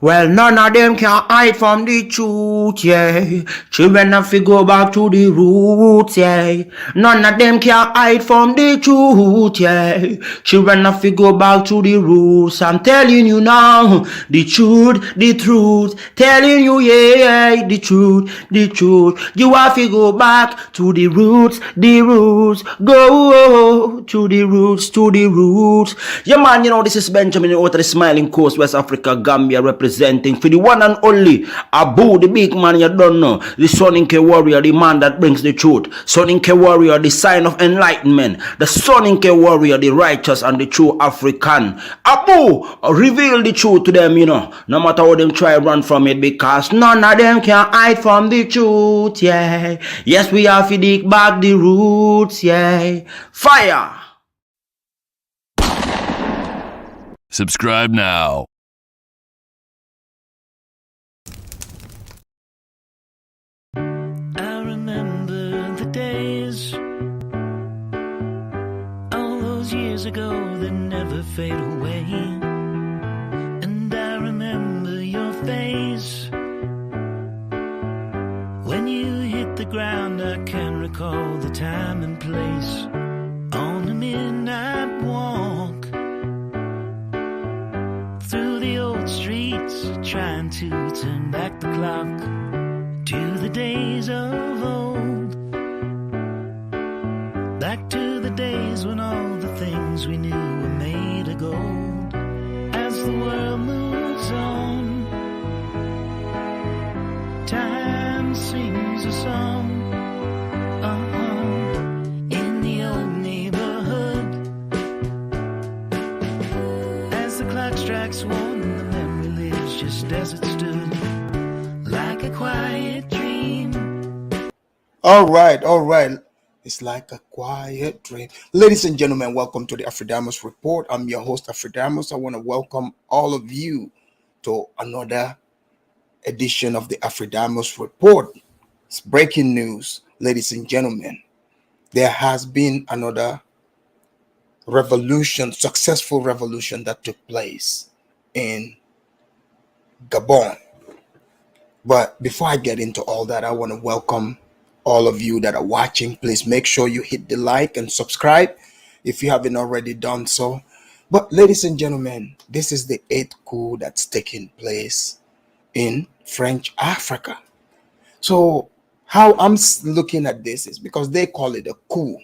Well, none of them can hide from the truth, yeah. Children have to go back to the roots, yeah. None of them can hide from the truth, yeah. Children have to go back to the roots. I'm telling you now, the truth, telling you, yeah, the truth. You have to go back to the roots, go to the roots. Yeah, man, you know, this is Benjamin out of the Smiling Coast, West Africa, Gambia, representing for the one and only Abu, the big man you don't know, the Soninke warrior, the man that brings the truth, Soninke warrior, the sign of enlightenment, the Soninke warrior, the righteous and the true African. Abu, reveal the truth to them, you know, no matter how them try run from it, because none of them can hide from the truth, yeah. Yes, we have to dig back the roots, yeah. Fire! Subscribe now. I remember the days, all those years ago that never fade away. And I remember your face when you hit the ground. I can recall the time and place on the midnight walk through the old streets, trying to turn back the clock to the days of old, back to the days when all the things we knew were made of gold. As the world moves on, time sings a song, in the old neighborhood. As the clock strikes one, the memory lives just as it stood, like a quiet dream. All right. It's like a quiet dream. Ladies and gentlemen, welcome to the Afridamos Report. I'm your host, Afridamos. I want to welcome all of you to another edition of the Afridamos Report. It's breaking news, ladies and gentlemen. There has been another revolution, successful revolution that took place in Gabon. But before I get into all that, I want to welcome all of you that are watching. Please make sure you hit the like and subscribe if you haven't already done so. But ladies and gentlemen, this is the 8th coup that's taking place in French Africa. So how I'm looking at this is because they call it a coup.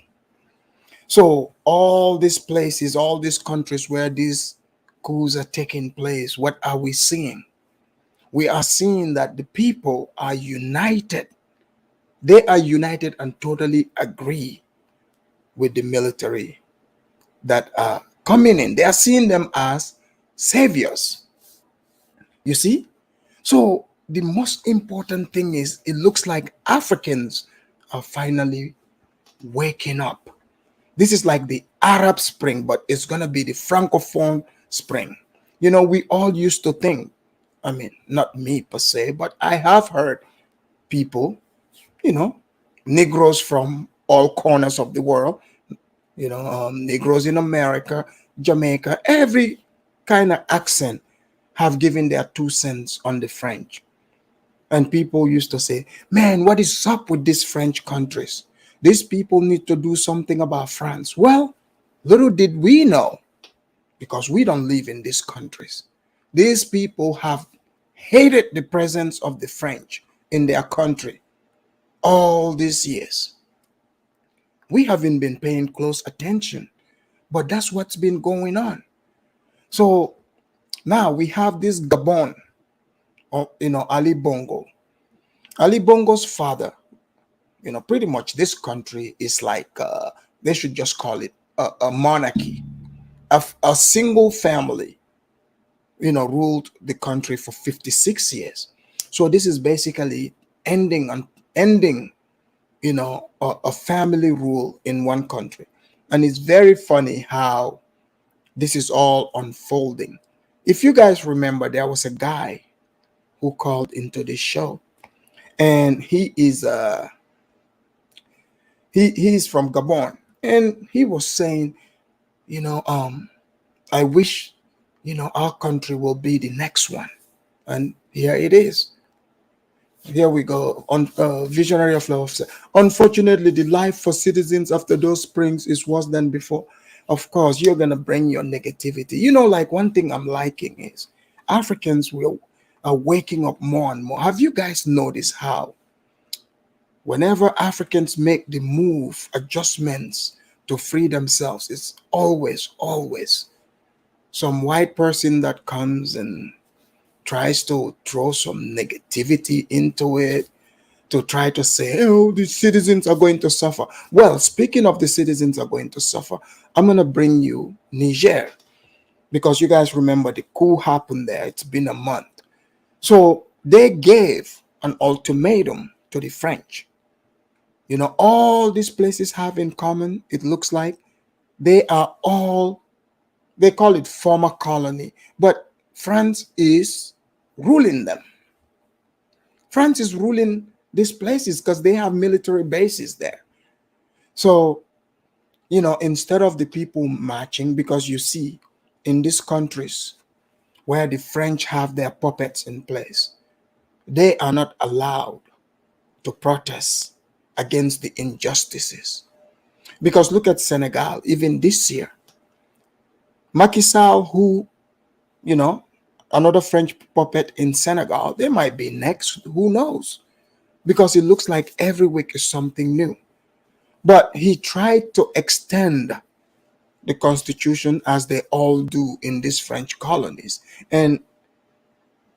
So all these places, all these countries where these coups are taking place, what are we seeing? We are seeing that the people are united. They are united and totally agree with the military that are coming in. They are seeing them as saviors. You see? So the most important thing is it looks like Africans are finally waking up. This is like the Arab Spring, but it's going to be the Francophone Spring. You know, we all used to think, I mean, not me per se, but I have heard people, you know, Negroes from all corners of the world, you know, Negroes in America, Jamaica, every kind of accent have given their 2 cents on the French. And people used to say, man, what is up with these French countries? These people need to do something about France. Well, little did we know, because we don't live in these countries. These people have hated the presence of the French in their country all these years. We haven't been paying close attention, but that's what's been going on. So now we have this Gabon, you know, Ali Bongo. Ali Bongo's father, you know, pretty much this country is like, they should just call it a monarchy. A single family, you know, ruled the country for 56 years. So this is basically ending, you know, a family rule in one country. And it's very funny how this is all unfolding. If you guys remember, there was a guy who called into the show, and he is he's from Gabon, and he was saying, you know, I wish, you know, our country will be the next one. And here it is. Here we go. On Visionary of Love. Unfortunately, the life for citizens after those springs is worse than before. Of course, you're gonna bring your negativity. You know, like one thing I'm liking is Africans are waking up more and more. Have you guys noticed how whenever Africans make the move, adjustments to free themselves, it's always some white person that comes and tries to throw some negativity into it, to try to say, oh, the citizens are going to suffer. Well, speaking of the citizens are going to suffer, I'm going to bring you Niger, because you guys remember the coup happened there. It's been a month. So they gave an ultimatum to the French. You know, all these places have in common, it looks like they are all, they call it former colony, but France is ruling them. France is ruling these places because they have military bases there. So, you know, instead of the people marching, because you see in these countries where the French have their puppets in place, they are not allowed to protest against the injustices. Because look at Senegal, even this year, Macky Sall, who, you know, another French puppet in Senegal, they might be next, who knows? Because it looks like every week is something new. But he tried to extend the constitution as they all do in these French colonies. And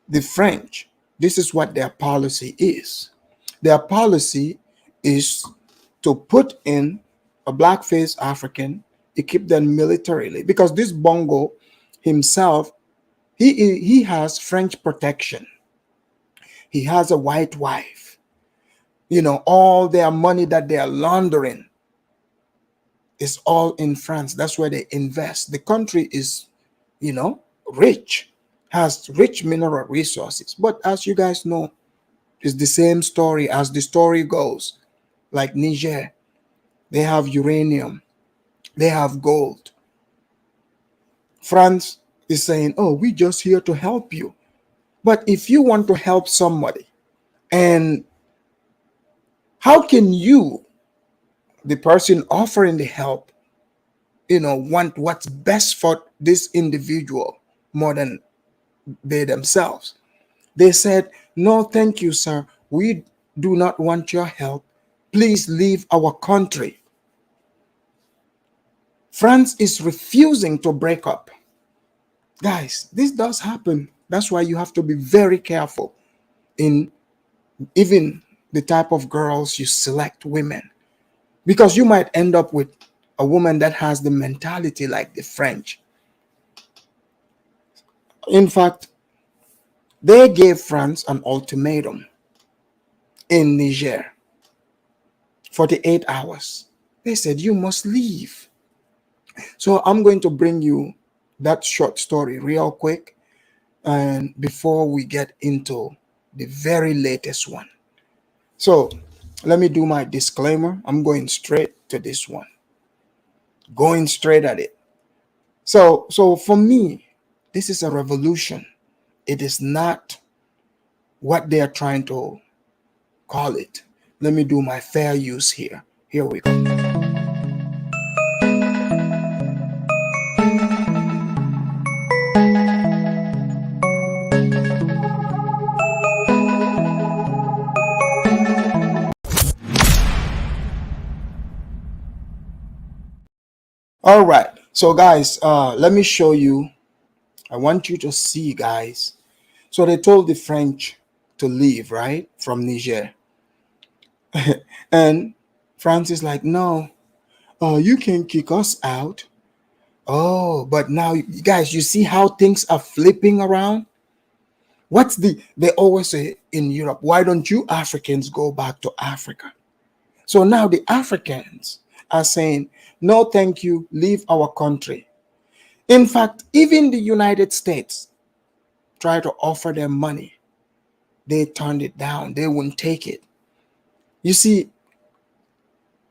the French, this is what their policy is. Their policy is to put in a black-faced African, equip them militarily, because this Bongo himself, he has French protection. He has a white wife. You know, all their money that they are laundering is all in France. That's where they invest. The country is, you know, rich, has rich mineral resources. But as you guys know, it's the same story as the story goes. Like Niger, they have uranium, they have gold. France is saying, oh, we're just here to help you. But if you want to help somebody, and how can you, the person offering the help, you know, want what's best for this individual more than they themselves? They said, no, thank you, sir. We do not want your help. Please leave our country. France is refusing to break up. Guys, this does happen. That's why you have to be very careful in even the type of girls you select, women, because you might end up with a woman that has the mentality like the French. In fact, they gave France an ultimatum in Niger, 48 hours. They said, you must leave. So I'm going to bring you that short story real quick, and before we get into the very latest one. So let me do my disclaimer. I'm going straight to this one, going straight at it. So for me, this is a revolution. It is not what they are trying to call it. Let me do my fair use here. Here we go. All right. So guys, let me show you. I want you to see, guys. So they told the French to leave, right, from Niger. And France is like, no, you can kick us out. Oh, but now, guys, you see how things are flipping around? They always say in Europe, why don't you Africans go back to Africa? So now the Africans are saying, no, thank you, leave our country. In fact, even the United States tried to offer them money. They turned it down. They wouldn't take it. You see,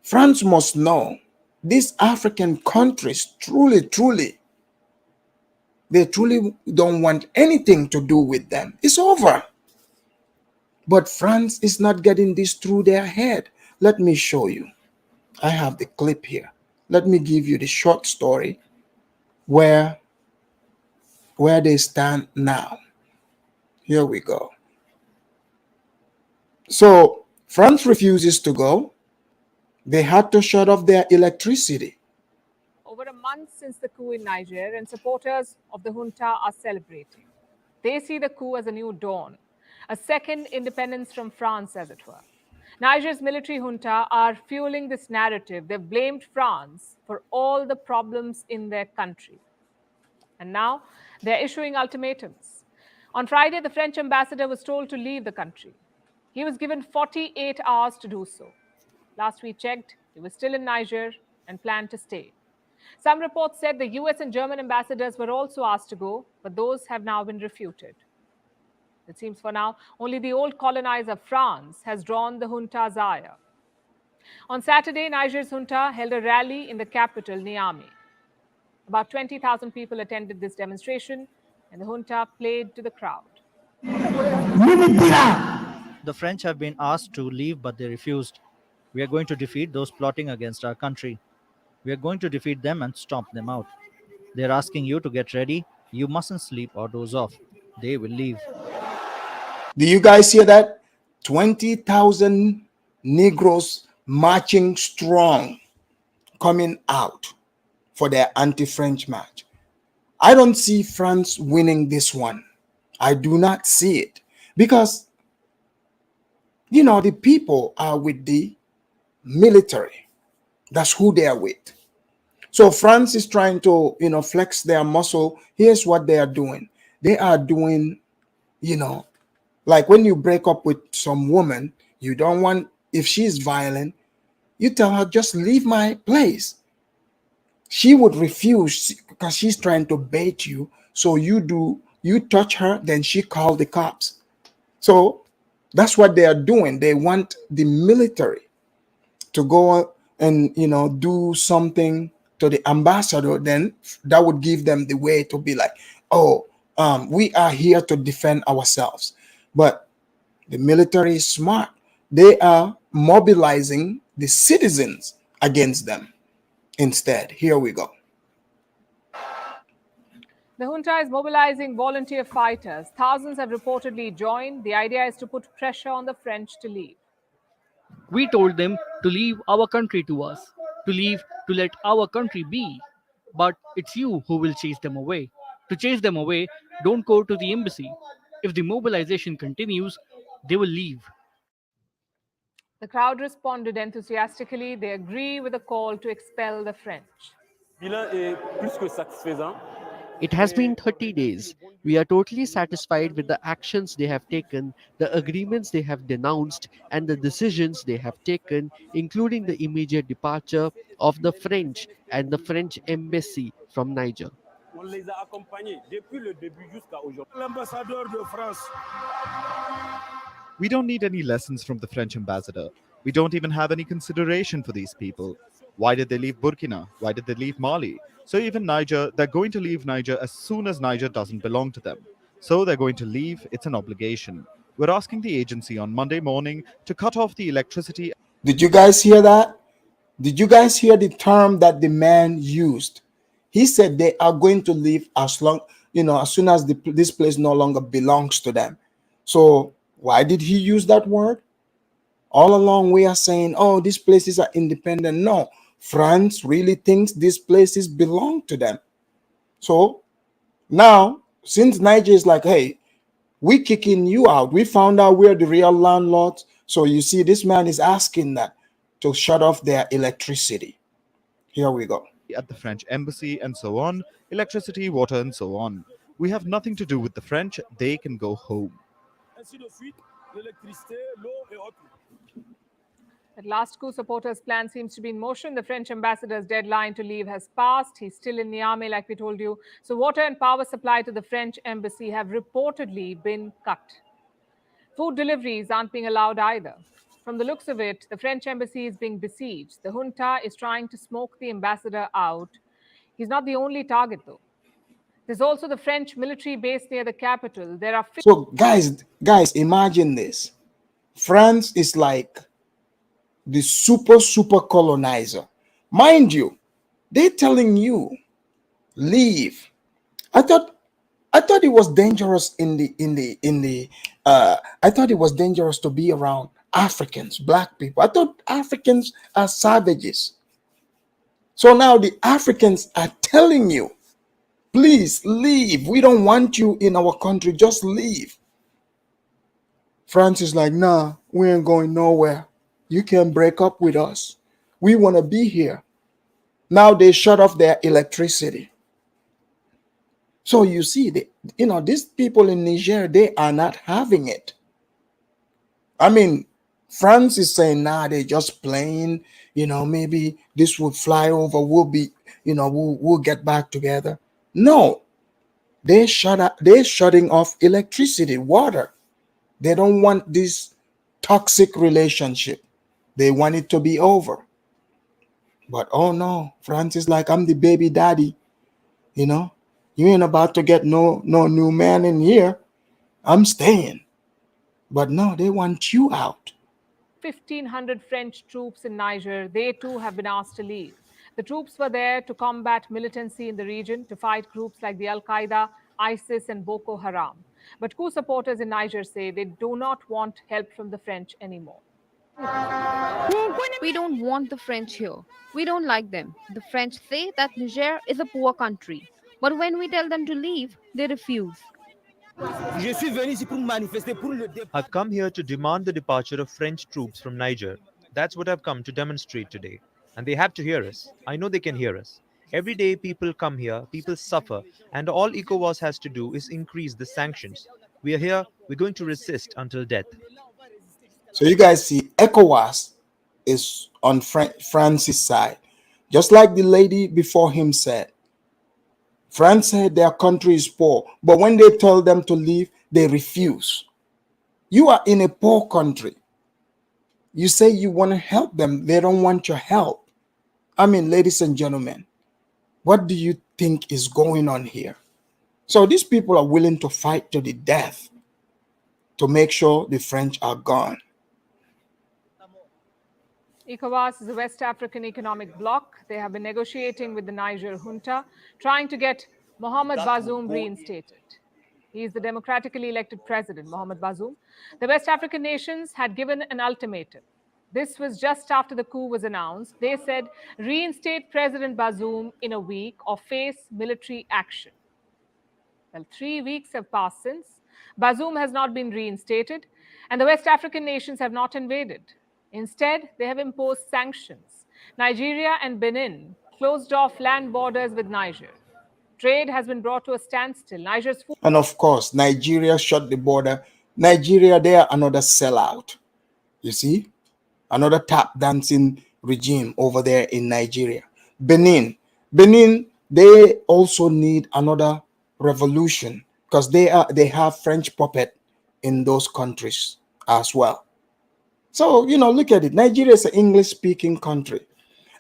France must know these African countries truly, They truly don't want anything to do with them. It's over. But France is not getting this through their head. Let me show you. I have the clip here. Let me give you the short story where they stand now. Here we go. So France refuses to go. They had to shut off their electricity. Over a month since the coup in Niger, and supporters of the junta are celebrating. They see the coup as a new dawn, a second independence from France, as it were. Niger's military junta are fueling this narrative. They've blamed France for all the problems in their country. And now they're issuing ultimatums. On Friday, the French ambassador was told to leave the country. He was given 48 hours to do so. Last we checked, he was still in Niger and planned to stay. Some reports said the US and German ambassadors were also asked to go, but those have now been refuted. It seems for now, only the old colonizer France has drawn the junta's ire. On Saturday, Niger's junta held a rally in the capital, Niamey. About 20,000 people attended this demonstration, and the junta played to the crowd. The French have been asked to leave, but they refused. We are going to defeat those plotting against our country. We are going to defeat them and stomp them out. They're asking you to get ready. You mustn't sleep or doze off. They will leave. Do you guys hear that? 20,000 Negroes marching strong, coming out for their anti-French march. I don't see France winning this one. I do not see it because, the people are with the military. That's who they are with. So France is trying to, flex their muscle. Here's what they are doing. They are doing, like when you break up with some woman, you don't want, if she's violent, you tell her, just leave my place. She would refuse because she's trying to bait you. So you touch her, then she called the cops. So that's what they are doing. They want the military to go and, do something to the ambassador. Then that would give them the way to be like, oh, we are here to defend ourselves. But the military is smart. They are mobilizing the citizens against them instead. Here we go. The junta is mobilizing volunteer fighters. Thousands have reportedly joined. The idea is to put pressure on the French to leave. We told them to leave our country to us, to leave to let our country be. But it's you who will chase them away. To chase them away, don't go to the embassy. If the mobilization continues, they will leave. The crowd responded enthusiastically. They agree with the call to expel the French. It has been 30 days. We are totally satisfied with the actions they have taken, the agreements they have denounced, and the decisions they have taken, including the immediate departure of the French and the French embassy from Niger. We don't need any lessons from the French ambassador. We don't even have any consideration for these people. Why did they leave Burkina? Why did they leave Mali? So even Niger, they're going to leave Niger as soon as Niger doesn't belong to them. So they're going to leave. It's an obligation. We're asking the agency on Monday morning to cut off the electricity. Did you guys hear that? Did you guys hear the term that the man used? He said they are going to leave as soon as this place no longer belongs to them. So why did he use that word? All along we are saying, oh, these places are independent. No, France really thinks these places belong to them. So now, since Niger is like, hey, we kicking you out. We found out we're the real landlords. So you see, this man is asking that to shut off their electricity. Here we go. At the French embassy and so on, electricity, water, and so on. We have nothing to do with the French. They can go home. At last, coup supporters' plan seems to be in motion. The French ambassador's deadline to leave has passed. He's still in Niamey, like we told you. So water and power supply to the French embassy have reportedly been cut. Food deliveries aren't being allowed either. From the looks of it, the French embassy is being besieged. The junta is trying to smoke the ambassador out. He's not the only target, though. There's also the French military base near the capital. There are So guys, imagine this. France is like the super colonizer. Mind you, they're telling you leave. I thought it was dangerous I thought it was dangerous to be around Africans, black people. I thought Africans are savages. So now the Africans are telling you, please leave. We don't want you in our country. Just leave. France is like, nah, we ain't going nowhere. You can break up with us. We want to be here. Now they shut off their electricity. So you see, these people in Niger, they are not having it. I mean, France is saying, nah, they're just playing. Maybe this will fly over. We'll get back together. No, they're shutting off electricity, water. They don't want this toxic relationship. They want it to be over. But oh no, France is like, I'm the baby daddy. You ain't about to get no new man in here. I'm staying. But no, they want you out. 1,500 French troops in Niger. They too have been asked to leave. The troops were there to combat militancy in the region, to fight groups like the Al-Qaeda, ISIS, and Boko Haram. But coup supporters in Niger say they do not want help from the French anymore. We don't want the French here. We don't like them. The French say that Niger is a poor country. But when we tell them to leave, they refuse. I've come here to demand the departure of French troops from Niger. That's what I've come to demonstrate today. And they have to hear us. I know they can hear us. Every day people come here, people suffer, and all ECOWAS has to do is increase the sanctions. We are here, we're going to resist until death. So you guys see, ECOWAS is on France's side. Just like the lady before him said. France said their country is poor, but when they tell them to leave, they refuse. You are in a poor country. You say you want to help them. They don't want your help. I mean, ladies and gentlemen, what do you think is going on here? So these people are willing to fight to the death to make sure the French are gone. ECOWAS is a West African economic bloc. They have been negotiating with the Niger junta, trying to get Mohamed Bazoum reinstated. He is the democratically elected president, Mohamed Bazoum. The West African nations had given an ultimatum. This was just after the coup was announced. They said, reinstate President Bazoum in a week or face military action. Well, 3 weeks have passed since. Bazoum has not been reinstated, and the West African nations have not invaded. Instead, they have imposed sanctions. Nigeria and Benin closed off land borders with Niger. Trade has been brought to a standstill. Niger's food. And of course, Nigeria shut the border. Nigeria, they are another sellout. You see? Another tap dancing regime over there in Nigeria. Benin, they also need another revolution because they have French puppet in those countries as well. So, look at it. Nigeria is an English-speaking country.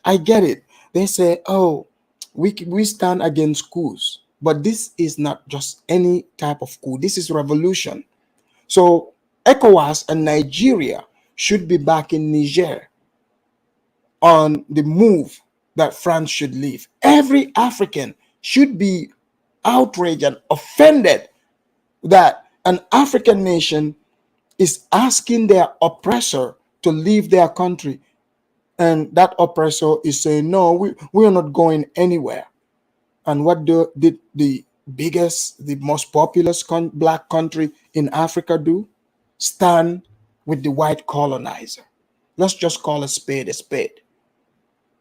I get it. They say, oh, we stand against coups. But this is not just any type of coup. This is revolution. So ECOWAS and Nigeria should be back in Niger on the move that France should leave. Every African should be outraged and offended that an African nation is asking their oppressor to leave their country, and that oppressor is saying, no, we are not going anywhere. And what did the most populous black country in Africa do? Stand with the white colonizer. Let's just call a spade a spade.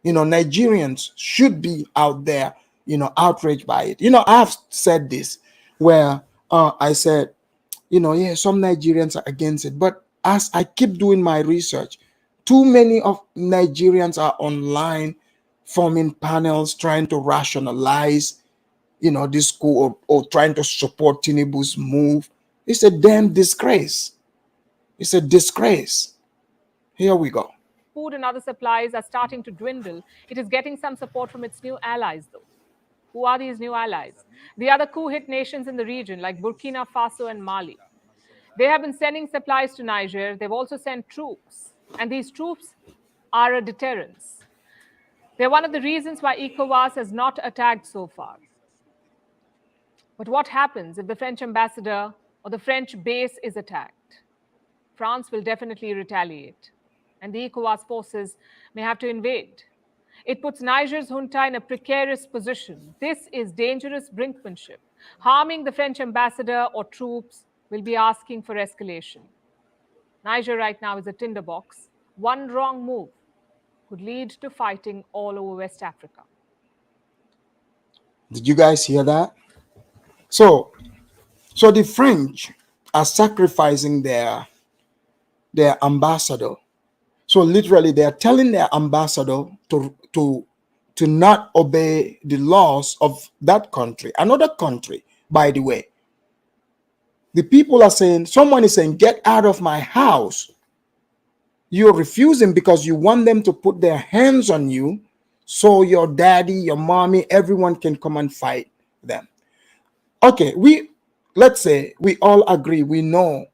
Nigerians should be out there, outraged by it. I've said this where I said, yeah, some Nigerians are against it. But as I keep doing my research, too many of Nigerians are online forming panels trying to rationalize, this coup or trying to support Tinubu's move. It's a damn disgrace. It's a disgrace. Here we go. Food and other supplies are starting to dwindle. It is getting some support from its new allies, though. Who are these new allies? They are the coup-hit nations in the region like Burkina Faso and Mali. They have been sending supplies to Niger. They've also sent troops. And these troops are a deterrence. They're one of the reasons why ECOWAS has not attacked so far. But what happens if the French ambassador or the French base is attacked? France will definitely retaliate, and the ECOWAS forces may have to invade. It puts Niger's junta in a precarious position. This is dangerous brinkmanship. Harming the French ambassador or troops will be asking for escalation. Niger right now is a tinderbox. One wrong move could lead to fighting all over West Africa. Did you guys hear that? So the French are sacrificing their ambassador. So literally, they are telling their ambassador to not obey the laws of that country. Another country, by the way. The people are saying, someone is saying, get out of my house. You're refusing because you want them to put their hands on you so your daddy, your mommy, everyone can come and fight them. Okay, let's say we all agree, we know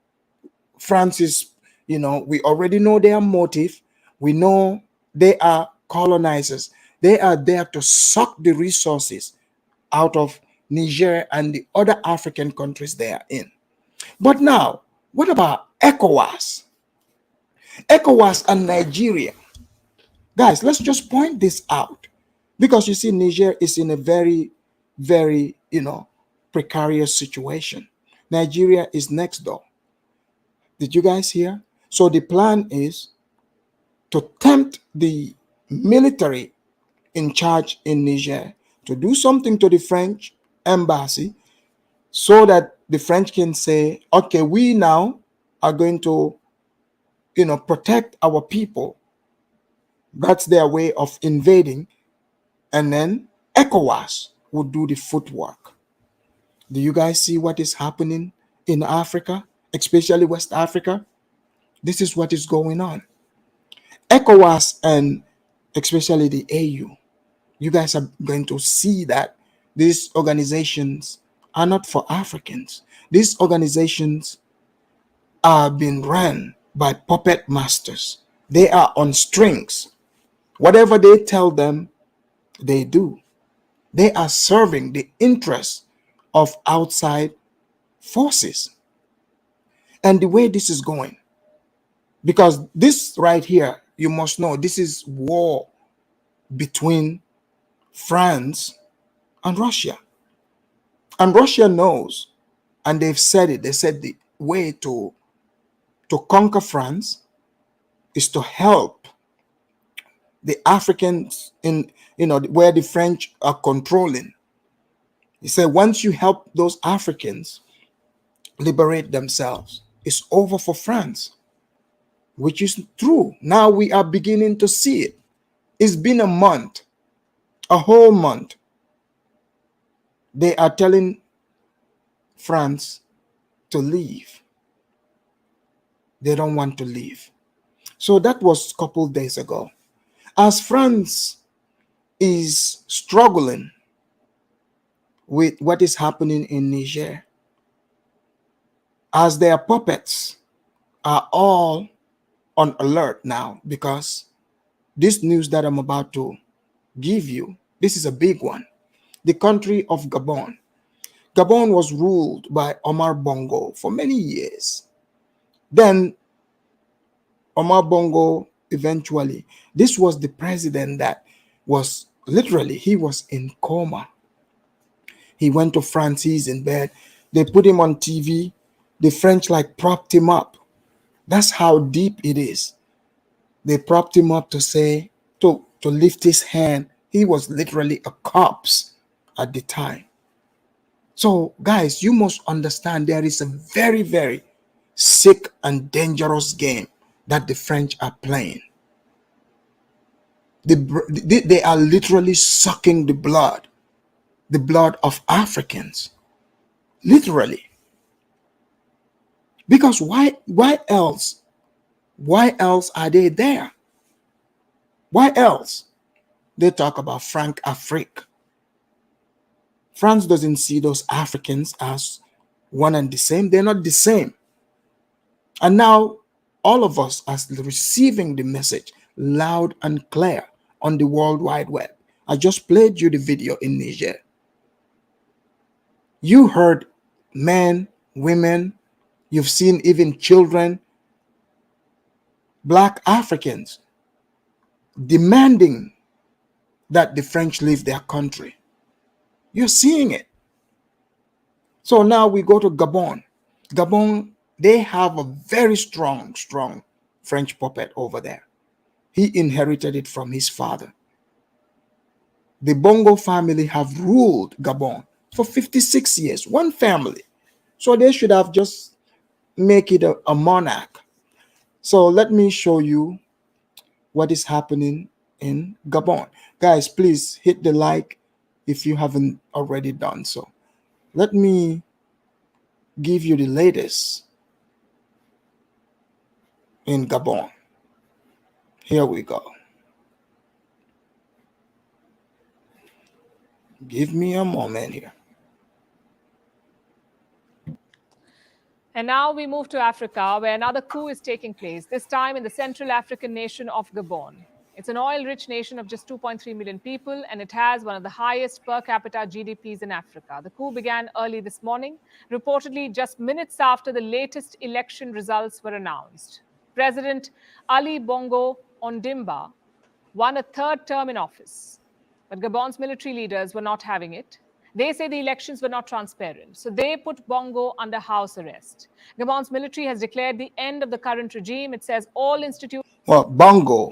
France is, we already know their motive. We know they are colonizers. They are there to suck the resources out of Niger and the other African countries they are in. But now, what about ECOWAS? ECOWAS and Nigeria. Guys, let's just point this out. Because you see, Niger is in a very, very, precarious situation. Nigeria is next door. Did you guys hear? So the plan is to tempt the military in charge in Niger to do something to the French embassy so that the French can say, okay, we now are going to, protect our people. That's their way of invading. And then ECOWAS would do the footwork. Do you guys see what is happening in Africa, especially West Africa? This is what is going on. ECOWAS and especially the AU, you guys are going to see that these organizations are not for Africans. These organizations are being run by puppet masters. They are on strings. Whatever they tell them, they do. They are serving the interests of outside forces. And the way this is going, because this right here, you must know, this is war between France and Russia. And Russia knows, and they've said it, they said the way to conquer France is to help the Africans in, where the French are controlling. He said, once you help those Africans liberate themselves, it's over for France, which is true. Now we are beginning to see it. It's been a month, a whole month. They are telling France to leave. They don't want to leave. So that was a couple days ago. As France is struggling with what is happening in Niger, as their puppets are all on alert now, because this news that I'm about to give you, this is a big one. The country of Gabon. Gabon was ruled by Omar Bongo for many years. Then Omar Bongo eventually, this was the president that was literally, he was in coma. He went to France, he's in bed. They put him on TV. The French propped him up. That's how deep it is. They propped him up to say, to lift his hand. He was literally a corpse at the time. So guys, you must understand there is a very, very sick and dangerous game that the French are playing. They are literally sucking the blood of Africans. Literally. Because why else? Why else are they there? Why else? They talk about FrancAfrique. France doesn't see those Africans as one and the same. They're not the same. And now all of us are receiving the message loud and clear on the World Wide Web. I just played you the video in Niger. You heard men, women, you've seen even children, black Africans demanding that the French leave their country. You're seeing it. So now we go to Gabon. Gabon, they have a very strong French puppet over there. He inherited it from his father. The Bongo family have ruled Gabon for 56 years, one family. So they should have just make it a monarch. So let me show you what is happening in Gabon. Guys, please hit the like if you haven't already done so. Let me give you the latest in Gabon. Here we go. Give me a moment here. And now we move to Africa, where another coup is taking place, this time in the Central African nation of Gabon. It's an oil-rich nation of just 2.3 million people, and it has one of the highest per capita GDPs in Africa. The coup began early this morning, reportedly just minutes after the latest election results were announced. President Ali Bongo Ondimba won a third term in office, but Gabon's military leaders were not having it. They say the elections were not transparent, so they put Bongo under house arrest. Gabon's military has declared the end of the current regime. It says all institutions... Well, Bongo,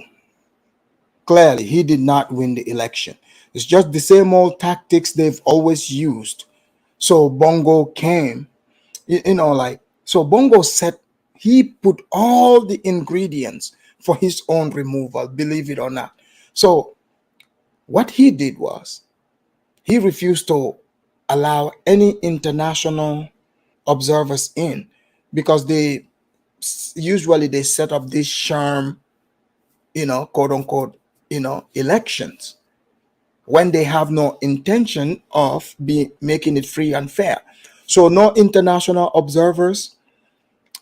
clearly, he did not win the election. It's just the same old tactics they've always used. So Bongo came, so Bongo said he put all the ingredients for his own removal, believe it or not. So what he did was, he refused to allow any international observers in because they usually set up this sham, quote unquote, elections when they have no intention of making it free and fair. So no international observers.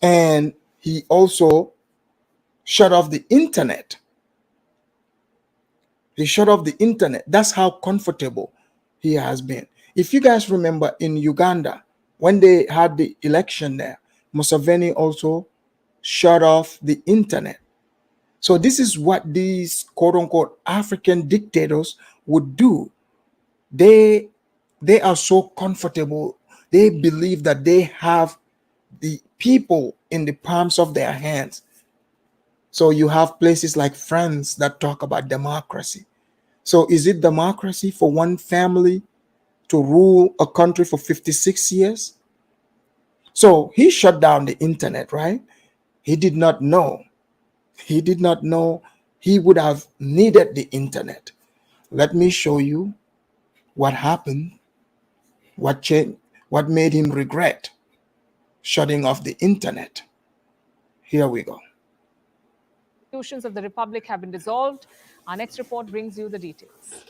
And he also shut off the internet. He shut off the internet. That's how comfortable he has been. If you guys remember in Uganda, when they had the election there, Museveni also shut off the internet. So this is what these quote-unquote African dictators would do. They are so comfortable. They believe that they have the people in the palms of their hands. So you have places like France that talk about democracy. So is it democracy for one family to rule a country for 56 years? So he shut down the internet, right? He did not know. He did not know he would have needed the internet. Let me show you what happened, what changed, what made him regret shutting off the internet. Here we go. Institutions of the Republic have been dissolved. Our next report brings you the details.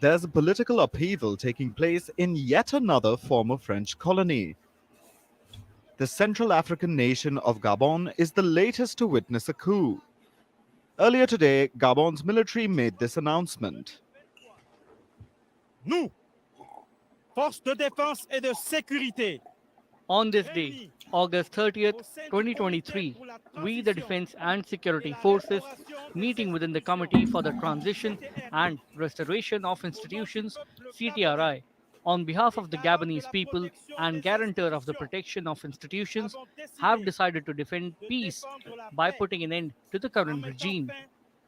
There's a political upheaval taking place in yet another former French colony. The Central African nation of Gabon is the latest to witness a coup. Earlier today, Gabon's military made this announcement. Nous, forces de défense et de sécurité, On this day, August 30th, 2023, we, the Defense and Security Forces, meeting within the Committee for the Transition and Restoration of Institutions, CTRI, on behalf of the Gabonese people and guarantor of the protection of institutions, have decided to defend peace by putting an end to the current regime.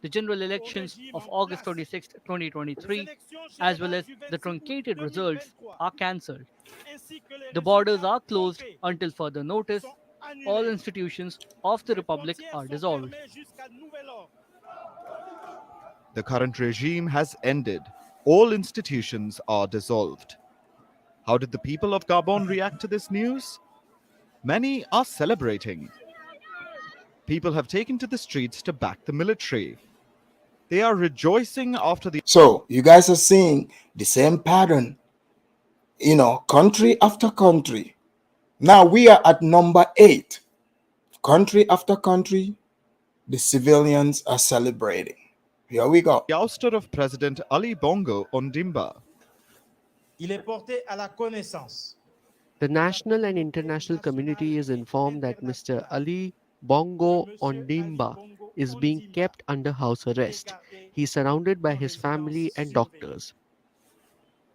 The general elections of August 26, 2023, as well as the truncated results, are cancelled. The borders are closed until further notice. All institutions of the Republic are dissolved. The current regime has ended. All institutions are dissolved. How did the people of Gabon react to this news? Many are celebrating. People have taken to the streets to back the military. They are rejoicing after the So you guys are seeing the same pattern, country after country. Now we are at number 8. Country after country, the civilians are celebrating. Here we go. ouster of President Ali Bongo Ondimba. Il est porté à la connaissance. The national and international community is informed that Mr. Ali Bongo Ondimba is being kept under house arrest. He is surrounded by his family and doctors.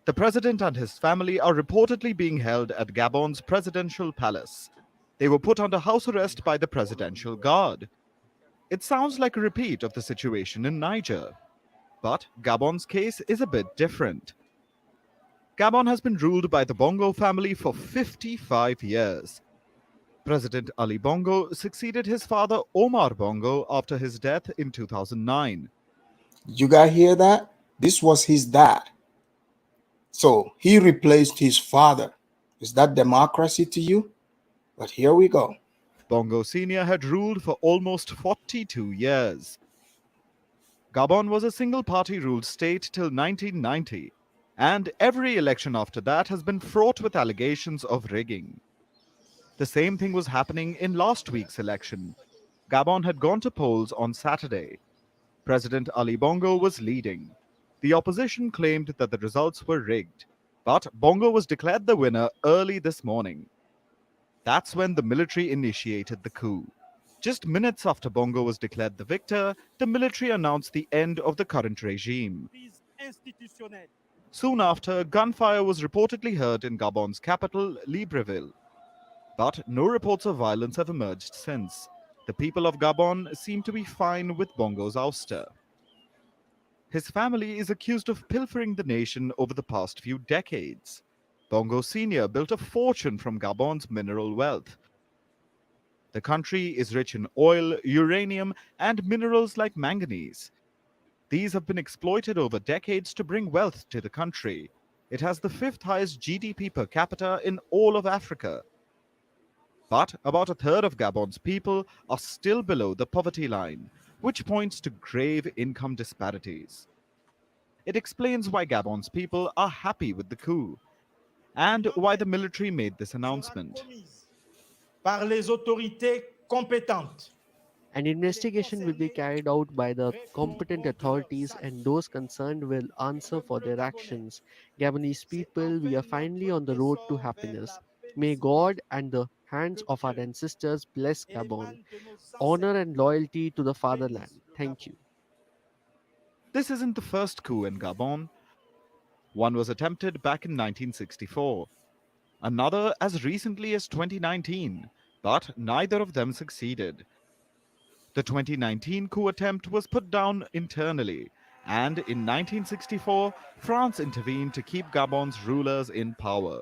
The president and his family are reportedly being held at Gabon's presidential palace. They were put under house arrest by the Presidential Guard. It sounds like a repeat of the situation in Niger. But Gabon's case is a bit different. Gabon has been ruled by the Bongo family for 55 years. President Ali Bongo succeeded his father Omar Bongo after his death in 2009. You guys hear that? This was his dad. So he replaced his father. Is that democracy to you? But here we go. Bongo Sr. had ruled for almost 42 years. Gabon was a single-party ruled state till 1990, and every election after that has been fraught with allegations of rigging. The same thing was happening in last week's election. Gabon had gone to polls on Saturday. President Ali Bongo was leading. The opposition claimed that the results were rigged, but Bongo was declared the winner early this morning. That's when the military initiated the coup. Just minutes after Bongo was declared the victor, the military announced the end of the current regime. Soon after, gunfire was reportedly heard in Gabon's capital, Libreville. But no reports of violence have emerged since. The people of Gabon seem to be fine with Bongo's ouster. His family is accused of pilfering the nation over the past few decades. Bongo Sr. built a fortune from Gabon's mineral wealth. The country is rich in oil, uranium, and minerals like manganese. These have been exploited over decades to bring wealth to the country. It has the 5th highest GDP per capita in all of Africa. But about a third of Gabon's people are still below the poverty line, which points to grave income disparities. It explains why Gabon's people are happy with the coup, and why the military made this announcement. Par les autorités compétentes. An investigation will be carried out by the competent authorities, and those concerned will answer for their actions. Gabonese people, we are finally on the road to happiness. May God and the hands of our ancestors bless Gabon. Honor and loyalty to the fatherland. Thank you. This isn't the first coup in Gabon. One was attempted back in 1964. Another as recently as 2019, but neither of them succeeded. The 2019 coup attempt was put down internally, and in 1964, France intervened to keep Gabon's rulers in power.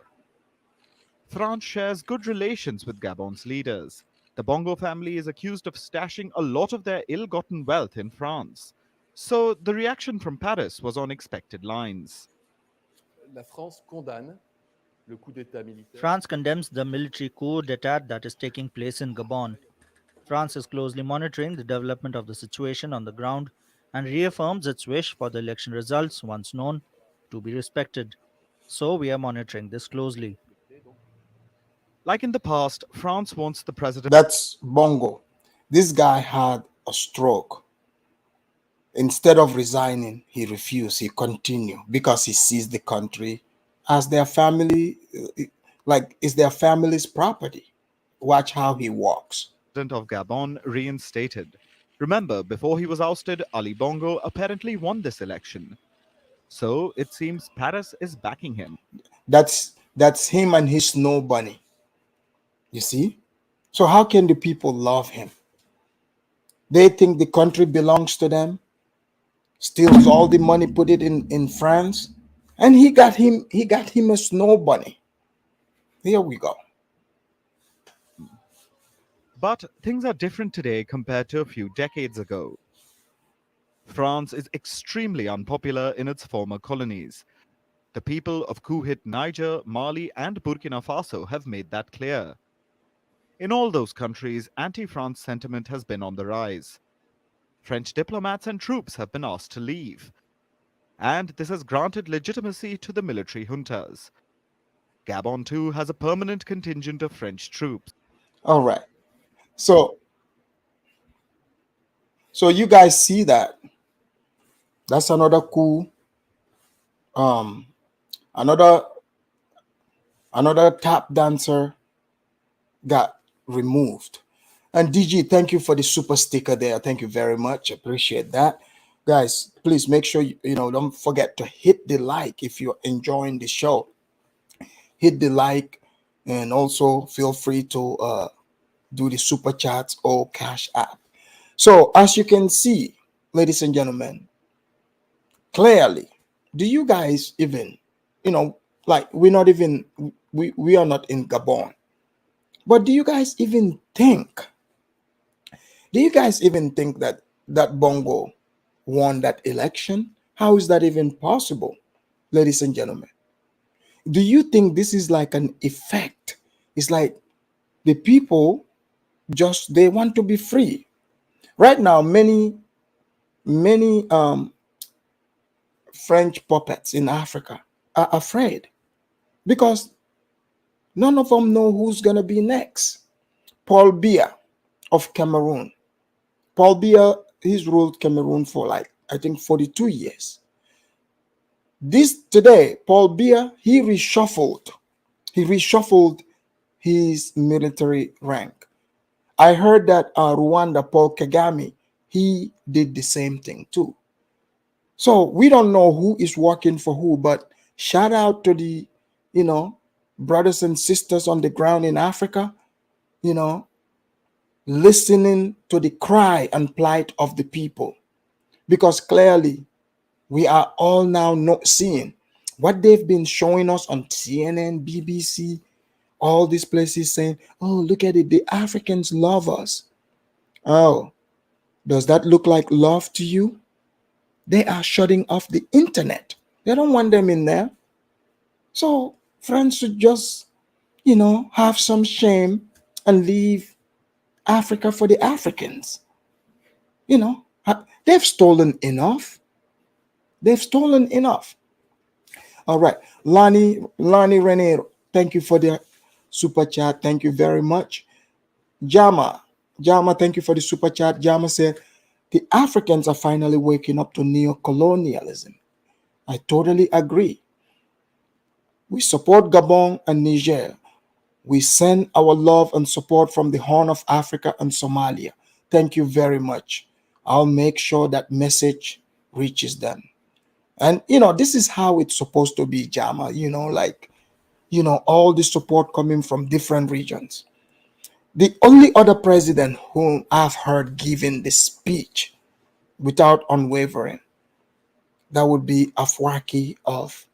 France shares good relations with Gabon's leaders. The Bongo family is accused of stashing a lot of their ill-gotten wealth in France. So the reaction from Paris was on expected lines. France condemns the military coup d'etat that is taking place in Gabon. France is closely monitoring the development of the situation on the ground and reaffirms its wish for the election results, once known, to be respected. So we are monitoring this closely. Like in the past, France wants the president. That's Bongo. This guy had a stroke. Instead of resigning, he refused. He continued because he sees the country as their family, like it's their family's property. Watch how he walks. President of Gabon reinstated. Remember, before he was ousted, Ali Bongo apparently won this election. So it seems Paris is backing him. That's him and his snow bunny. You see? So how can the people love him? They think the country belongs to them, steals all the money, put it in France, and he got him a snow bunny. Here we go. But things are different today compared to a few decades ago. France is extremely unpopular in its former colonies. The people of coup-hit Niger, Mali, and Burkina Faso have made that clear. In all those countries, anti-France sentiment has been on the rise. French diplomats and troops have been asked to leave. And this has granted legitimacy to the military juntas. Gabon too has a permanent contingent of French troops. All right. So you guys see that. That's another coup. Um, another tap dancer got removed. And DG, thank you for the super sticker there. Thank you very much. Appreciate that. Guys, please make sure don't forget to hit the like if you're enjoying the show. Hit the like, and also feel free to do the super chats or cash app. So as you can see, ladies and gentlemen, clearly, do you guys even, like we are not in Gabon, but do you guys even think that Bongo won that election? How is that even possible, ladies and gentlemen? Do you think this is like an effect? It's like the people they want to be free. Right now, many French puppets in Africa are afraid because none of them know who's going to be next. Paul Biya of Cameroon. Paul Biya, he's ruled Cameroon for I think 42 years. Today, Paul Biya, he reshuffled his military rank. I heard that Rwanda, Paul Kagame, he did the same thing too. So we don't know who is working for who, but shout out to the, brothers and sisters on the ground in Africa, listening to the cry and plight of the people, because clearly we are all now not seeing what they've been showing us on CNN, BBC, all these places saying, oh, look at it, the Africans love us. Oh, does that look like love to you? They are shutting off the internet. They don't want them in there. So France should just, have some shame and leave Africa for the Africans. They've stolen enough. All right. Lani Renero, thank you for the super chat. Thank you very much. Jama, thank you for the super chat. Jama said, the Africans are finally waking up to neo-colonialism. I totally agree. We support Gabon and Niger. We send our love and support from the Horn of Africa and Somalia. Thank you very much. I'll make sure that message reaches them. And, this is how it's supposed to be, Jama. All the support coming from different regions. The only other president whom I've heard giving this speech without unwavering, that would be Afwerki of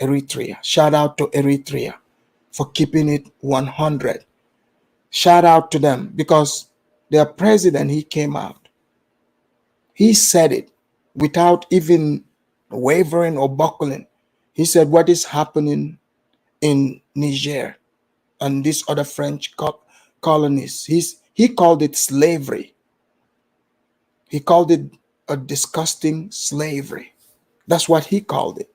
Eritrea. Shout out to Eritrea for keeping it 100. Shout out to them, because their president, he came out. He said it without even wavering or buckling. He said what is happening in Niger and these other French colonies, he called it slavery. He called it a disgusting slavery. That's what he called it.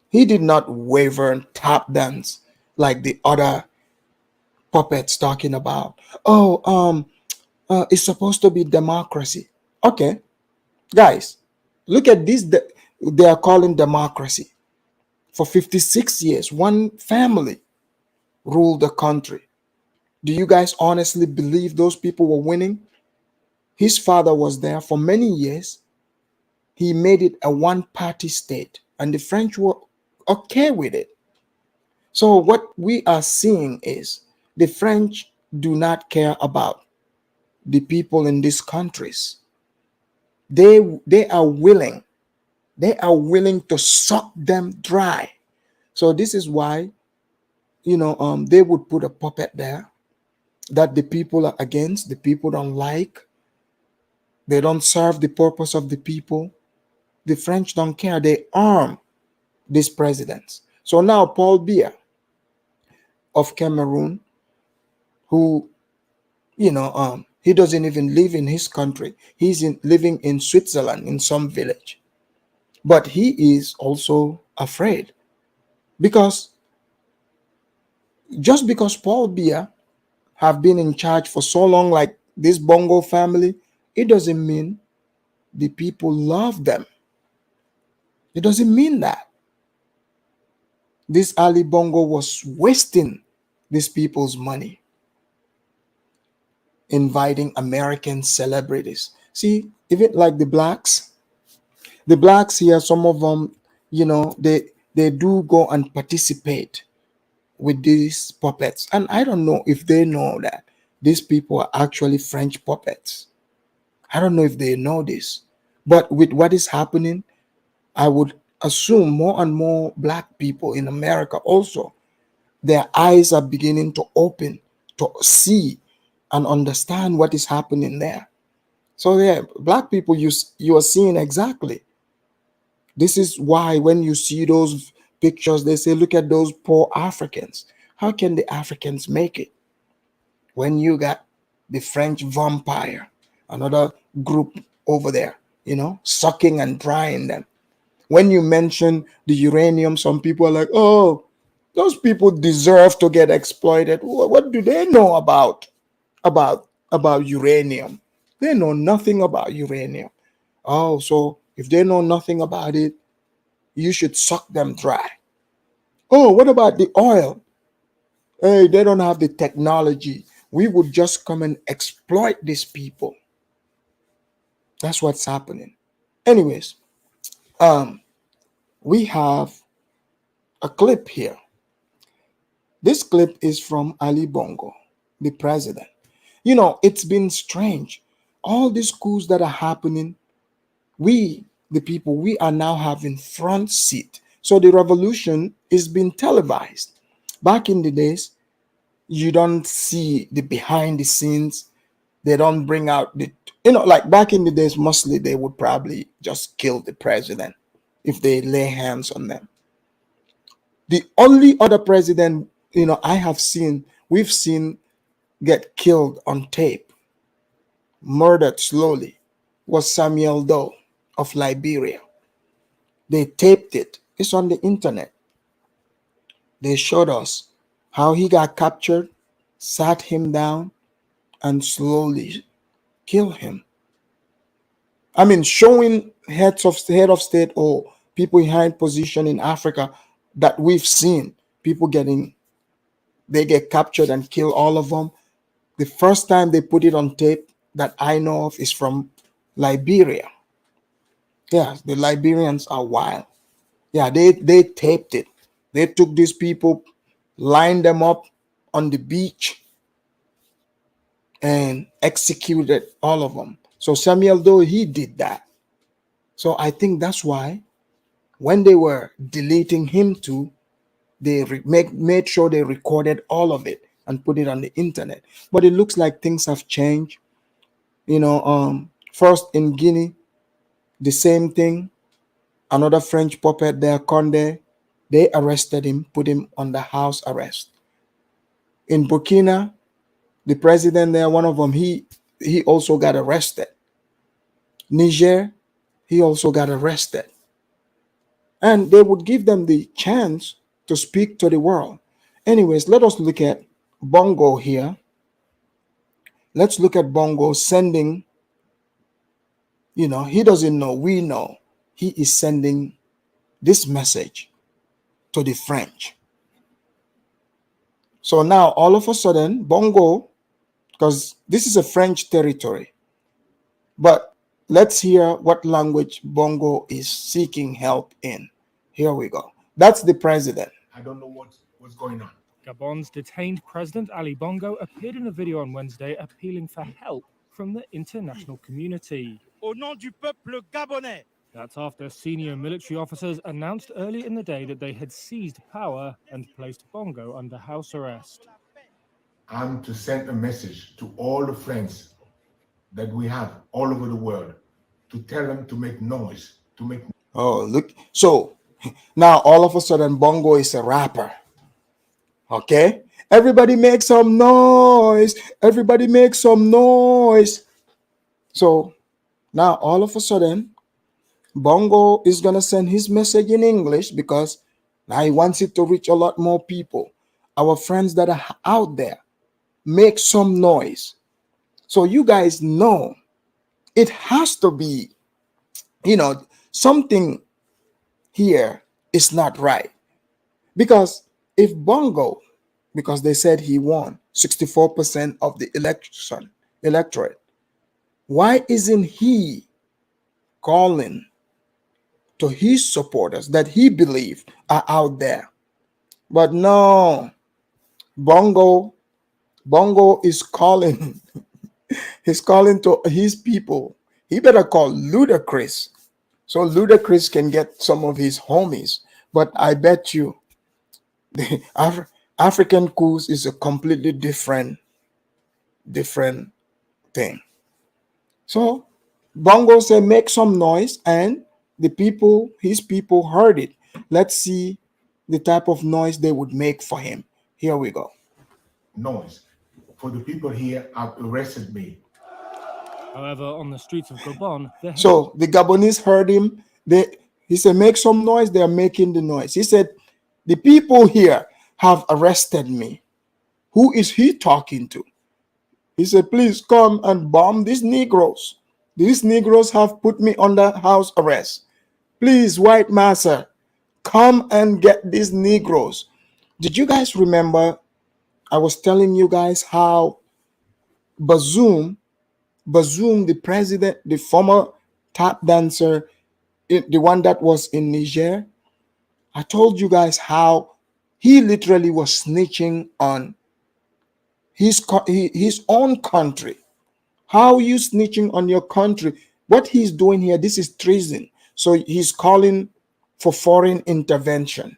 He did not waver and tap dance like the other puppets talking about, it's supposed to be democracy. Okay, guys, look at this. They are calling democracy. For 56 years, one family ruled the country. Do you guys honestly believe those people were winning? His father was there for many years. He made it a one-party state, and the French were okay with it. So what we are seeing is the French do not care about the people in these countries. They are willing to suck them dry. So this is why, they would put a puppet there that the people are against, the people don't like. They don't serve the purpose of the people. The French don't care. They arm these presidents. So now Paul Biya of Cameroon, who, He doesn't even live in his country. He's living in Switzerland in some village. But he is also afraid because just because Paul Biya have been in charge for so long, like this Bongo family, it doesn't mean the people love them. It doesn't mean that. This Ali Bongo was wasting these people's money, inviting American celebrities. See, even like the blacks here, some of them, they do go and participate with these puppets. And I don't know if they know that these people are actually French puppets. I don't know if they know this. But with what is happening, I would assume more and more black people in America also, their eyes are beginning to open to see and understand what is happening there. So yeah, black people, you are seeing exactly. This is why when you see those pictures, they say, look at those poor Africans. How can the Africans make it? When you got the French vampire, another group over there, sucking and drying them. When you mention the uranium, some people are like, oh, those people deserve to get exploited. What do they know about uranium? They know nothing about uranium. Oh, so if they know nothing about it, you should suck them dry. Oh, what about the oil? Hey, they don't have the technology. We would just come and exploit these people. That's what's happening. Anyways, we have a clip here. This clip is from Ali Bongo, the president. It's been strange. All these coups that are happening, we, the people, we are now having front seat. So the revolution is being televised. Back in the days, you don't see the behind the scenes. They don't bring out like back in the days, mostly they would probably just kill the president if they lay hands on them. The only other president, we've seen get killed on tape, murdered slowly, was Samuel Doe of Liberia. They taped it. It's on the internet. They showed us how he got captured, sat him down, and slowly killed him. I mean, showing head of state or people in high position in Africa that we've seen people they get captured and kill all of them. The first time they put it on tape that I know of is from Liberia. Yeah, the Liberians are wild. Yeah, they taped it. They took these people, lined them up on the beach, and executed all of them. So Samuel Doe, he did that. So I think that's why when they were deleting him too, they made sure they recorded all of it and put it on the internet. But it looks like things have changed. First in Guinea, the same thing. Another French puppet there, Conde, they arrested him, put him under house arrest. In Burkina, the president there, one of them, he also got arrested. Niger, he also got arrested. And they would give them the chance to speak to the world. Anyways, let us look at Bongo here. Let's look at Bongo sending, he doesn't know, we know. He is sending this message to the French. So now, all of a sudden, Bongo, because this is a French territory, but let's hear what language Bongo is seeking help in. Here we go. That's the president. I don't know what's going on. Gabon's detained President Ali Bongo appeared in a video on Wednesday appealing for help from the international community. Au nom du peuple gabonais. That's after senior military officers announced early in the day that they had seized power and placed Bongo under house arrest. I'm to send a message to all the friends that we have all over the world to tell them to make noise, Oh, look. So now all of a sudden Bongo is a rapper. Okay, everybody make some noise. Everybody make some noise. So now all of a sudden, Bongo is gonna send his message in English because now he wants it to reach a lot more people. Our friends that are out there, make some noise. So you guys know it has to be, something here is not right. Because if Bongo, because they said he won 64% of the electorate, why isn't he calling to his supporters that he believes are out there? But no, Bongo is calling, he's calling to his people. He better call Ludacris so Ludacris can get some of his homies. But I bet you the African coups is a completely different thing. So Bongo said, make some noise, and the people, his people, heard it. Let's see the type of noise they would make for him. Here we go. Noise. For the people here have arrested me. However, on the streets of Gabon, So the Gabonese heard him. He said, make some noise. They are making the noise. He said, the people here have arrested me. Who is he talking to? He said, please come and bomb these Negroes. These Negroes have put me under house arrest. Please, white massa, come and get these Negroes. Did you guys remember I was telling you guys how Bazoum, the president, the former tap dancer, the one that was in Niger, I told you guys how he literally was snitching on his own country. How are you snitching on your country? What he's doing here, this is treason. So he's calling for foreign intervention.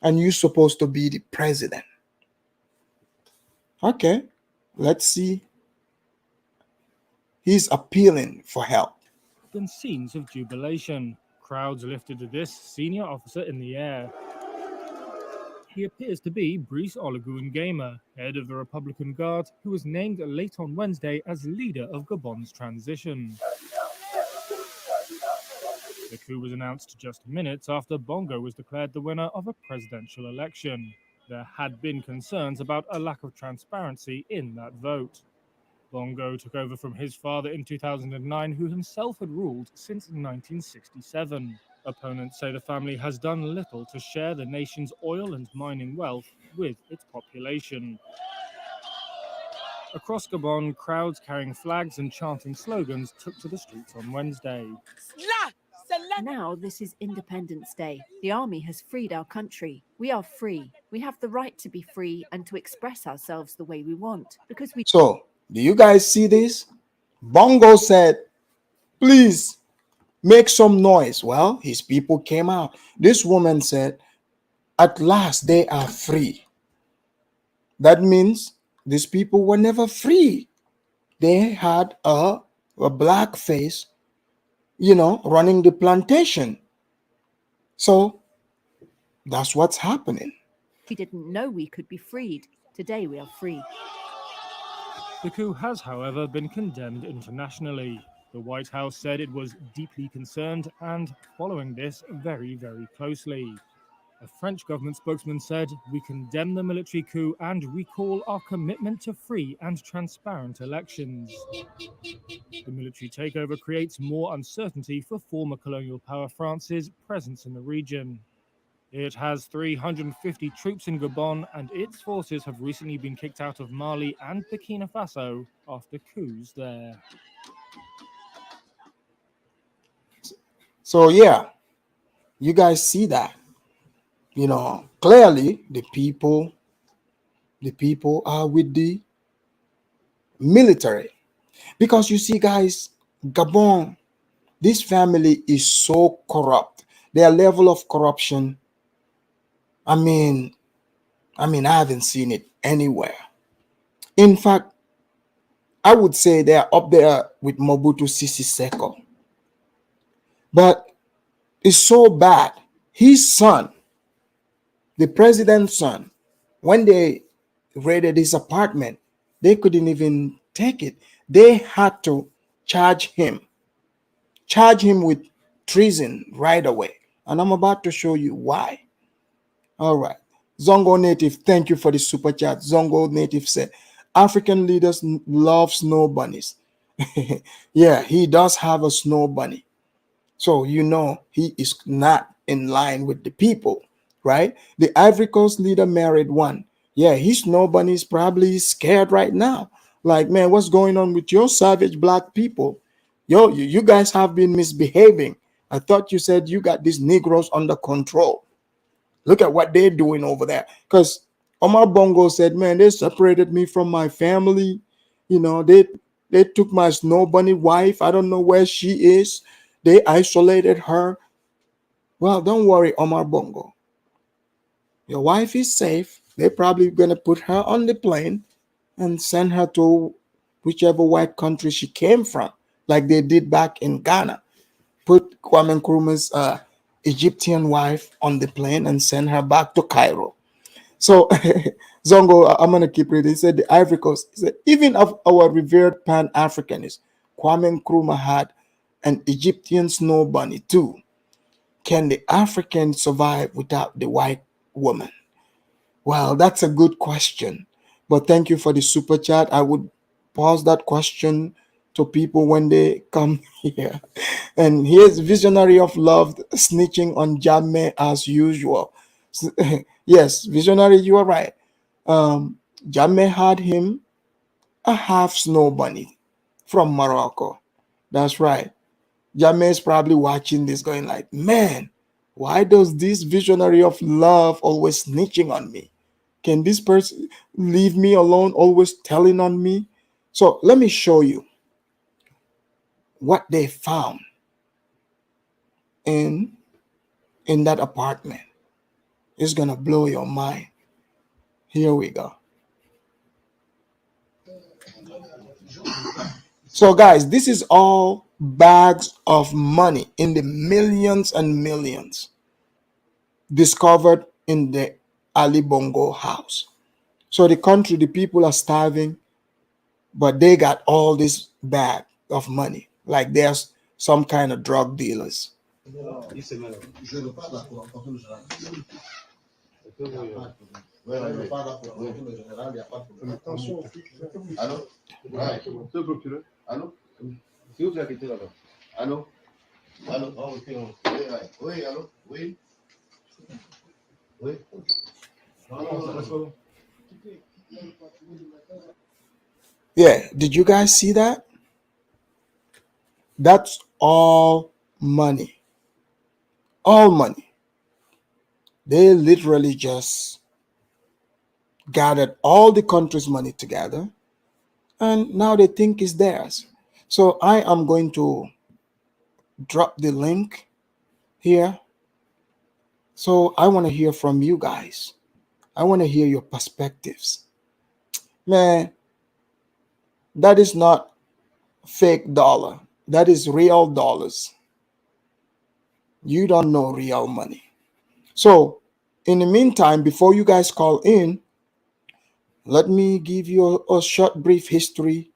And you're supposed to be the president. Okay, let's see. He's appealing for help. and scenes of jubilation. Crowds lifted this senior officer in the air. He appears to be Brice Oligui Nguema, head of the Republican Guard, who was named late on Wednesday as leader of Gabon's transition. The coup was announced just minutes after Bongo was declared the winner of a presidential election. There had been concerns about a lack of transparency in that vote. Bongo took over from his father in 2009, who himself had ruled since 1967. Opponents say the family has done little to share the nation's oil and mining wealth with its population. Across Gabon, crowds carrying flags and chanting slogans took to the streets on Wednesday. Now this is Independence Day. The army has freed our country. We are free. We have the right to be free and to express ourselves the way we want, because we... So, do you guys see this? Bongo said, please make some noise. Well, his people came out. This woman said, at last they are free. That means these people were never free. They had a black face, running the plantation. So that's what's happening. We didn't know we could be freed. Today we are free. The coup has, however, been condemned internationally. The White House said it was deeply concerned and following this very, very closely. A French government spokesman said, "We condemn the military coup and recall our commitment to free and transparent elections." The military takeover creates more uncertainty for former colonial power France's presence in the region. It has 350 troops in Gabon, and its forces have recently been kicked out of Mali and Burkina Faso after coups there. So yeah, you guys see that. Clearly the people are with the military. Because you see, guys, Gabon, this family is so corrupt. Their level of corruption, I haven't seen it anywhere. In fact, I would say they are up there with Mobutu Sese Seko. But it's so bad. His son, the president's son, When they raided his apartment, they couldn't even take it. They had to charge him with treason right away. And I'm about to show you why. All right. Zongo Native, thank you for the super chat. Zongo Native said, African leaders love snow bunnies. Yeah, he does have a snow bunny. So you know he is not in line with the people, right? The Ivory Coast leader married one. Yeah, his snow bunny is probably scared right now. Like, man, what's going on with your savage black people? Yo, you guys have been misbehaving. I thought you said you got these Negroes under control. Look at what they're doing over there. Because Omar Bongo said, man, they separated me from my family. You know, they took my snow bunny wife. I don't know where she is. They isolated her. Well, don't worry, Omar Bongo. Your wife is safe. They're probably going to put her on the plane and send her to whichever white country she came from, like they did back in Ghana. Put Kwame Nkrumah's Egyptian wife on the plane and send her back to Cairo. So, Zongo, I'm going to keep reading. He said, the Ivory Coast, he said, even of our revered Pan-Africanists, Kwame Nkrumah had an Egyptian snow bunny too. Can the African survive without the white woman? Well, that's a good question. But thank you for the super chat. I would pose that question to people when they come here. And here's Visionary of Love snitching on Jammeh as usual. Yes, Visionary, you are right. Jammeh had him a half snow bunny from Morocco. That's right. Jammeh is probably watching this going like, man, why does this Visionary of Love always snitching on me? Can this person leave me alone, always telling on me? So let me show you what they found in that apartment. It's gonna blow your mind. Here we go. So guys, this is all bags of money in the millions and millions discovered in the Ali Bongo house. So the country, the people are starving, but they got all this bag of money. Like there's some kind of drug dealers. Yeah, did you guys see that? That's all money. All money. They literally just gathered all the country's money together and now they think it's theirs. So I am going to drop the link here. So I want to hear from you guys. I want to hear your perspectives. Man, that is not fake dollar. That is real dollars. You don't know real money. So in the meantime, before you guys call in, let me give you a short, brief history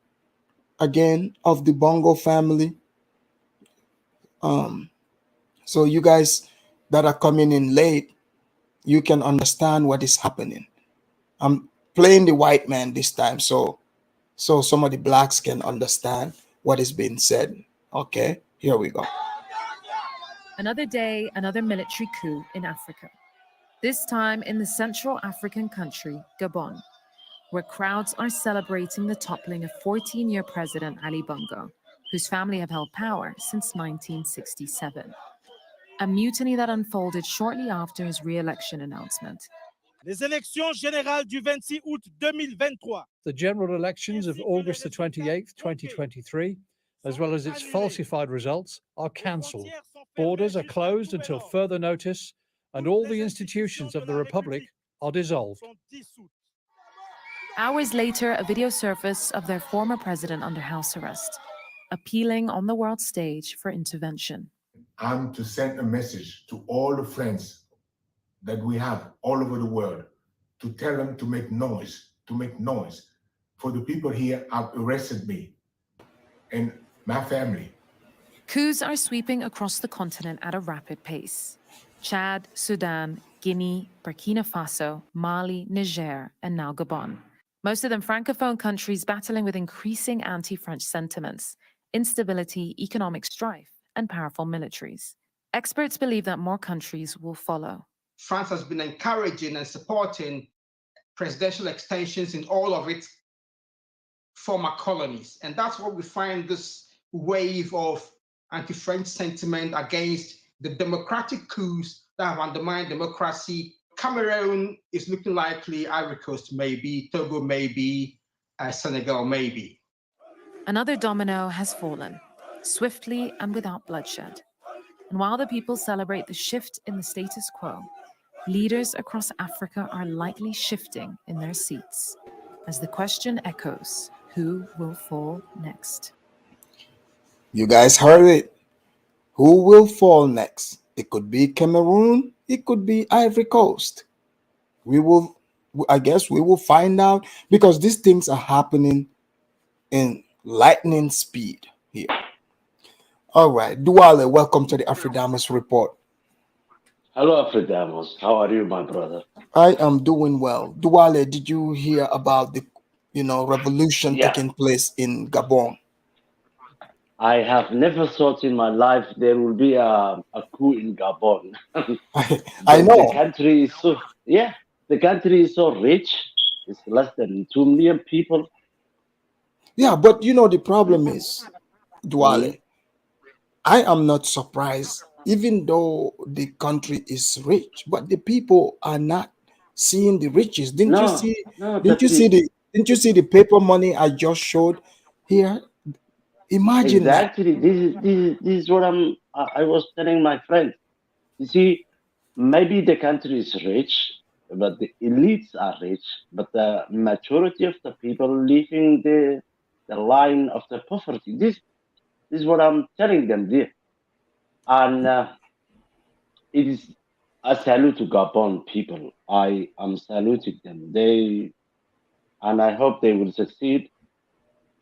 again of the Bongo family. So you guys that are coming in late, you can understand what is happening. I'm playing the white man this time, so some of the blacks can understand what is being said. Okay, here we go. Another day, another military coup in Africa. This time in the Central African country, Gabon, where crowds are celebrating the toppling of 14-year President Ali Bongo, whose family have held power since 1967. A mutiny that unfolded shortly after his re-election announcement. Les élections générales du 26 août 2023. The general elections of August the 28th, 2023, as well as its falsified results, are cancelled. Borders are closed until further notice, and all the institutions of the Republic are dissolved. Hours later, a video surfaced of their former president under house arrest, appealing on the world stage for intervention. I'm to send a message to all the friends that we have all over the world to tell them to make noise, for the people here have arrested me and my family. Coups are sweeping across the continent at a rapid pace. Chad, Sudan, Guinea, Burkina Faso, Mali, Niger, and now Gabon. Most of them Francophone countries battling with increasing anti-French sentiments, instability, economic strife, and powerful militaries. Experts believe that more countries will follow. France has been encouraging and supporting presidential extensions in all of its former colonies. And that's what we find this wave of anti-French sentiment against the democratic coups that have undermined democracy. Cameroon is looking likely, Ivory Coast maybe, Togo maybe, Senegal maybe. Another domino has fallen, swiftly and without bloodshed. And while the people celebrate the shift in the status quo, leaders across Africa are likely shifting in their seats. As the question echoes, who will fall next? You guys heard it. Who will fall next? It could be Cameroon. It could be Ivory Coast. I guess we will find out, because these things are happening in lightning speed here. All right, Duale, welcome to the Afridamus Report. Hello, Afridamus. How are you, my brother? I am doing well. Duale, did you hear about the revolution taking place in Gabon? I have never thought in my life there will be a coup in Gabon. I know. The country is so the country is so rich. It's less than 2 million people. Yeah, but the problem is, Duale, I am not surprised, even though the country is rich, but the people are not seeing the riches. Didn't you see the paper money I just showed here? Imagine exactly. This is what I was telling my friends. You see, maybe the country is rich, but the elites are rich, but the majority of the people living the line of the poverty. This is what I'm telling them there. And it is a salute to Gabon people. I am saluting them. And I hope they will succeed.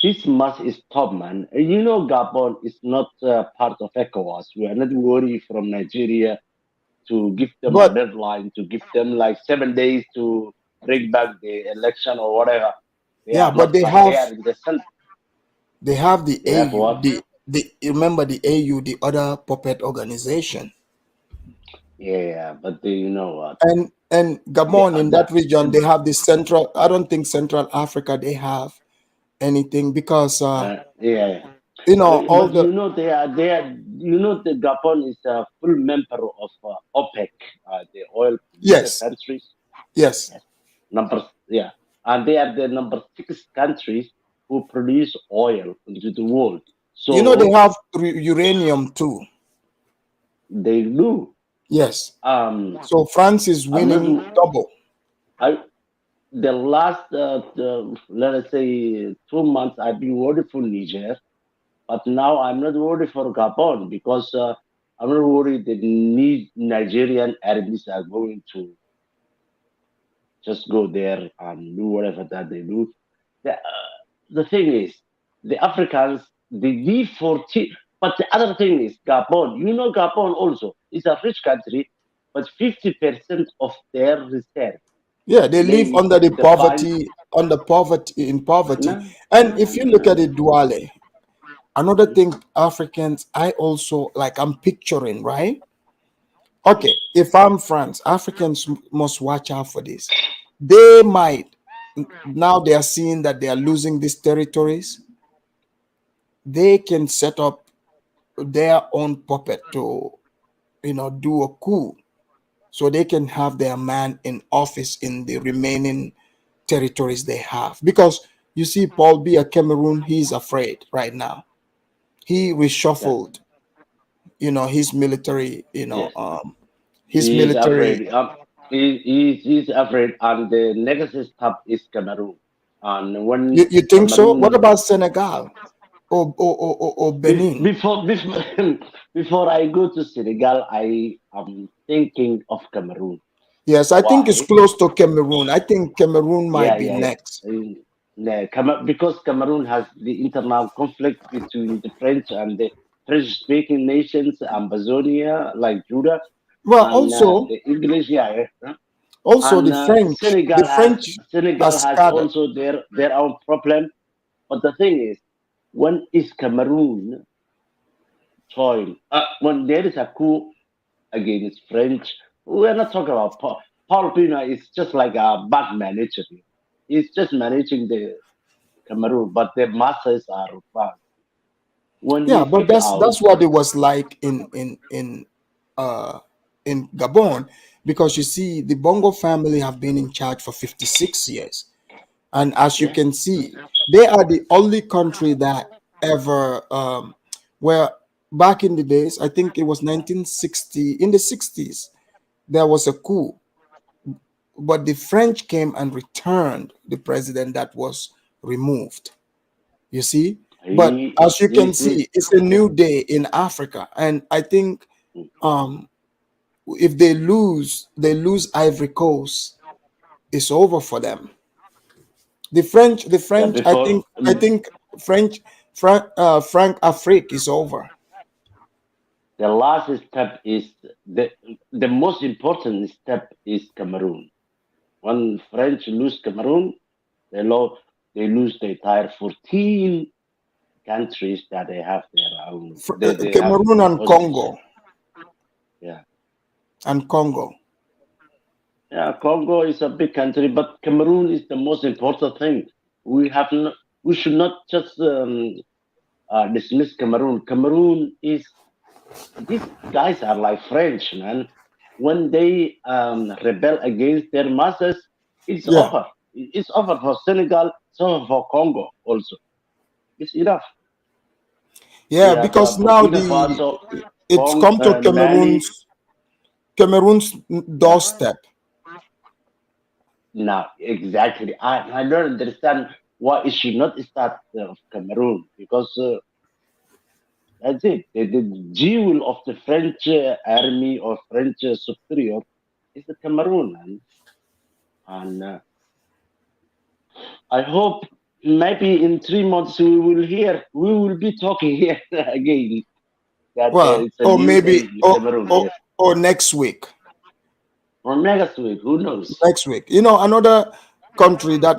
This must stop, man. Gabon is not part of ECOWAS. We are not worried from Nigeria to give them a deadline, to give them like 7 days to bring back the election or whatever. They have the AU. Remember the AU, the other puppet organization. Yeah, but you know what? And Gabon in that region, they have the central. I don't think Central Africa they have anything, because all the Gabon is a full member of OPEC, the oil countries. Yes. And they are the number 6 countries who produce oil into the world. So they have uranium too. They do. Yes. So France is winning double. The last, let us say, 2 months, I've been worried for Niger, but now I'm not worried for Gabon, because I'm not worried that Nigerian armies are going to just go there and do whatever that they do. The thing is, the Africans, they need 40. But the other thing is Gabon. Gabon also is a rich country, but 50% of their reserve. Yeah, they live under the poverty, in poverty. And if you look at it, Duale, another thing Africans, I'm picturing, right? Okay, if I'm France, Africans must watch out for this. They might, now they are seeing that they are losing these territories. They can set up their own puppet to, do a coup, so they can have their man in office in the remaining territories they have. Because you see, Paul Biya, Cameroon, he's afraid right now. He reshuffled, his military, his military. He's afraid, and the next step is Cameroon. And when you think so? What about Senegal or Benin? Before I go to Senegal, I am thinking of Cameroon. Yes, I think it's Why? close to Cameroon. I think Cameroon Yeah, might be yeah, next. because Cameroon has the internal conflict between the French and the French-speaking nations, Amazonia, like Judah, Well, and also, the English, yeah. also And the French, the French are Senegal has scattered. also their own problem. But the thing is, when is Cameroon join? When there is a coup against French, we're not talking about Paul Pina is just like a bad manager. He's just managing the Cameroon, but the masses are bad. When Yeah, he but kicked out, that's what it was like in Gabon, because you see the Bongo family have been in charge for 56 years, and as you yeah, can see, they are the only country that ever where back in the days, I think it was 1960, in the 60s, there was a coup, but the French came and returned the president that was removed. You see, but as you can see, it's a new day in Africa, and I think um if they lose Ivory Coast, it's over for them. yeah, The French, before I think FrancAfrique is over. the last step is the most important step is Cameroon. When French lose Cameroon, they lose the entire 14 countries that they have their own. They have Cameroon and possession. Congo Yeah. and Congo. Yeah, Congo is a big country, but Cameroon is the most important thing. We should not just dismiss Cameroon. Cameroon is these guys are like French, man. When they rebel against their masters, it's Yeah, over. It's over for Senegal. It's over for Congo also. It's enough. We yeah, have because now Burkina the Faso, it's come to Mali. Cameroon's doorstep. Now, exactly. I don't understand why it should not start of Cameroon because that's it. The jewel of the French army or French superior is the Cameroon, and I hope maybe in 3 months we will be talking here again that Well, it's a or new day maybe in Cameroon. Yes, or next week. or next week, who knows? Next week. You know, another country that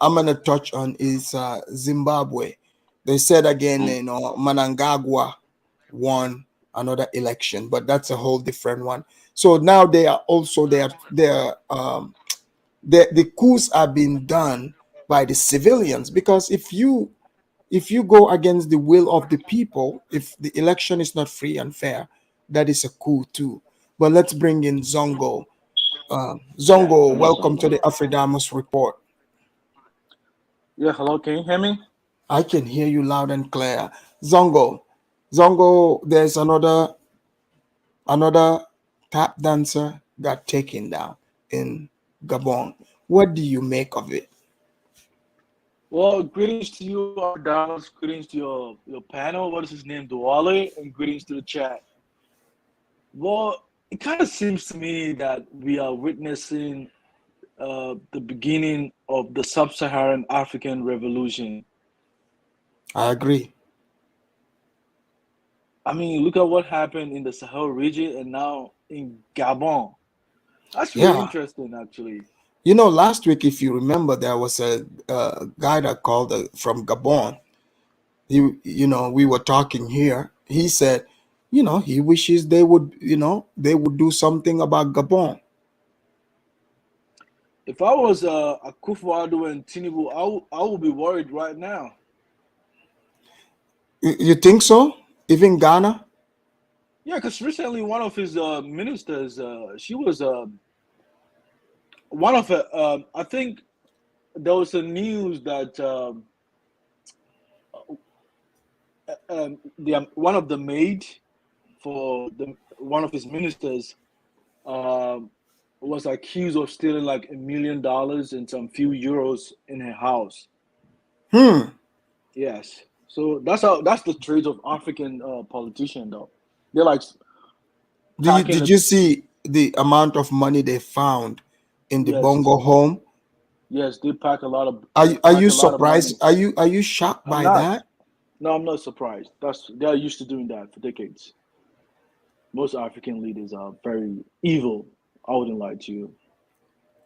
I'm gonna touch on is Zimbabwe. They said again, Manangagwa won another election, but that's a whole different one. So now they are also the coups are being done by the civilians, because if you go against the will of the people, if the election is not free and fair, that is a coup too. But let's bring in Zongo. Yeah, Zongo, hello, welcome to Songo. the Afridamus report. Yeah, hello, can you hear me? I can hear you loud and clear. Zongo, there's another tap dancer got taken down in Gabon. What do you make of it? Well, greetings to you, our Dallas. Greetings to your panel. What is his name? Duale, and greetings to the chat. Well, it kind of seems to me that we are witnessing the beginning of the sub-Saharan African revolution. I agree. I mean, look at what happened in the Sahel region and now in Gabon. That's really Yeah. interesting, actually. You know, last week, if you remember, there was a guy that called from Gabon. We were talking here. He said, he wishes they would do something about Gabon. If I was Akufo-Addo and Tinubu, I would be worried right now. You think so? Even Ghana? Yeah, because recently one of his ministers, she was one of it. I think there was a news that one of the maid for one of his ministers was accused of stealing like $1 million and some few euros in her house. Yes, so that's the traits of African politician though. They're like Did you see the amount of money they found in the Yes. Bongo home? Yes, they pack a lot of. Are They you, are pack you a lot of money. surprised? Are you shocked I'm by not. that? No, I'm not surprised. They're used to doing that for decades. Most African leaders are very evil. I wouldn't lie to you.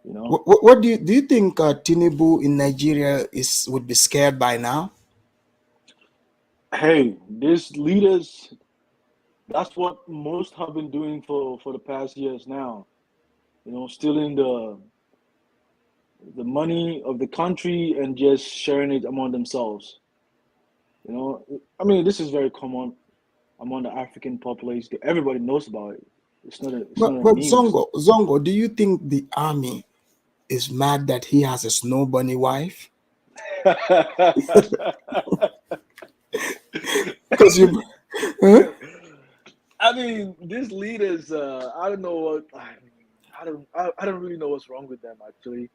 You know. What do you think Tinubu in Nigeria would be scared by now? Hey, these leaders. That's what most have been doing for the past years now. You know, stealing the money of the country and just sharing it among themselves. You know, I mean, this is very common among the African population. Everybody knows about it. It's not a But news. Zongo, do you think the army is mad that he has a snow bunny wife? Because you, huh? I mean, these leaders. I don't know what. I don't really know what's wrong with them actually,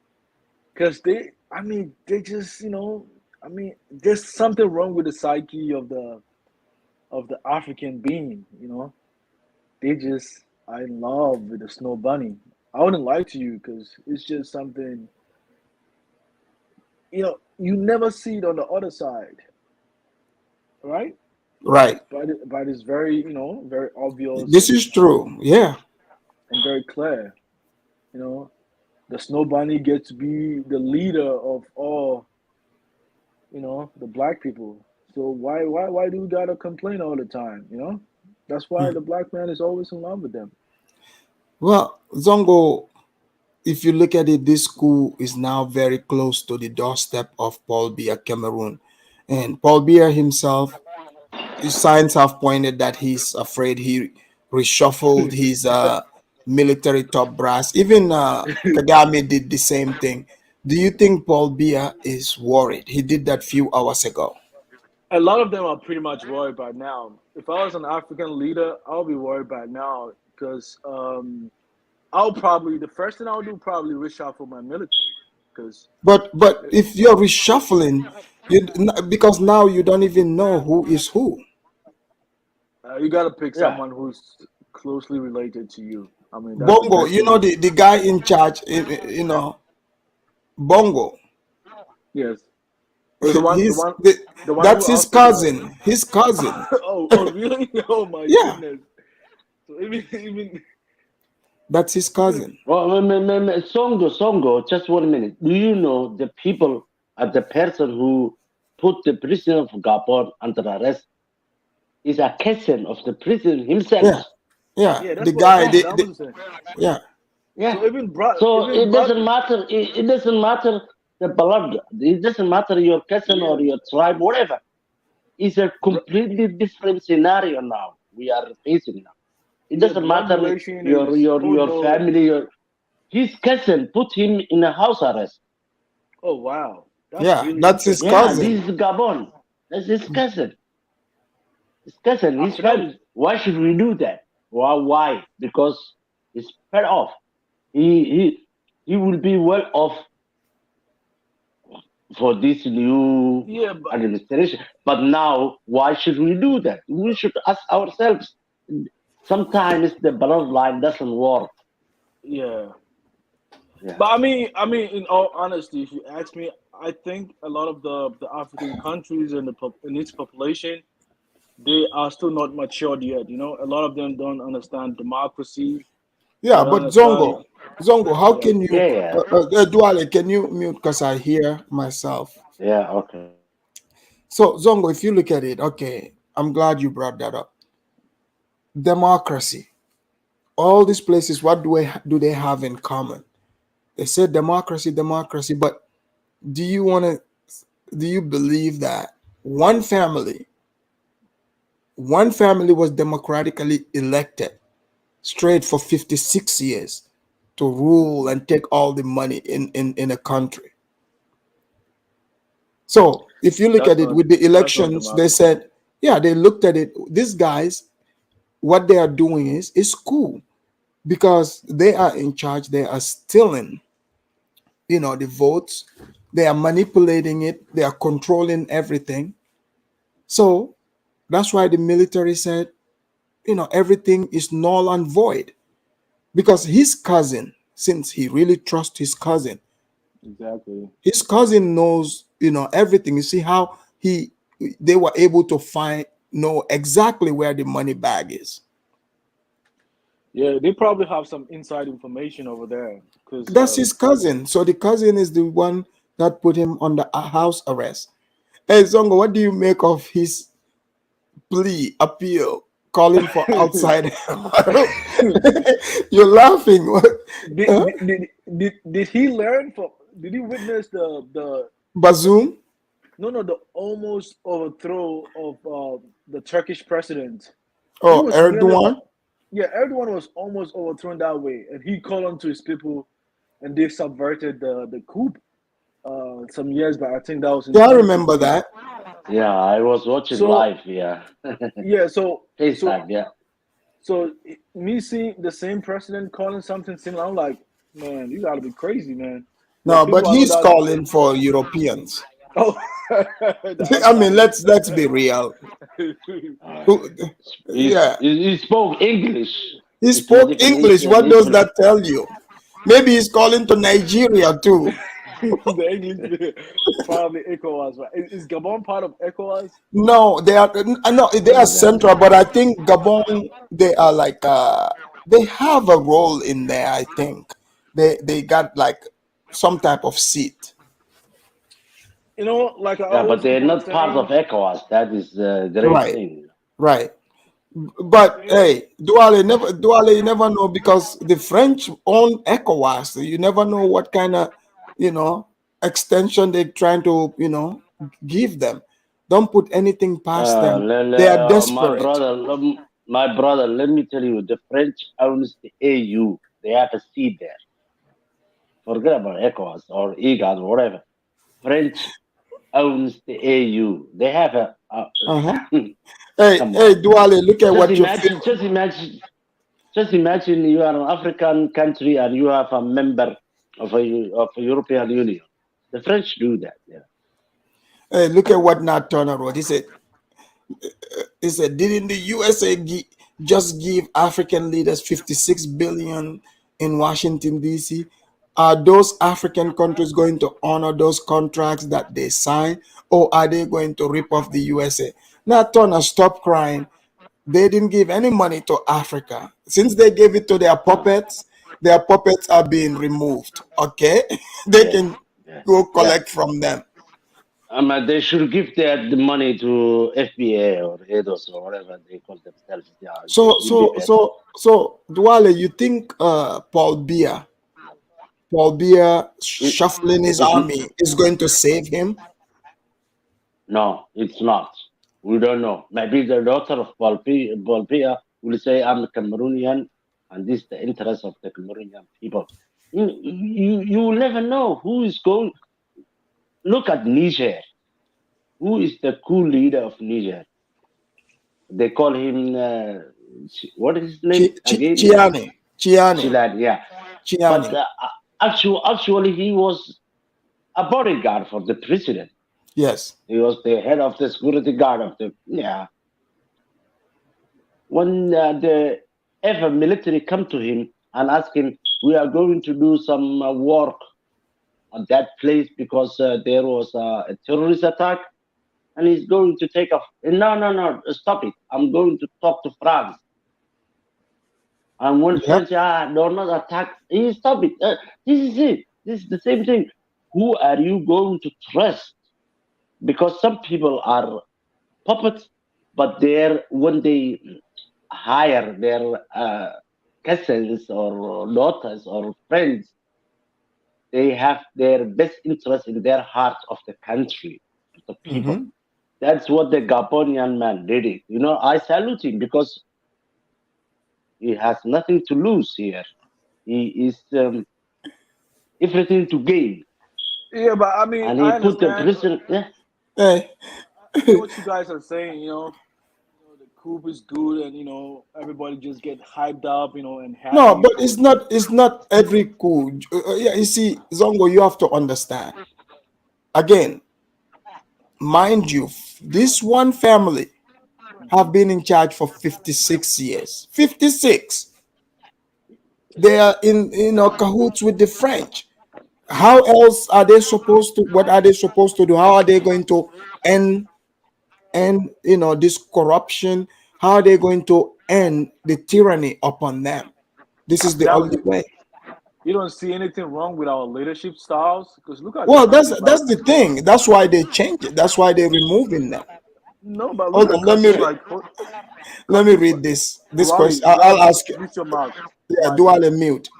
because they. I mean, they just. You know. I mean, there's something wrong with the psyche of the African being. You know, they just are in love with the snow bunny. I wouldn't lie to you because it's just something. You know, you never see it on the other side, right? Right. But it's very, you know, very obvious This is true. Yeah. and very clear. You know, the snow bunny gets to be the leader of all, you know, the black people. So why do we gotta complain all the time? You know, that's why the black man is always in love with them. Well, Zongo, if you look at it, this coup is now very close to the doorstep of Paul Biya, Cameroon. And Paul Biya himself, his signs have pointed that he's afraid. He reshuffled his military top brass. Even Kagame did the same thing. Do you think Paul Biya is worried? He did that few hours ago. A lot of them are pretty much worried by now. If I was an African leader, I'll be worried by now because I'll probably the first thing I'll do probably reshuffle my military because But if you're reshuffling, because now you don't even know who is who. you got to pick Yeah. someone who's closely related to you. I mean, that's the Bongo, best way. the guy in charge, Bongo. Yes. Or the one, the He's one, the one that's who his also cousin. His cousin. oh, really? Oh my Yeah, goodness. So even that's his cousin. Well, Songo, just 1 minute. Do you know the people the person who put the president of Gabon under arrest is a cousin of the president himself? Yeah, yeah, the that's what guy. that was saying. Yeah, Yeah. So So even it brought doesn't matter. It doesn't matter the blood. It doesn't matter your cousin or your tribe, whatever. It's a completely different scenario now we are facing now. It yeah, doesn't blood matter relation is your no. family. His cousin put him in a house arrest. Oh wow, that's yeah, really that's his interesting. Yeah, this cousin. is Gabon. That's his cousin. His cousin, his After that, family. Why should we do that? Why? Because he's fed off. He will be well off for this new yeah, but administration. But now, why should we do that? We should ask ourselves. Sometimes the bloodline doesn't work. yeah. Yeah. But in all honesty, if you ask me, I think a lot of the African countries and in its population, they are still not matured yet. You know, a lot of them don't understand democracy. They Yeah, don't but understand. Zongo, how Yeah. can you, Yeah. Duale? Can you mute? Because I hear myself. Yeah. Okay. So Zongo, if you look at it, okay, I'm glad you brought that up. Democracy. All these places, what do they have in common? They say democracy, democracy, but do you want to? Do you believe that one family was democratically elected straight for 56 years to rule and take all the money in a country? So if you look at it with the That's not elections, they democracy. said, yeah, they looked at it. These guys, what they are doing is cool because they are in charge. They are stealing, the votes. They are manipulating it. They are controlling everything. So that's why the military said, everything is null and void. because his cousin, since he really trusts his cousin, Exactly. his cousin knows, everything. You see how they were able to know exactly where the money bag is. Yeah, they probably have some inside information over there because That's his cousin. So the cousin is the one that put him under a house arrest. Hey, Zongo, what do you make of his appeal, calling for outside help? You're laughing. What? did, Huh? did he learn from? Did he witness the Bazoum? no the almost overthrow of the Turkish president? He Oh, was nearly Erdogan? yeah, Erdogan was almost overthrown that way, and he called on to his people, and they subverted the coup some years back. I think that was in Yeah, I remember 2015. that. Yeah, I was watching So live. Yeah. yeah, so FaceTime. Yeah. so me seeing the same president calling something similar, I'm like, man, you gotta be crazy, man. But No, but people, I know he's that. calling for Europeans. Oh, I mean, let's be real. Yeah, He spoke English. he It's not spoke even English. What does English. that tell you? Maybe he's calling to Nigeria too. the English probably ECOWAS, right? Is Gabon part of ECOWAS? No, they are no, they are central, but I think Gabon, they are like they have a role in there. I think they got like some type of seat. You know, like I Yeah, but always they're keep on not part of saying. ECOWAS. That is the great Right, thing. right. But hey, Duale, you never know because the French own ECOWAS. You never know what kind of, extension they're trying to, give them. Don't put anything past them. They are desperate. My brother, let me tell you, the French owns the AU. They have a seat there. Forget about ECOWAS or IGAD or whatever. French owns the AU. They have a. Uh-huh. Hey, Come hey, on. Duale, look at Just what you imagine, feel. just imagine you are an African country and you have a member of a European Union. The French do that. Yeah. Hey, look at what Nat Turner wrote. He said, didn't the USA just give African leaders 56 billion in Washington, D.C.? Are those African countries going to honor those contracts that they sign, or are they going to rip off the USA? Nat Turner, stop crying. They didn't give any money to Africa. Since they gave it to their puppets are being removed. Okay? They Yes. can Yes. go Yeah. collect from them. They should give the money to FBA or EDOS or whatever they call themselves. Yeah, So, it will be so, better. so, so, Duale, you think Paul Biya shuffling his army is going to save him? No, it's not. We don't know. Maybe the daughter of Paul Biya will say, I'm a Cameroonian, and this is the interest of the Cameroonian people. You will never know who is going. Look at Niger. Who is the coup leader of Niger? They call him, what is his name again? Chiani. Chilad, yeah. But Chiani. actually, he was a bodyguard for the president. Yes. He was the head of the security guard of the, yeah. When the ever military come to him and ask him, we are going to do some work on that place because there was a terrorist attack, and he's going to take off. No, stop it. I'm going to talk to France. And when French do not attack, he stop it. This is it. This is the same thing. Who are you going to trust? Because some people are puppets, but when they hire their cousins or daughters or friends, they have their best interest in their heart of the country, of the people. That's what the Gabonian man did it. I salute him because he has nothing to lose here. He is everything to gain. Yeah, but I mean, And he I put the understand. president. Yeah. Hey. I understand what you guys are saying. The coup is good, and everybody just get hyped up, and happy. No, but it's not every coup. Yeah, you see, Zongo, you have to understand. Again, mind you, this one family have been in charge for 56 years. 56. They are in cahoots with the French. How else are they supposed to? What are they supposed to do? How are they going to end this corruption? How are they going to end the tyranny upon them? This is the Now, only way. you don't see anything wrong with our leadership styles because look at the Well, countries like that's the thing. That's why they change it. That's why they're removing them. no, but look Hold at on, let me countries like let me countries like read this Duali. question. I'll ask you. Mute your mouth. Yeah, Mike. dual and mute.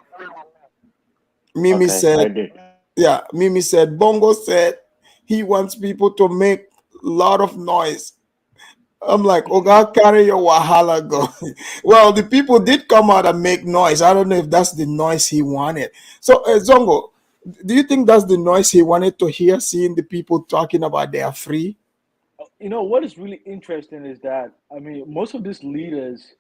Mimi Okay, I said, did. yeah, Mimi said, Bongo said he wants people to make a lot of noise. I'm like, oh God, carry your wahala go. Well, the people did come out and make noise. I don't know if that's the noise he wanted. So, Zongo, do you think that's the noise he wanted to hear, seeing the people talking about they are free? You know what is really interesting is that I mean most of these leaders,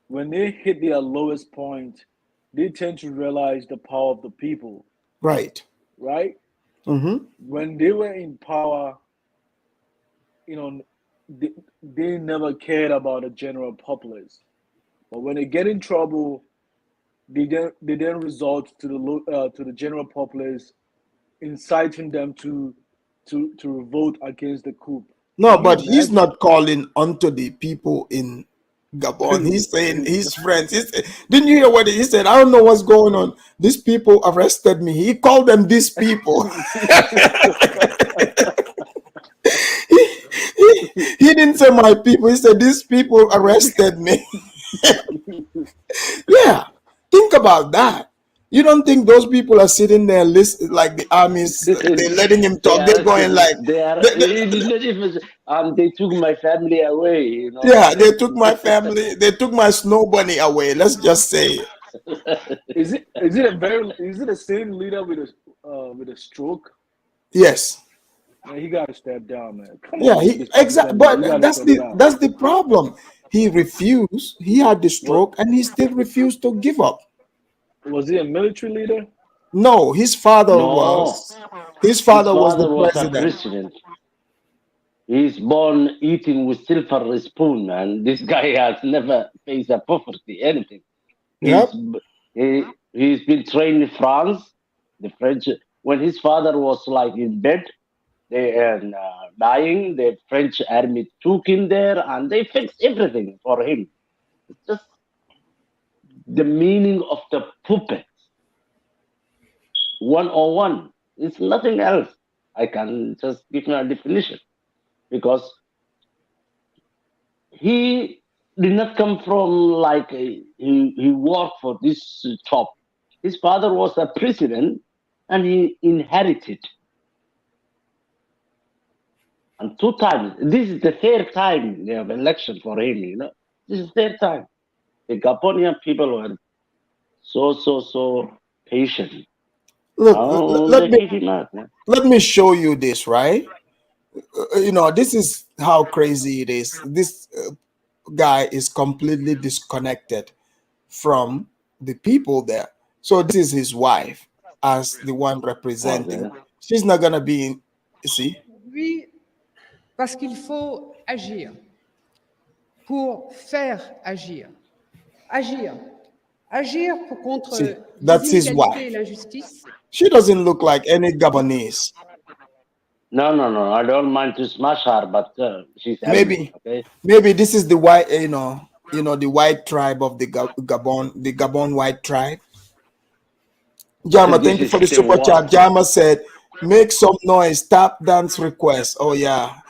when they hit their lowest point, they tend to realize the power of the people, Right. right? Mm-hmm. When they were in power, you know, they never cared about the general populace. But when they get in trouble, they then resort to the general populace, inciting them to revolt against the coup. No, Can you but he's imagine? not calling onto the people in Gabon. He's saying his friends. Didn't you hear what he said? I don't know what's going on. These people arrested me. He called them these people. He didn't say my people. He said these people arrested me. Yeah, think about that. You don't think those people are sitting there listen like the armies? They're letting him They talk. They're are, going like, they are, they- they- it is not even, they took my family away, yeah, they took my family. They took my snow bunny away. Let's just say it. Is it the same leader with a stroke? Yes. Man, he got to step down, man. Come Yeah, on, he this exact. president, man. You got But to that's step the down. that's the problem. He refused. He had the What stroke, and he still refused to give up. was he a military leader? No, his father No, was. His his father was the father was a president. president. He's born eating with silver spoon, man. This guy has never faced a poverty, anything. Yep. He's been trained in France, the French. When his father was like in bed, they dying. The French army took him there, and they fixed everything for him. It's just the meaning of the puppet. 101. It's nothing else. I can just give you a definition because he did not come from like he worked for this top. His father was a president, and he inherited. And two times. This is the third time they have election for him. This is third time. The Gabonian people were so patient. Look, Oh, let they me kick him out, man. show you this, right? This is how crazy it is. This guy is completely disconnected from the people there. So this is his wife as the one representing. Okay. She's not gonna be in. You see? Oui, parce qu'il faut agir pour faire agir. Agir. Agir pour contre See, les that's his inégalités et wife. l'injustice. She doesn't look like any Gabonese. No. I don't mind to smash her, but she's Arabic. Maybe, Okay. maybe this is the white, the white tribe of the Gabon, the Gabon white tribe. Jama, This thank you is for the still super what? chat. Jama said, make some noise, tap dance request. Oh yeah,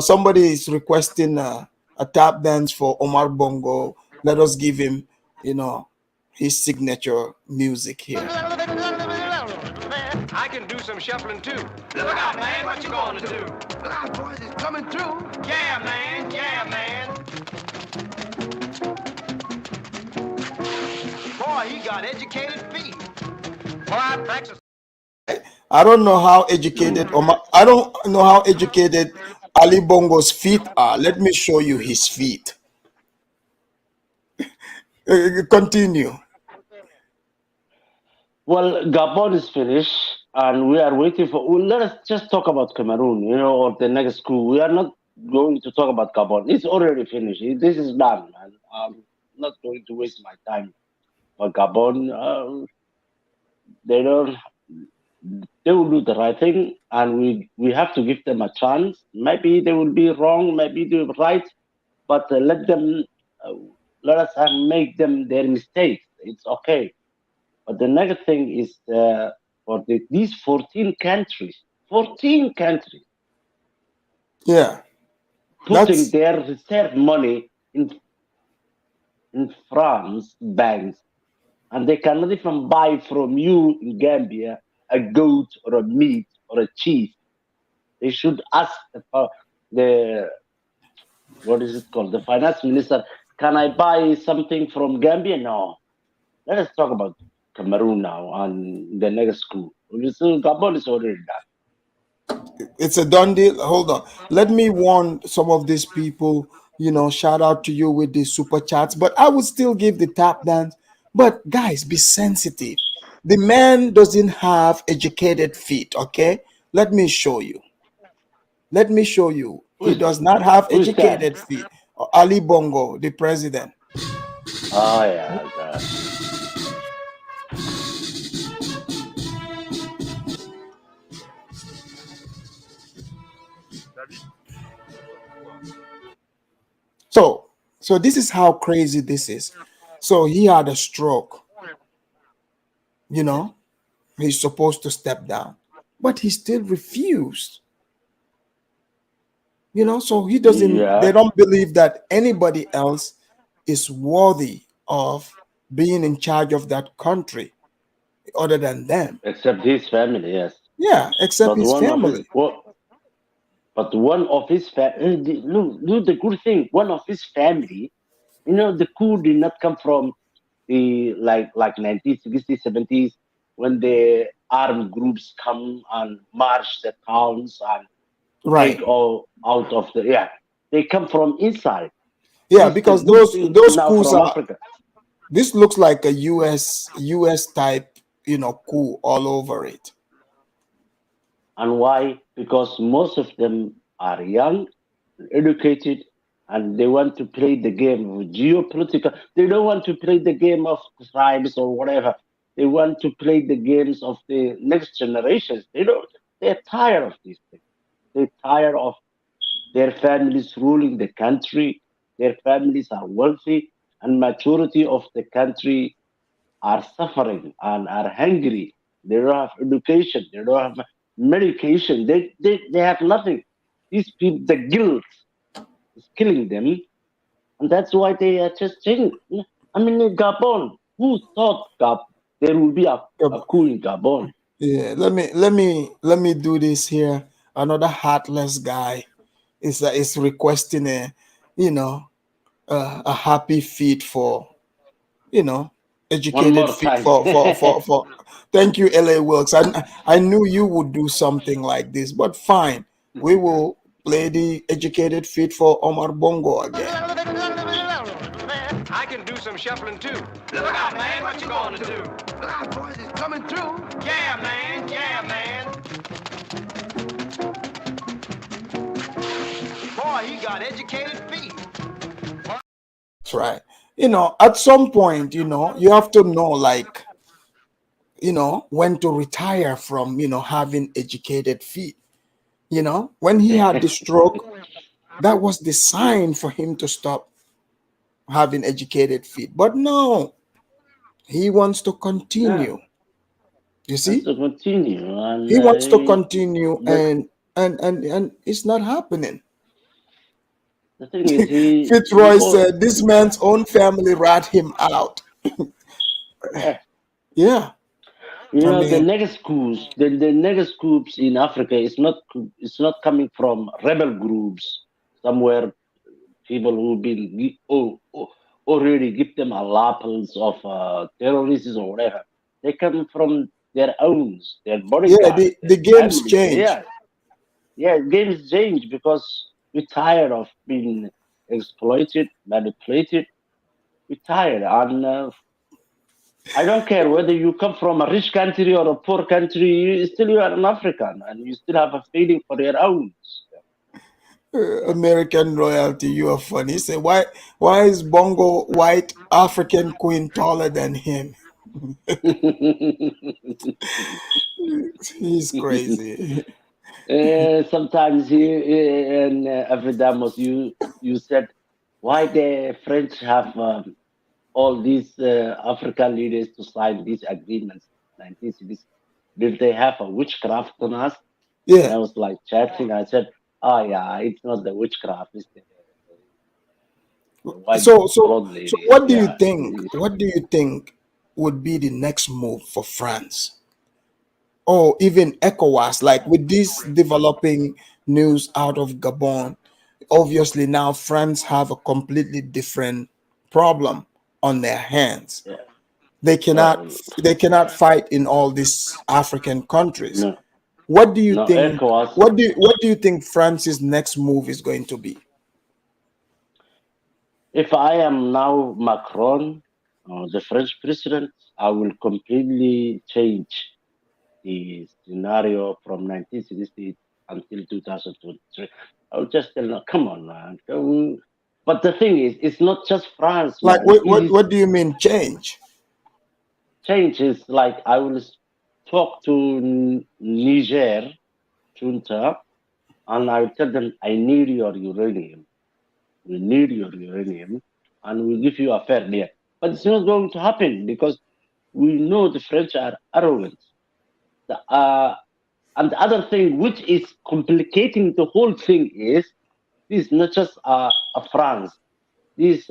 somebody is requesting a tap dance for Omar Bongo. Let us give him, his signature music here. I can do some shuffling too. Look out, man, what you gonna do? Look out, boys, it's coming through. Yeah, man, yeah, man. Boy, he got educated feet. Boy, I practice. I don't know how educated Omar. I don't know how educated Ali Bongo's feet are. Let me show you his feet. Continue. Well, Gabon is finished, and we are waiting for. Well, let us just talk about Cameroon, or the next coup. We are not going to talk about Gabon. It's already finished. This is done, man. I'm not going to waste my time for Gabon, they don't. They will do the right thing, and we have to give them a chance. Maybe they will be wrong, maybe they will be right, but let them uh, let us make them their mistakes. It's okay. But the next thing is for these 14 countries, 14 countries Yeah, putting that's their reserve money in France banks, and they cannot even buy from you in Gambia a goat or a meat or a cheese. They should ask the what is it called, the finance minister, can I buy something from Gambia? No. Let us talk about Cameroon now and the next coup. Gabon is already done. it's a done deal. Hold on. Let me warn some of these people, shout out to you with the super chats, but I would still give the tap dance. But guys, be sensitive. The man doesn't have educated feet, okay? Let me show you. Let me show you. He does not have Who is that? educated feet. Ali Bongo, the president. Oh yeah, God. So this is how crazy this is. So he had a stroke, he's supposed to step down, but he still refused. So he doesn't, they Yeah, don't believe that anybody else is worthy of being in charge of that country other than them. except his family, yes. Yeah, except But his one of his family. but one of his look the good thing. One of his family, the coup did not come from the like 1960s, 70s when the armed groups come and march the towns and take Right. all out of the they come from inside. Yeah, This the because good those thing those now coups from are, Africa. this looks like a US type, coup all over it. And why? Because most of them are young, educated, and they want to play the game of geopolitical. They don't want to play the game of tribes or whatever. They want to play the games of the next generations. They don't. They're tired of these things. They're tired of their families ruling the country. Their families are wealthy, and majority of the country are suffering and are hungry. They don't have education. They don't have medication. They have nothing. These people, the guilt is killing them, and that's why they are just changing. I mean, in Gabon, who thought there will be a coup in Gabon? Yeah, let me do this here. Another heartless guy is requesting you know a happy feet for you know One educated more feet time. for thank you, LA Wilkes. I knew you would do something like this, but fine, we will play the educated feet for Omar Bongo again. I can do some shuffling too. Look out, man, what you gonna do? Look out, boys, it's coming through. Yeah, man, yeah, man. Boy, he got educated feet. That's right. At some point, you have to know, like, when to retire from, having educated feet. When he had the stroke, that was the sign for him to stop having educated feet. But no, he wants to Yeah, continue. You has see, to continue, and he wants to continue, the and it's not happening. the thing is, he Fitzroy all said this man's own family rat him out. yeah. Yeah, I The mean, next coups, the next coups in Africa is not coming from rebel groups somewhere. People who've been already give them a labels of terrorists or whatever. They come from their own, their yeah, bodyguards, the their games families. change. Games change because we're tired of being exploited, manipulated. We're tired, and I don't care whether you come from a rich country or a poor country. You are an African, and you still have a feeling for your own. American royalty, you are funny. Say, why is Bongo white African queen taller than him? He's crazy. Sometimes in Afridamus, you said why the French have all these African leaders to sign these agreements. 1960s. Did they have a witchcraft on us? And Yeah. I was like chatting. I said, "Oh yeah, it's not the witchcraft. It's the white blood So ladies. what do you Yeah, think? What do you think would be the next move for France or even ECOWAS? Like with this developing news out of Gabon, obviously now France have a completely different problem on their hands. yeah. They No, cannot fight in all these African countries. no, What do you no. think? ECOWAS. What do you think France's next move is going to be? If I am now Macron, the French president, I will completely change the scenario from 1960 until 2023. I will just tell them, come on, man. But the thing is, it's not just France, Like man. It is what do you mean change? change is like I will talk to Niger junta and I will tell them, I need your uranium. We need your uranium and we'll give you a fair deal. But it's not going to happen because we know the French are arrogant. And the other thing which is complicating the whole thing is this is not just a France. This is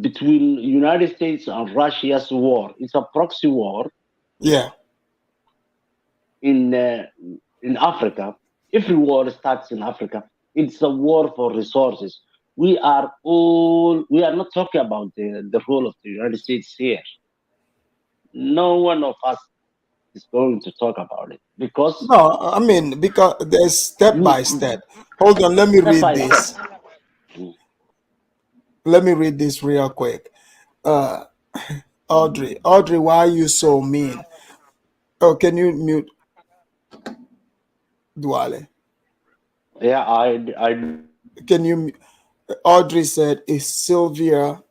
between United States and Russia's war. It's a proxy war Yeah. in Africa. Every war starts in Africa. It's a war for resources. We are not talking about the role of the United States here. No one of us is going to talk about it because No, I mean because there's step by step. Hold on, let me step read by this. step. Let me read this real quick. Uh Audrey, why are you so mean? Oh, can you mute Duale? Yeah, I Can you Audrey said, is Sylvia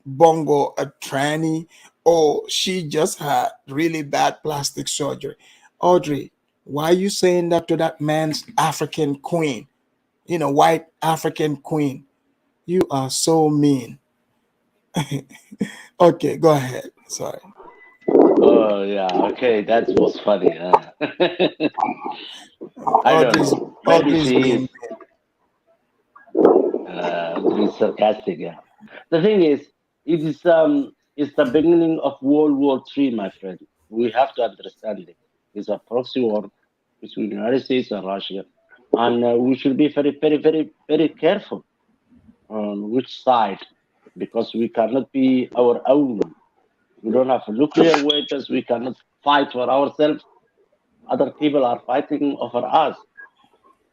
Bongo a tranny or she just had really bad plastic surgery? Audrey, why are you saying that to that man's African queen? White African queen. You are so mean. Okay, go ahead. Sorry. Oh yeah, okay, that was funny. I don't Audrey's know. Maybe Audrey's she is being sarcastic. Yeah. The thing is, it's the beginning of World War III, my friend. We have to understand it. It's a proxy war between the United States and Russia, and we should be very, very, very, very careful on which side because we cannot be our own. We don't have nuclear weapons. We cannot fight for ourselves. Other people are fighting over us.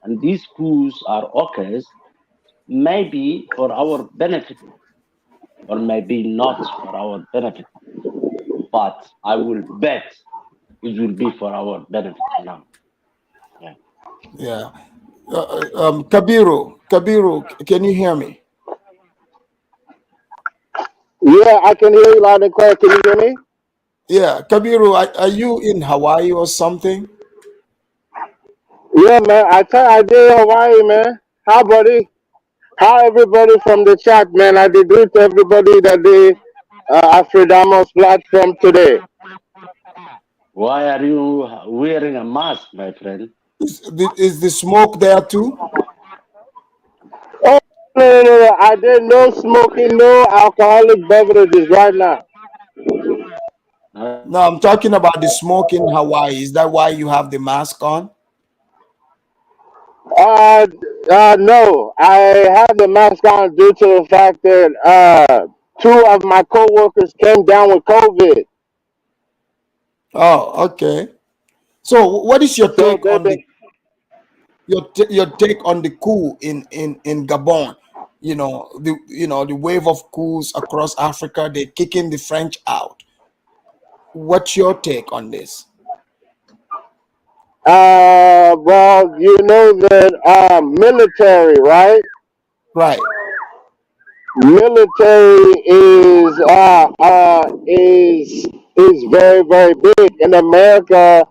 And these coups are okay, maybe for our benefit, or maybe not for our benefit. But I will bet it will be for our benefit now. Yeah. yeah. Kabiru, can you hear me? Yeah, I can hear you loud and clear. Can you hear me? Yeah, Kabiru, are you in Hawaii or something? Yeah, man. I did Hawaii, man. How, buddy? How everybody from the chat, man? I did greet to everybody that did Afridamos platform today. Why are you wearing a mask, my friend? Is the smoke there too? Oh, no. I did no smoking, no alcoholic beverages right now. No, I'm talking about the smoke in Hawaii. Is that why you have the mask on? Uh, no. I have the mask on due to the fact that two of my coworkers came down with COVID. Oh, okay. So, what is your So take they've on been your take on the coup in Gabon? The wave of coups across Africa. They're kicking the French out. What's your take on this? Well, you know that military, right? Right. Military is very very big in America.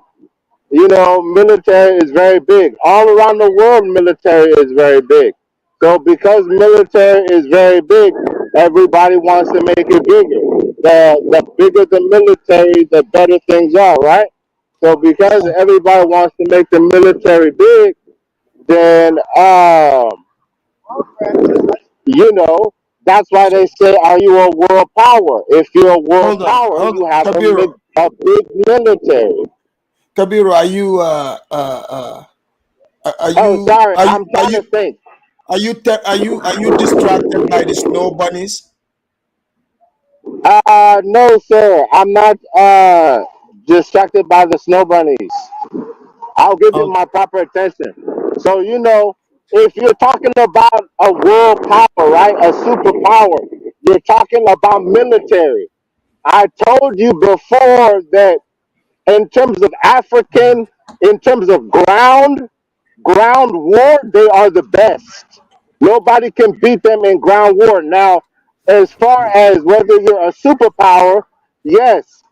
You know, military is very big all around the world. Military is very big. So because military is very big, everybody wants to make it bigger. The bigger the military, the better things are, right? So because everybody wants to make the military big, then you know, that's why they say, "Are you a world power?" If you're a world power, Hold you on, have Kabiru. a big military. Kabiru, Oh, sorry, I'm are trying you to think. are you distracted by the snow bunnies? No, sir, I'm not distracted by the snow bunnies. I'll give you my proper attention. So, you know, if you're talking about a world power, right, a superpower, you're talking about military. I told you before that in terms of in terms of ground war, they are the best. Nobody can beat them in ground war. Now, as far as whether you're a superpower, yes,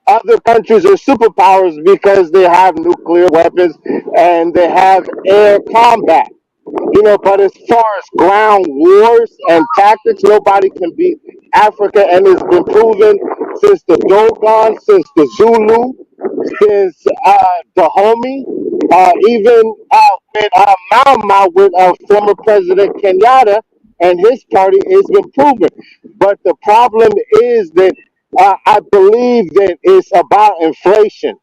other countries are superpowers because they have nuclear weapons and they have air combat. You know, but as far as ground wars and tactics, nobody can beat Africa, and it's been proven since the Dogon, since the Zulu, since Dahomey, even with Mau Mau with former President Kenyatta and his party, it's been proven. But the problem is that I believe that it's about inflation.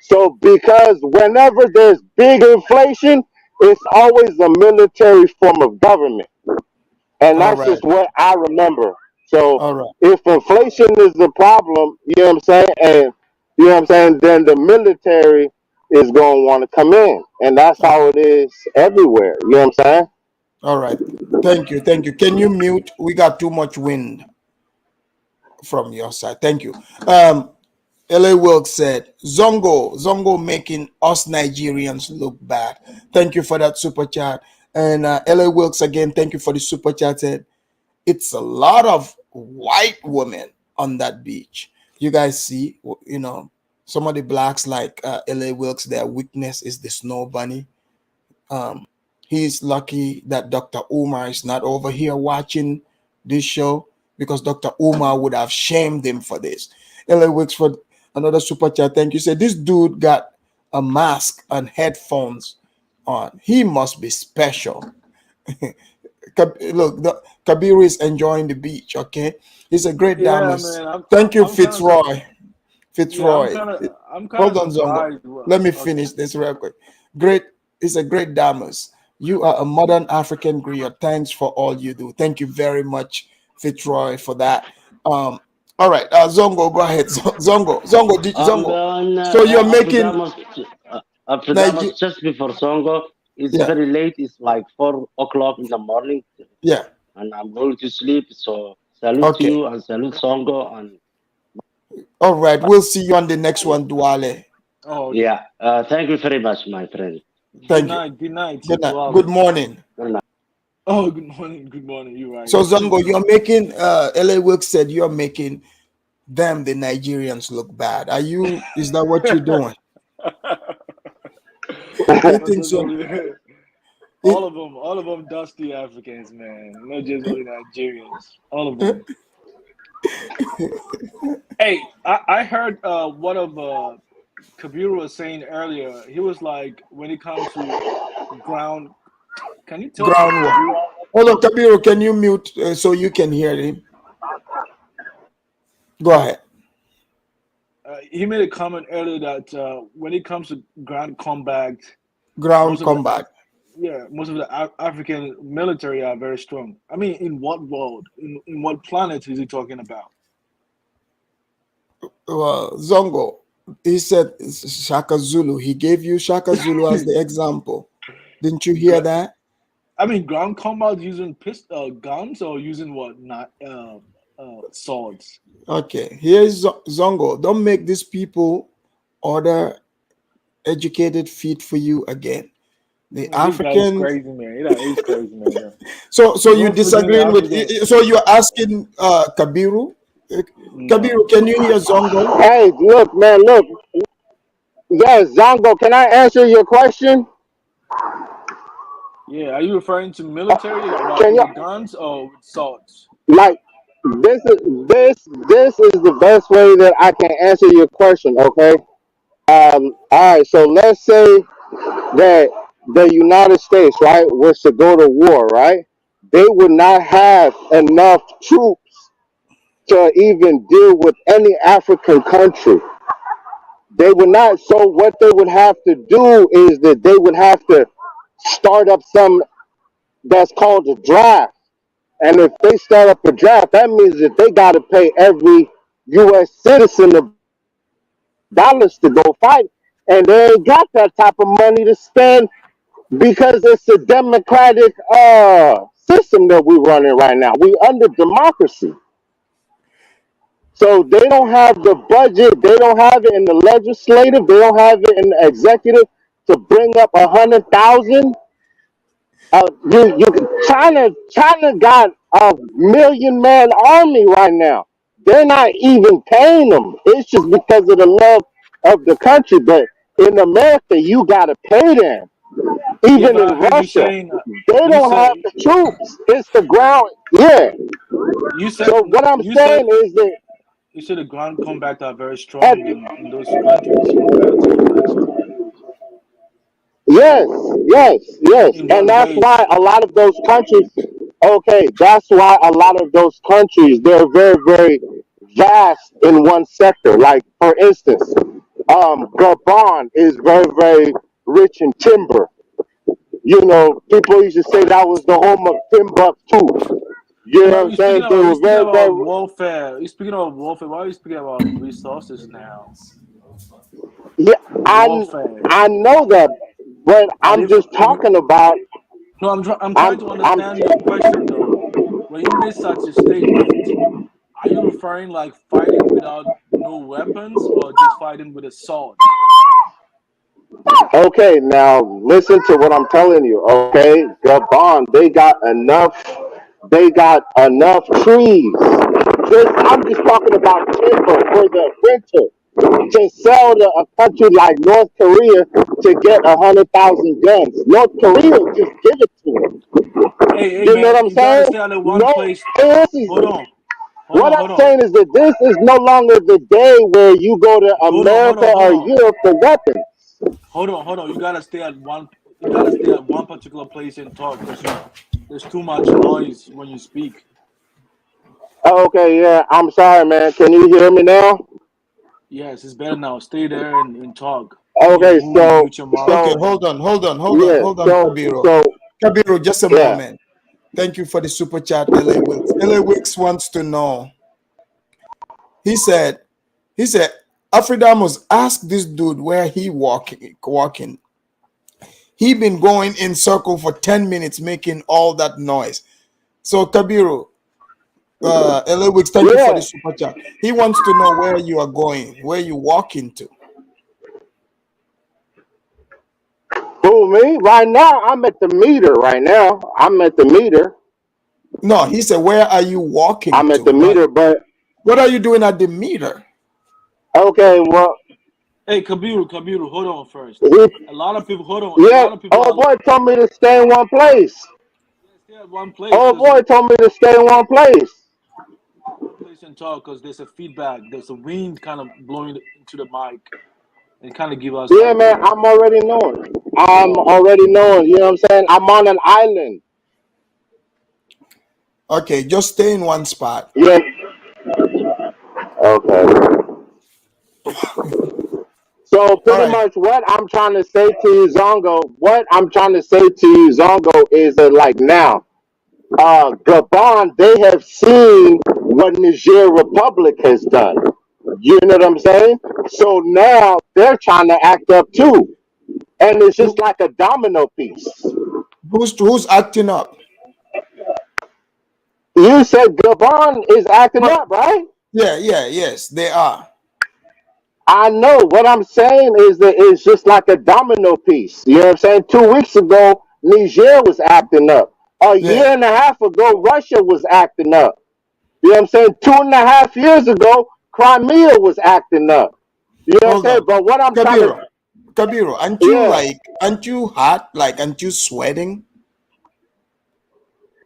So because whenever there's big inflation, it's always a military form of government. And All that's right. just what I remember. So All right. if inflation is the problem, you know what I'm saying, and you know what I'm saying, then the military is going to want to come in. And that's how it is everywhere. You know what I'm saying? All right. Thank you. Thank you. Can you mute? We got too much wind from your side. Thank you. LA Wilkes said, Zongo making us Nigerians look bad. Thank you for that super chat. And LA Wilkes again, thank you for the super chat. Said, it's a lot of white women on that beach. You guys see, you know, some of the blacks like LA Wilkes, their weakness is the snow bunny. He's lucky that Dr. Umar is not over here watching this show because Dr. Umar would have shamed him for this. LA Wicks for another super chat. Thank you. Said this dude got a mask and headphones on. He must be special. Look, Kabiru is enjoying the beach. Okay, he's a great Yeah, Damas. man. Thank you, I'm kind of Fitzroy. yeah. Fitzroy. I'm kind Hold of on, Zongo. surprised. Let me Okay. finish this real quick. Great. It's a great Damas. You are a modern African griot. Thanks for all you do. Thank you very much, Fitzroy, for that. All right, Zongo, go ahead. Zongo. So you're making Niger. Just before Songo, it's Yeah, very late. It's like 4 o'clock in the morning, yeah. and I'm going to sleep. So salute to Okay. you and salute Songo and All right. We'll see you on the next one, Duale. Oh, okay. yeah. Thank you very much, my friend. Good Thank you. night. Good night. Good night. Duale. Good morning. Good night. Oh, good morning. Good morning. You're right. So Zongo, you're making LA Wilkes said you're making them the Nigerians look bad. Are you? Is that what you're doing? You Not think just so? only all of them dusty Africans, man. Not just only Nigerians. All of them. Hey, I heard one of Kabiru was saying earlier. He was like, when it comes to ground, can you tell Ground war. Kabiru? Hold on, Kabiru, can you mute so you can hear him? Go ahead. He made a comment earlier that when it comes to ground combat, Ground most of the combat. most of the African military are very strong. I mean, in what world? In what planet is he talking about? Zongo, he said Shaka Zulu. He gave you Shaka Zulu as the example. Didn't you hear that? I mean, ground combat using guns or using what? Not swords. Okay, here's Zongo. Don't make these people order educated feet for you again. The This guy is African. crazy, man. That is crazy, man. So you Don't forget the disagreeing with? African. So you're asking Kabiru? Kabiru, can you hear Zongo? Hey, look, man, look. Yes, Zongo, can I answer your question? Yeah, are you referring to military about Can you with guns or with swords? like this is the best way that I can answer your question, okay? All right, so let's say that the United States, right, was to go to war, right? They would not have enough troops to even deal with any African country. They would not. So what they would have to do is that they would have to start up some that's called a draft. And if they start up a draft, that means that they got to pay every U.S. citizen dollars to go fight, and they ain't got that type of money to spend because it's a democratic system that we're running right now. We under democracy. So they don't have the budget, they don't have it in the legislative, they don't have it in the executive to bring up 100,000. China got a million man army right now. They're not even paying them. It's just because of the love of the country. But in America, you gotta pay them. Yeah, Even but in I heard you Russia, saying they you don't said have the troops. It's the ground. Yeah. you said So what I'm you said saying is that you said the ground combat are very at, strong in those countries compared to the West. yes, yes, yes. In And what that's ways? why a lot of those countries, okay, that's why a lot of those countries, they're very, very vast in one sector. Like, for instance, Gabon is very, very rich in timber. You know, people used to say that was the home of Timbuktu. You Yeah, know but what I'm saying? They you're were speaking very, about very, warfare. You're speaking about warfare. Why are you speaking about resources now? yeah, Warfare. I know that, but Are I'm they? just talking about, No, I'm trying to I'm understand your question though. When you make such a statement, are you referring like fighting without no weapons or just fighting with a sword? okay, now listen to what I'm telling you. Okay, Gabon, they got enough trees. I'm just talking about timber for the winter to sell to a country like North Korea to get 100,000 guns. North Korea just give it to them. Hey, You know man, what I'm you gotta saying? stay under one No, place. this is Hold on, what I'm hold on, saying is that this is no longer the day where you go to America hold or on, Europe for weapons. hold on. You gotta stay at one. You gotta stay at one particular place and talk because there's too much noise when you speak. Okay, yeah, I'm sorry, man. Can you hear me now? Yes, it's better now. Stay there and talk. When you Okay, mute your mic. Okay, yeah, hold on, Kabiru. so Kabiru, just a yeah. moment. Thank you for the super chat, LA Wicks. LA Wicks wants to know. He said, Afridamus, ask this dude where he walking. He been going in circle for 10 minutes making all that noise. So Kabiru, LA Wicks, thank you for Yeah. the super chat. He wants to know where you are going, where you walking to. Who, me? Right now, I'm at the meter right now. I'm at the meter. No, he said, where are you walking I'm at to? the meter, but What are you doing at the meter? okay, well, Hey, Kabiru, hold on first. he, A lot of people, hold on. A yeah, lot of people old are boy told me to stay in one place. stay at one place Old because boy told me to stay in one place. place and talk because there's a feedback. There's a wind kind of blowing into the mic and kind of give us Yeah, like man, I'm already knowing. I'm oh already knowing. You know what I'm saying? I'm on an island. Okay, just stay in one spot. Yeah. Okay. So All pretty right. much what I'm trying to say to you, Zongo, what I'm trying to say to you, Zongo, is that like now, Gabon, they have seen what Niger Republic has done. You know what I'm saying? So now they're trying to act up too. And it's just like a domino piece. Who's acting up? You said Gabon is acting up, right? Yes, they are. I know what I'm saying is that it's just like a domino piece. You know what I'm saying? 2 weeks ago, Niger was acting up. A Yeah. year and a half ago, Russia was acting up. You know what I'm saying? 2.5 years ago, Crimea was acting up. You know what I'm Hold saying? on. But what I'm trying to, Kabiru, yeah, aren't you hot? Like, aren't you sweating?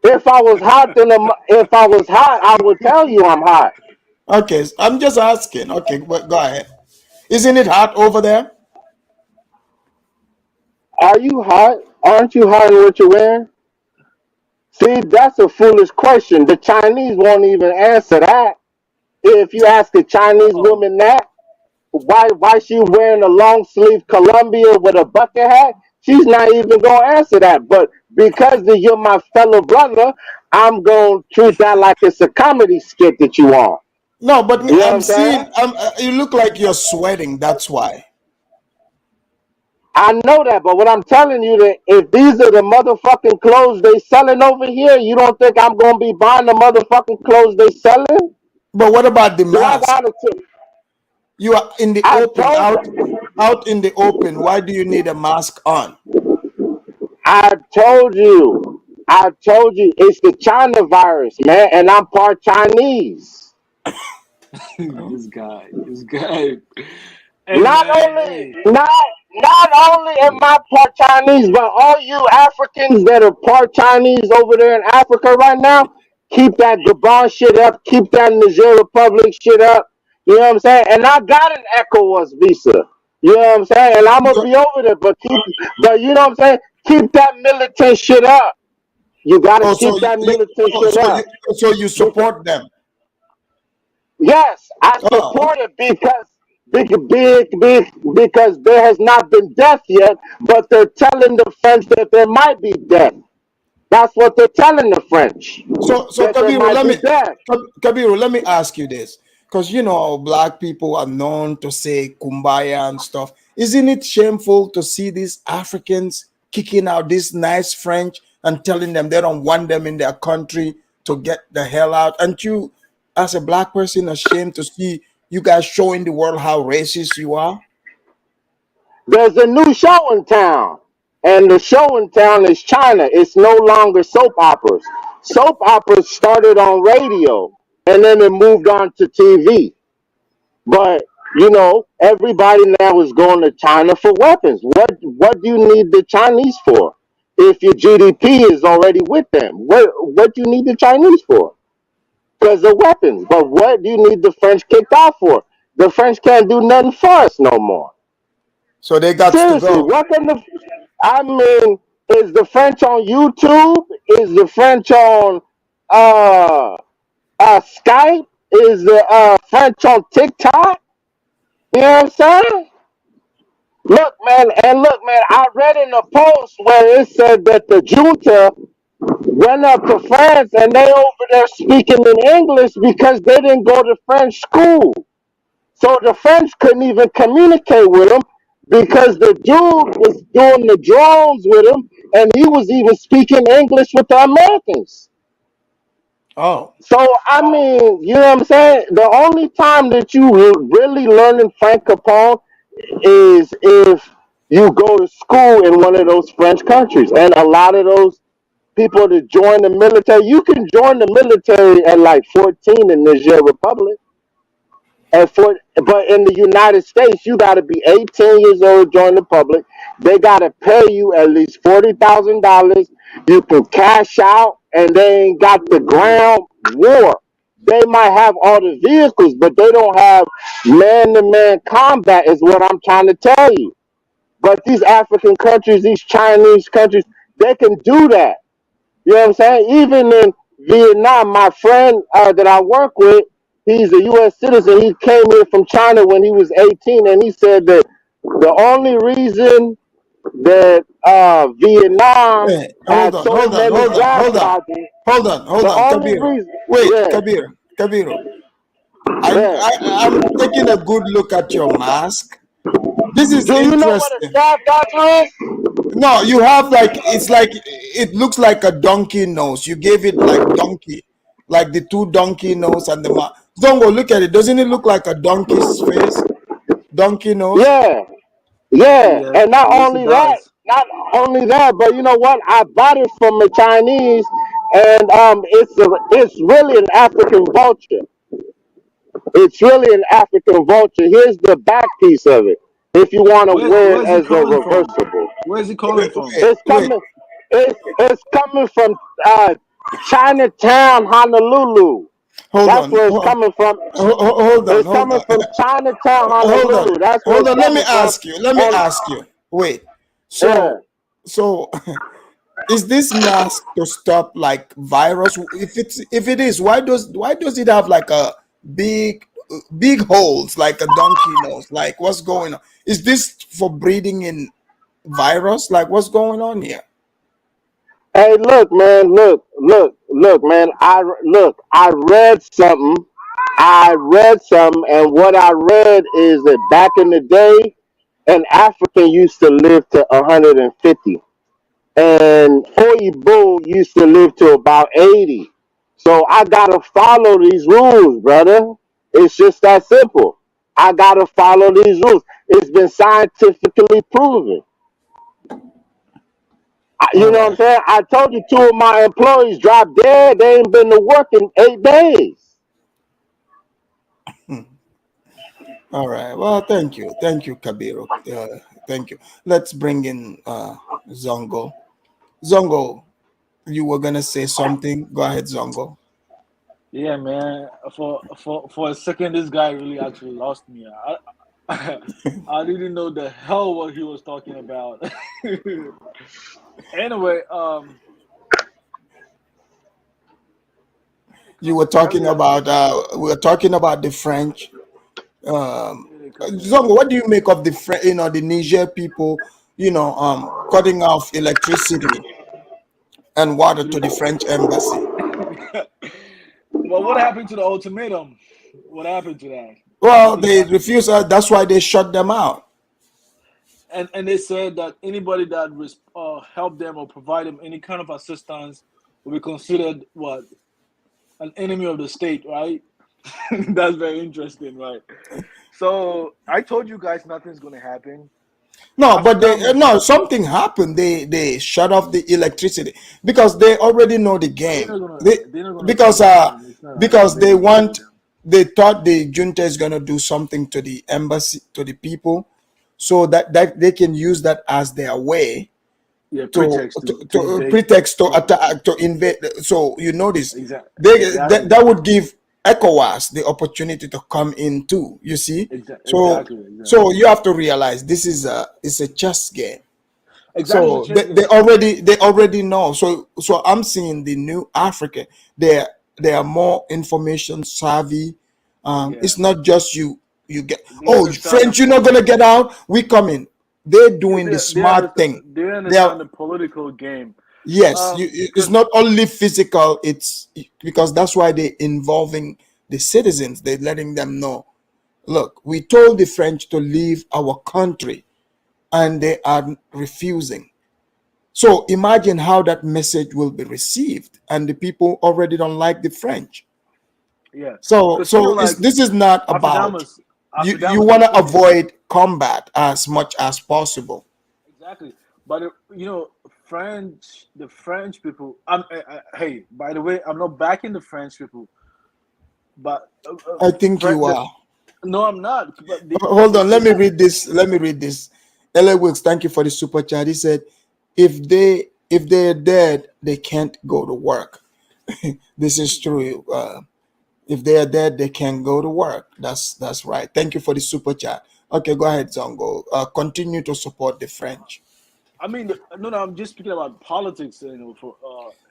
if I was hot, if I was hot, I would tell you I'm hot. Okay, I'm just asking. Okay, go ahead. Isn't it hot over there? Are you hot? Aren't you hot in what you're wearing? See, that's a foolish question. The Chinese won't even answer that. If you ask a Chinese woman that, why she wearing a long sleeve Columbia with a bucket hat, she's not even gonna answer that. But because you're my fellow brother, I'm gonna treat that like it's a comedy skit that you on. No, but You know what I'm I'm saying? seeing. You look like you're sweating. That's why. I know that, but what I'm telling you that if these are the motherfucking clothes they selling over here, you don't think I'm gonna be buying the motherfucking clothes they selling? But what about the Do I mask? gotta? You are in the I open, told. out in the open. Why do you need a mask on? I told you. I told you it's the China virus, man, and I'm part Chinese. This guy. Hey Not man, only hey. not only am I part Chinese, but all you Africans that are part Chinese over there in Africa right now, keep that Gabon shit up, keep that Niger Republic shit up. You know what I'm saying? And I got an ECOWAS visa. You know what I'm saying? And I'm gonna be over there, but you know what I'm saying? Keep that militant shit up. You gotta Oh, keep that militant oh, shit up. so you support them? Yes, I Oh, support it because there has not been death yet, but they're telling the French that there might be death. That's what they're telling the French, so that there Kabiru, might be death. Kabiru, let me ask you this, because you know black people are known to say kumbaya and stuff. Isn't it shameful to see these Africans kicking out these nice French and telling them they don't want them in their country to get the hell out? Aren't you, as a black person, ashamed to see you guys showing the world how racist you are? There's a new show in town, and the show in town is China. It's no longer soap operas. Soap operas started on radio, and then it moved on to TV. But you know, everybody now is going to China for weapons. What do you need the Chinese for? If your GDP is already with them, what do you need the Chinese for? Because of weapons. But what do you need the French kicked out for? The French can't do nothing for us no more. So they got to Seriously, go. what can the? I mean, is the French on YouTube? Is the French on uh Skype? Is the French on TikTok? You know what I'm saying? Look, man, I read in a post where it said that the junta went up to France and they over there speaking in English because they didn't go to French school. So the French couldn't even communicate with them because the dude was doing the drones with him and he was even speaking English with the Americans. Oh, So I mean, you know what I'm saying? The only time that you really learning Francophone is if you go to school in one of those French countries. And a lot of those people that join the military, you can join the military at like 14 in Niger Republic. But in the United States, you got to be 18 years old, join the public. They got to pay you at least $40,000. You can cash out, and they ain't got the ground war. They might have all the vehicles, but they don't have man-to-man combat. Is what I'm trying to tell you. But these African countries, these Chinese countries, they can do that. You know what I'm saying? Even in Vietnam, my friend that I work with, he's a U.S. citizen. He came here from China when he was 18, and he said that the only reason that Vietnam hey, hold has on, so hold on, many hold on, gas hold on, projects, hold on, hold the on, only Kabiru. reason, Wait, yeah, Kabiru. yeah. I'm taking a good look at your mask. This is Do you know what a interesting. staff doctor is? No, you have like, it's like, it looks like a donkey nose. You gave it like donkey, like the two donkey nose and the Zongo, look at it. Doesn't it look like a donkey's face? donkey nose. Yeah, yeah, Yeah, and not yes, it only that, does. not only that, but you know what? I bought it from a Chinese, and it's really an African vulture. It's really an African vulture. Here's the back piece of it. If you want to wear it Where's he as a coming from? reversible, Where's he calling from? it's Wait. coming. It's coming from Chinatown, Honolulu. Hold That's on. where it's coming from. Hold on. It's Hold coming on. from Chinatown, Hold on. Honolulu. That's where Hold it's on. Let me coming from. ask you. Let me And ask you. Wait. yeah, So is this mask to stop like virus? If it is, why does it have like a big big holes like a donkey nose? Like what's going on? Is this for breeding in virus? Like what's going on here? hey, look, man, look, man. I read something. And what I read is that back in the day, an African used to live to 150, and Oyibo used to live to about 80. So I gotta follow these rules, brother. It's just that simple. I gotta follow these rules. It's been scientifically proven. You All know what I'm right. saying? I told you two of my employees dropped dead. They ain't been to work in 8 days. All right. Well, thank you, Kabiru. Thank you. Let's bring in Zongo. Zongo, you were gonna say something. Go ahead, Zongo. Yeah, man. For a second, this guy really actually lost me. I didn't know the hell what he was talking about. Anyway, You were talking earlier, about we were talking about the French. yeah, they come here. Zongo, what do you make of the the Niger people, cutting off electricity and water to the French embassy? Well, what happened to the ultimatum? What happened to that? Well, Because they refuse. That's why they shut them out. and they said that anybody that help them or provide them any kind of assistance will be considered what, an enemy of the state, right? That's very interesting, right? So I told you guys nothing's gonna happen. No, but Afrikaners, something happened. They shut off the electricity because they already know the game. they're not gonna shut Because it down. It's not because they're gonna shut it down. they thought the junta is gonna do something to the embassy, to the people, so that they can use that as their way Yeah, to pretext to invade. pretext to attack, to invade. So you notice Exactly. that would give ECOWAS the opportunity to come in too. You see, so Exactly. you have to realize this is a chess game. Exactly. It's a So chess game. they already know. So I'm seeing the new Africa. They are more information savvy. Yeah. It's not just you get, They oh, understand French, you're not gonna get out. We coming. They're yeah, doing the they smart understand thing. they They are, understand the political game. yes, it's Because not only physical. It's because that's why they're involving the citizens. They're letting them know. Look, we told the French to leave our country, and they are refusing. So imagine how that message will be received, and the people already don't like the French. yeah, So because like this is not about Afridamas, you Afridamas, want the to thing is avoid combat as much as possible. exactly. But the French people. Hey, by the way, I'm not backing the French people, but I think you are. no, I'm not. But Hold on, let me read this. LA Wilkes, thank you for the super chat. He said, if they're dead, they can't go to work. This is true. If they are dead, they can go to work. That's right. Thank you for the super chat. Okay, go ahead, Zongo. Continue to support the French. I mean, no, I'm just speaking about politics.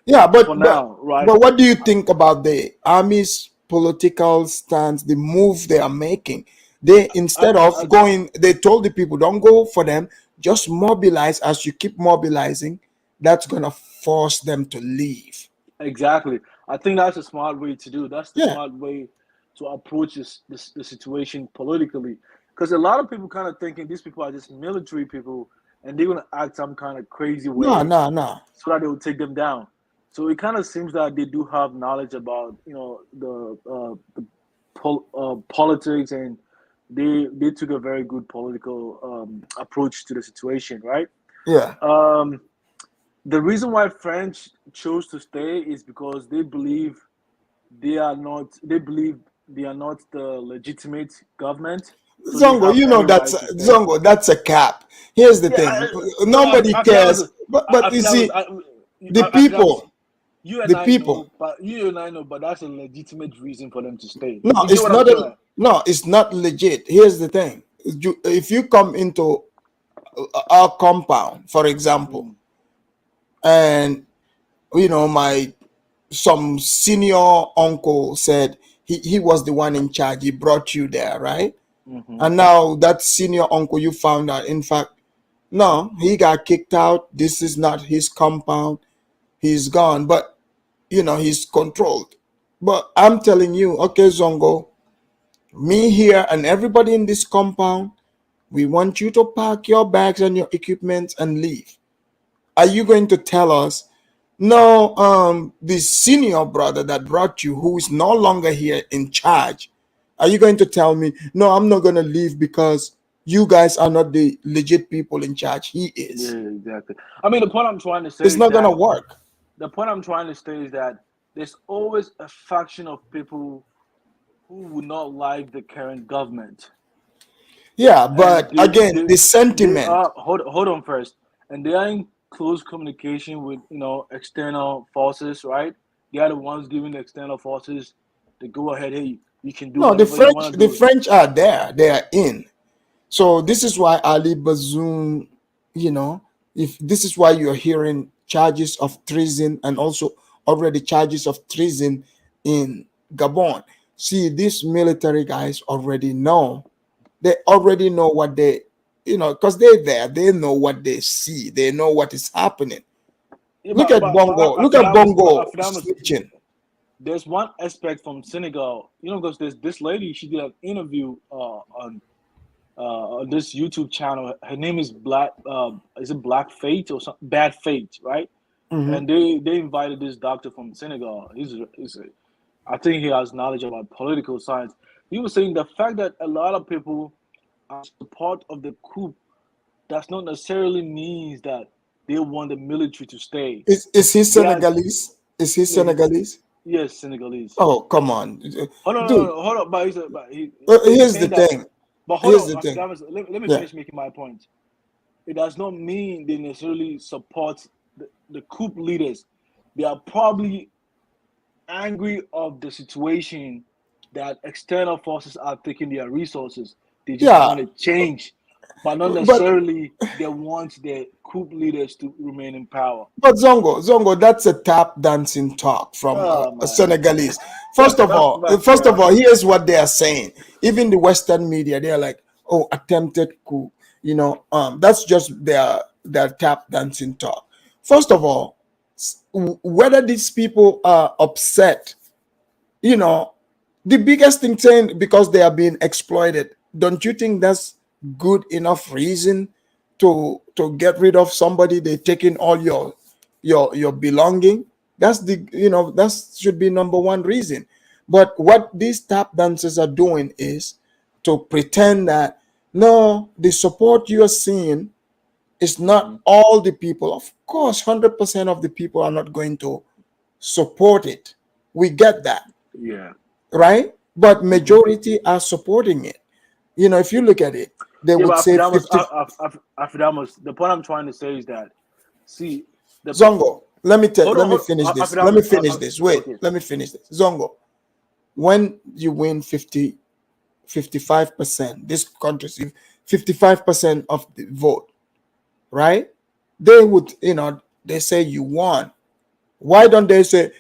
Yeah, For now, right? but what do you think about the army's political stance, the move they are making? They, instead of I going, they told the people, don't go for them, just mobilize. As you keep mobilizing, that's gonna force them to leave. exactly. I think that's a smart way to do. That's the Yeah. smart way to approach the situation politically. Because a lot of people kind of thinking these people are just military people and they're gonna act some kind of crazy No, way no, no. so that they will take them down. So it kind of seems that they do have knowledge about the politics and they took a very good political approach to the situation, right? Yeah. The reason why French chose to stay is because they believe they are not. They believe they are not the legitimate government, so they Zongo, have you know every that's right to stay. Zongo. That's a cap. Here's the Yeah, thing: no, nobody cares. But you see, the Afidamos, people, you and the I people. know, but you and I know, but that's a legitimate reason for them to stay. No, You get it's what I'm not a saying? no. It's not legit. Here's the thing: if you come into our compound, for example, and my some senior uncle said he was the one in charge. He brought you there, right? And now that senior uncle, you found out, in fact, no, he got kicked out. This is not his compound. He's gone, but he's controlled. But I'm telling you, okay, Zongo, me here and everybody in this compound, we want you to pack your bags and your equipment and leave. Are you going to tell us, no, the senior brother that brought you, who is no longer here in charge, are you going to tell me, no, I'm not going to leave because you guys are not the legit people in charge? He Yeah, is. exactly. I mean, the point I'm trying to say It's is not going to that work. the point I'm trying to say is that there's always a faction of people who would not like the current government, Yeah, and but again, the they sentiment. are hold on first, and they are in close communication with external forces, right? They are the ones giving the external forces the go ahead. Hey, you can do No, the whatever you French, want to the do. French are there. They are in. So this is why Ali Bazoum, if this is why you're hearing charges of treason and also already charges of treason in Gabon. See, these military guys already know. They already know what they, because they're there. They know what they see. They know what is happening. Yeah, Look at but Bongo. Look at Bongo Afidamos, switching. there's one aspect from Senegal, because there's this lady. She did an interview on this YouTube channel. Her name is is it Black Fate or something? Bad Fate, right? Mhm. And they invited this doctor from Senegal. I think he has knowledge about political science. He was saying the fact that a lot of people are support of the coup does not necessarily means that they want the military to stay. Is he They are Senegalese? Is he yeah, Senegalese? yes, Senegalese. Oh, come on, Hold on, dude. hold on. He's Here's the saying that. thing. But hold Here's on, the thing. Afghanis, let me Yeah. finish making my point. It does not mean they necessarily support the coup leaders. They are probably angry of the situation that external forces are taking their resources. They just Yeah. want to change, but not But necessarily they want the coup leaders to remain in power. Zongo, that's a tap dancing talk from Oh a man, Senegalese. First of all, here's what they are saying. Even the Western media, they are like, "Oh, attempted coup." That's just their tap dancing talk. First of all, whether these people are upset, you know, the biggest thing saying because they are being exploited. Don't you think that's good enough reason to get rid of somebody? They taking all your belonging. That's that should be number one reason. But what these tap dancers are doing is to pretend that no, the support you are seeing is not all the people. Of course, 100% of the people are not going to support it. We get that, yeah. right? But majority are supporting it. If you look at it, they Yeah, would but say 50. Afidamos, the point I'm trying to say is that, see, Zongo, let me hold finish on, this. Let me Afidamos, finish this. Wait, okay. let me finish this. Zongo, when you win 55%, this country, 55% of the vote, right? They would, they say you won. Why don't they say,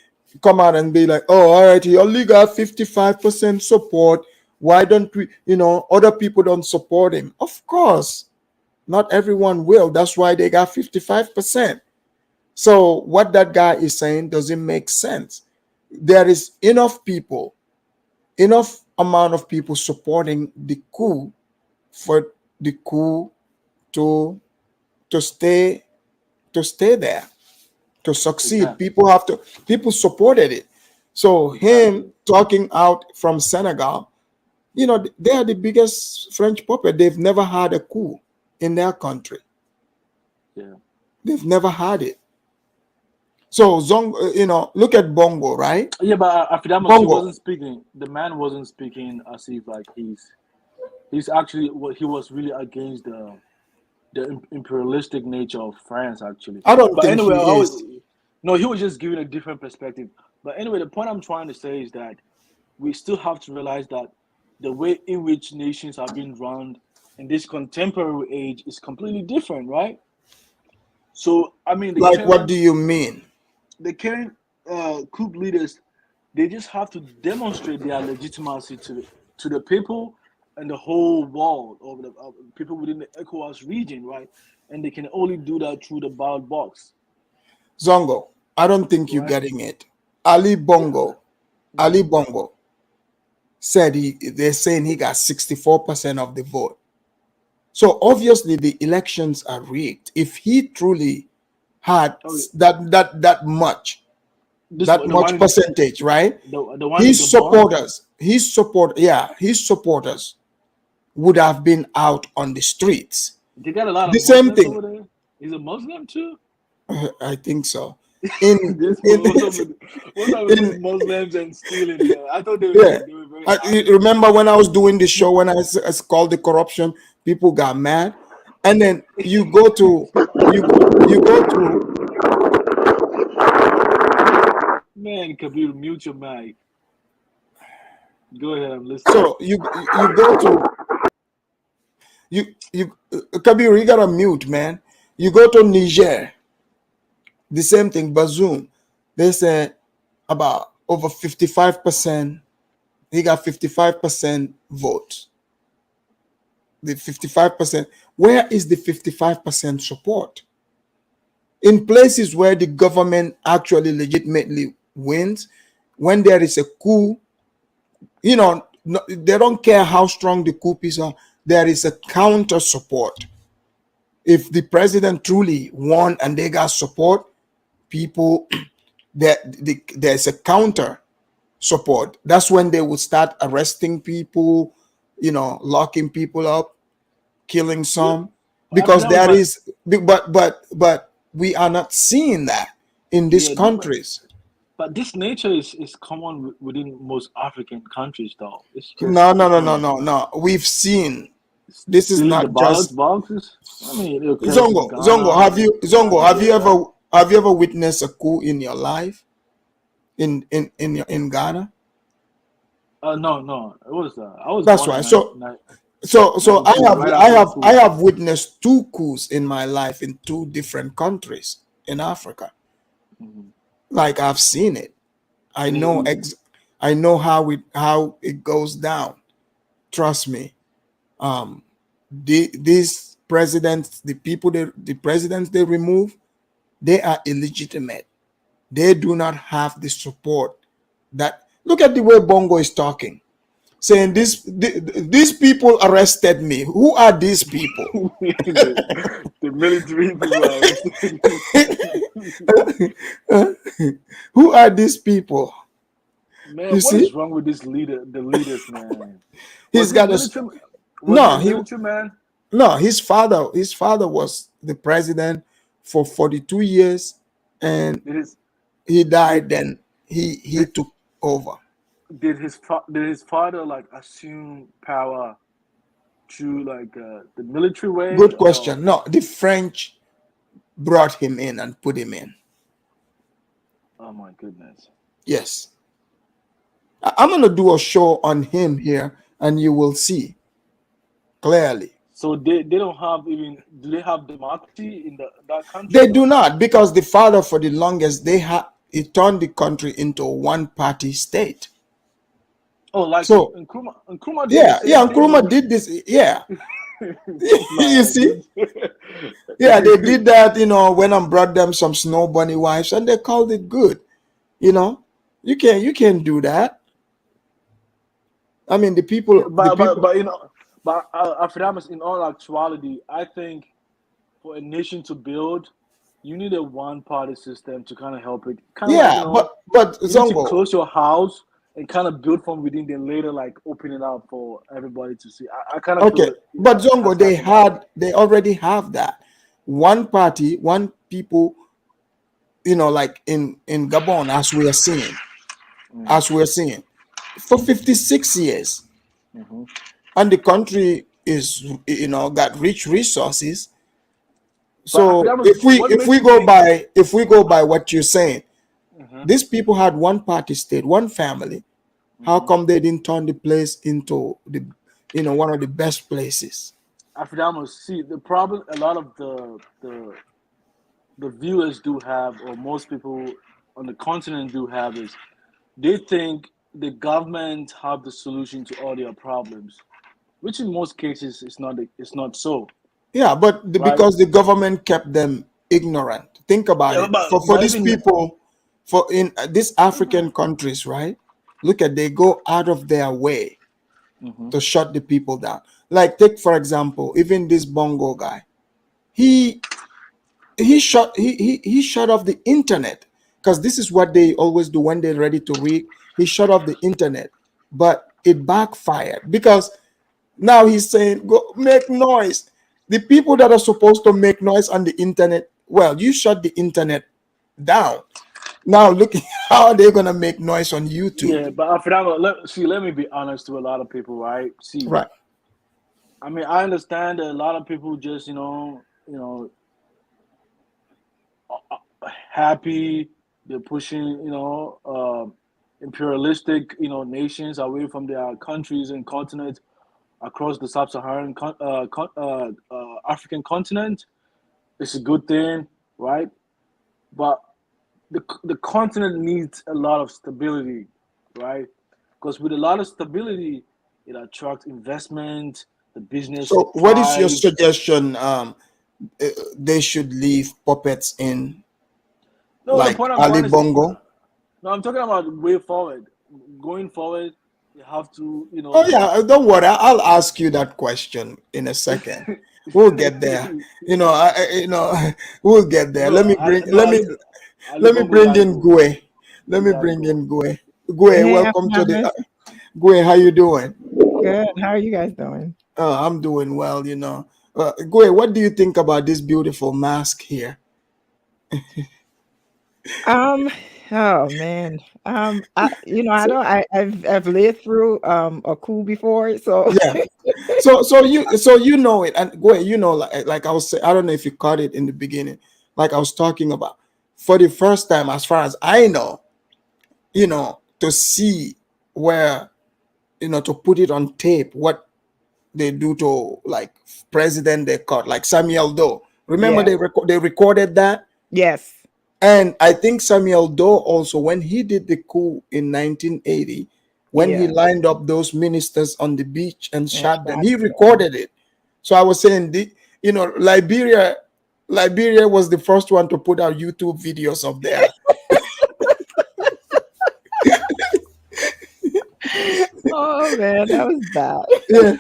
come out and be like, oh, all right, you only got 55% support. Why don't we, other people don't support him? Of course, not everyone will. That's why they got 55%. So what that guy is saying doesn't make sense. There is enough amount of people supporting the coup for the coup to to stay there, to succeed. Exactly. People supported it. So him Exactly. talking out from Senegal, You know, they are the biggest French puppet. They've never had a coup in their country. Yeah. They've never had it. So Zongo, you know, look at Bongo, right? Yeah, but Afidamas, he Bongo. wasn't speaking. The man wasn't speaking as if like he's actually what he was really against the imperialistic nature of France actually. I don't But think anyway, he is. no, he was just giving a different perspective. But anyway, the point I'm trying to say is that we still have to realize that the way in which nations are being run in this contemporary age is completely different, right? So I mean, Like, what do you mean? the current coup leaders, they just have to demonstrate their legitimacy to the people and the whole world of the people within the ECOWAS region, right? And they can only do that through the ballot box, Zongo, I don't think you're right? getting it. Ali Bongo, Ali Bongo said they're saying he got 64% of the vote. So obviously the elections are rigged. If he truly had that much percentage, right? The one in His Gabon, supporters would have been out on the streets. they got a lot of The same Muslims thing. over there. He's a Muslim too. I think so. What's up with these Muslims and stealing? I thought they were very you remember when I was doing the show when I called the corruption, people got mad, and then you go to Man, Kabir, mute your mic. Go ahead, I'm listening. So you go to Kabir, you gotta mute, man. You go to Niger, the same thing. Bazoum, they said about over 55%. He got 55% vote. The 55%. Where is the 55% support? In places where the government actually legitimately wins, when there is a coup, you know, they don't care how strong the coup is. There is a counter support. If the truly won and they got support, people, there's a counter support. That's when they would start arresting people, you know, locking people up, killing some, because there is, but we are not seeing that in these countries. But this nature is common within most African countries, though. It's just No. We've seen this is stealing the not ballot just boxes. I mean, okay, Zongo. Have you ever witnessed a coup in your life in Ghana? No. It was I was That's born right. in So right after the coup. I have witnessed 2 coups in my life in 2 different countries in Africa. Like, I've seen it. I know how it goes down. Trust me. These presidents, the presidents they remove, they are illegitimate. They do not have the support. That look at the way Bongo is talking, saying these people arrested me. Who are these people? the military people. Who are these people? Man, You what see? is wrong with the leaders, man? He's got military man? No, his father was the president for 42 years, and he died. Then he took over. Did his father like assume power through like the military way? Good question. No, the French brought him in and put him in. Oh my goodness. Yes. I'm going to do a show on him here, and you will see clearly. So they don't have do they have democracy in that country? They do not, because the father, for the longest, he turned the country into a one-party state. Oh, like so Nkrumah did Nkrumah did this. Yeah. You see? Yeah, they did that, when I brought them some snow bunny wives, and they called it good. You can't do that. I mean, the people. But Aframas, in all actuality, I think for a nation to build, you need a one-party system to kind of help it. But you need Zongo, to close your house and kind of build from within, then later like open it up for everybody to see. I kind of Okay, feel but Zongo, has happened that way. they already have that. One party, one people, like in Gabon, as we're seeing, for 56 years, Mm-hmm. and the country is, got rich resources. But So what makes you think? if we go by what you're saying, Mm-hmm. these people had one party state, one family. How come they didn't turn the place into one of the best places? Afidamos, see the problem. A lot of the viewers do have, or most people on the continent do have, is they think the government have the solution to all their problems, which in most cases it's not so, Yeah, but right? because the government kept them ignorant. Think about Yeah, it. For but these even people, for in these African countries, right? Look at, they go out of their way Mhm. to shut the people down. Like, take for example, even this Bongo guy. He he shut off the internet, because this is what they always do when they're ready to read. He shut off the internet, but it backfired, because now he's saying, go make noise. The people that are supposed to make noise on the internet, well, you shut the internet down. Now look, how are they gonna make noise on YouTube? yeah, but Afidamo, let me be honest to a lot of people, right? See, Right. I mean, I understand that a lot of people just happy. They're pushing, imperialistic, nations away from their countries and continents across the sub-Saharan African continent. It's a good thing, right? But the continent needs a lot of stability, right? Because with a lot of stability, it attracts investment, the business So what is your thrives. suggestion? They should leave puppets in, No, the like point I'm Ali trying to say, Bongo? no, I'm talking about way forward. Going forward, you have to, Oh yeah, don't worry. I'll ask you that question in a second. We'll get there. We'll get there. no, Ali Let me Bongo bring guy in go. Gwe. Let He me gotta bring go. in Gwe. Gwe, Hey, welcome to the Aftermath. Gwe. How you doing? Good. How are you guys doing? I'm doing well. Gwe, what do you think about this beautiful mask here? Um, oh man. I've lived through a coup before, so Yeah. So you know it, and Gwe, like I was saying, I don't know if you caught it in the beginning, like I was talking about. For the first time, as far as I know, to see where, to put it on tape, what they do to, like, president they caught, like Samuel Doe. Remember, yeah. they recorded that, Yes. and I think Samuel Doe also, when he did the coup in 1980, when he Yeah. lined up those ministers on the beach and And shot them, shot he them. recorded it. So I was saying, Liberia was the first one to put out YouTube videos of their. Oh man, that was bad. Yeah,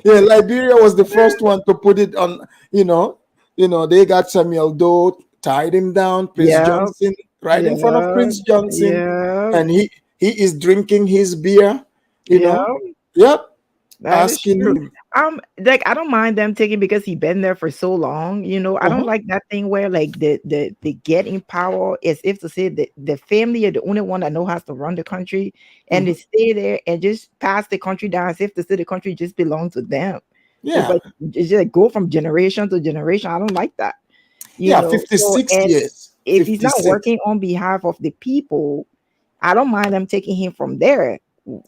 yeah. Liberia was the first one to put it on. They got Samuel Doe, tied him down, Prince Yeah. Johnson, right in front of Yeah. Prince Johnson, Yeah. and he is drinking his beer. You Yeah. know, yep, That is asking true. him. Like I don't mind them taking because he been there for so long. I don't Uh-huh. like that thing where like the get in power as if to say that the family are the only one that know how to run the country, and they Mhm. stay there and just pass the country down as if to say the country just belongs to them. It's Yeah, like it's just like go from generation to generation. I don't like that. yeah. So 56 and years. if he's not 56. working on behalf of the people, I don't mind them taking him from there.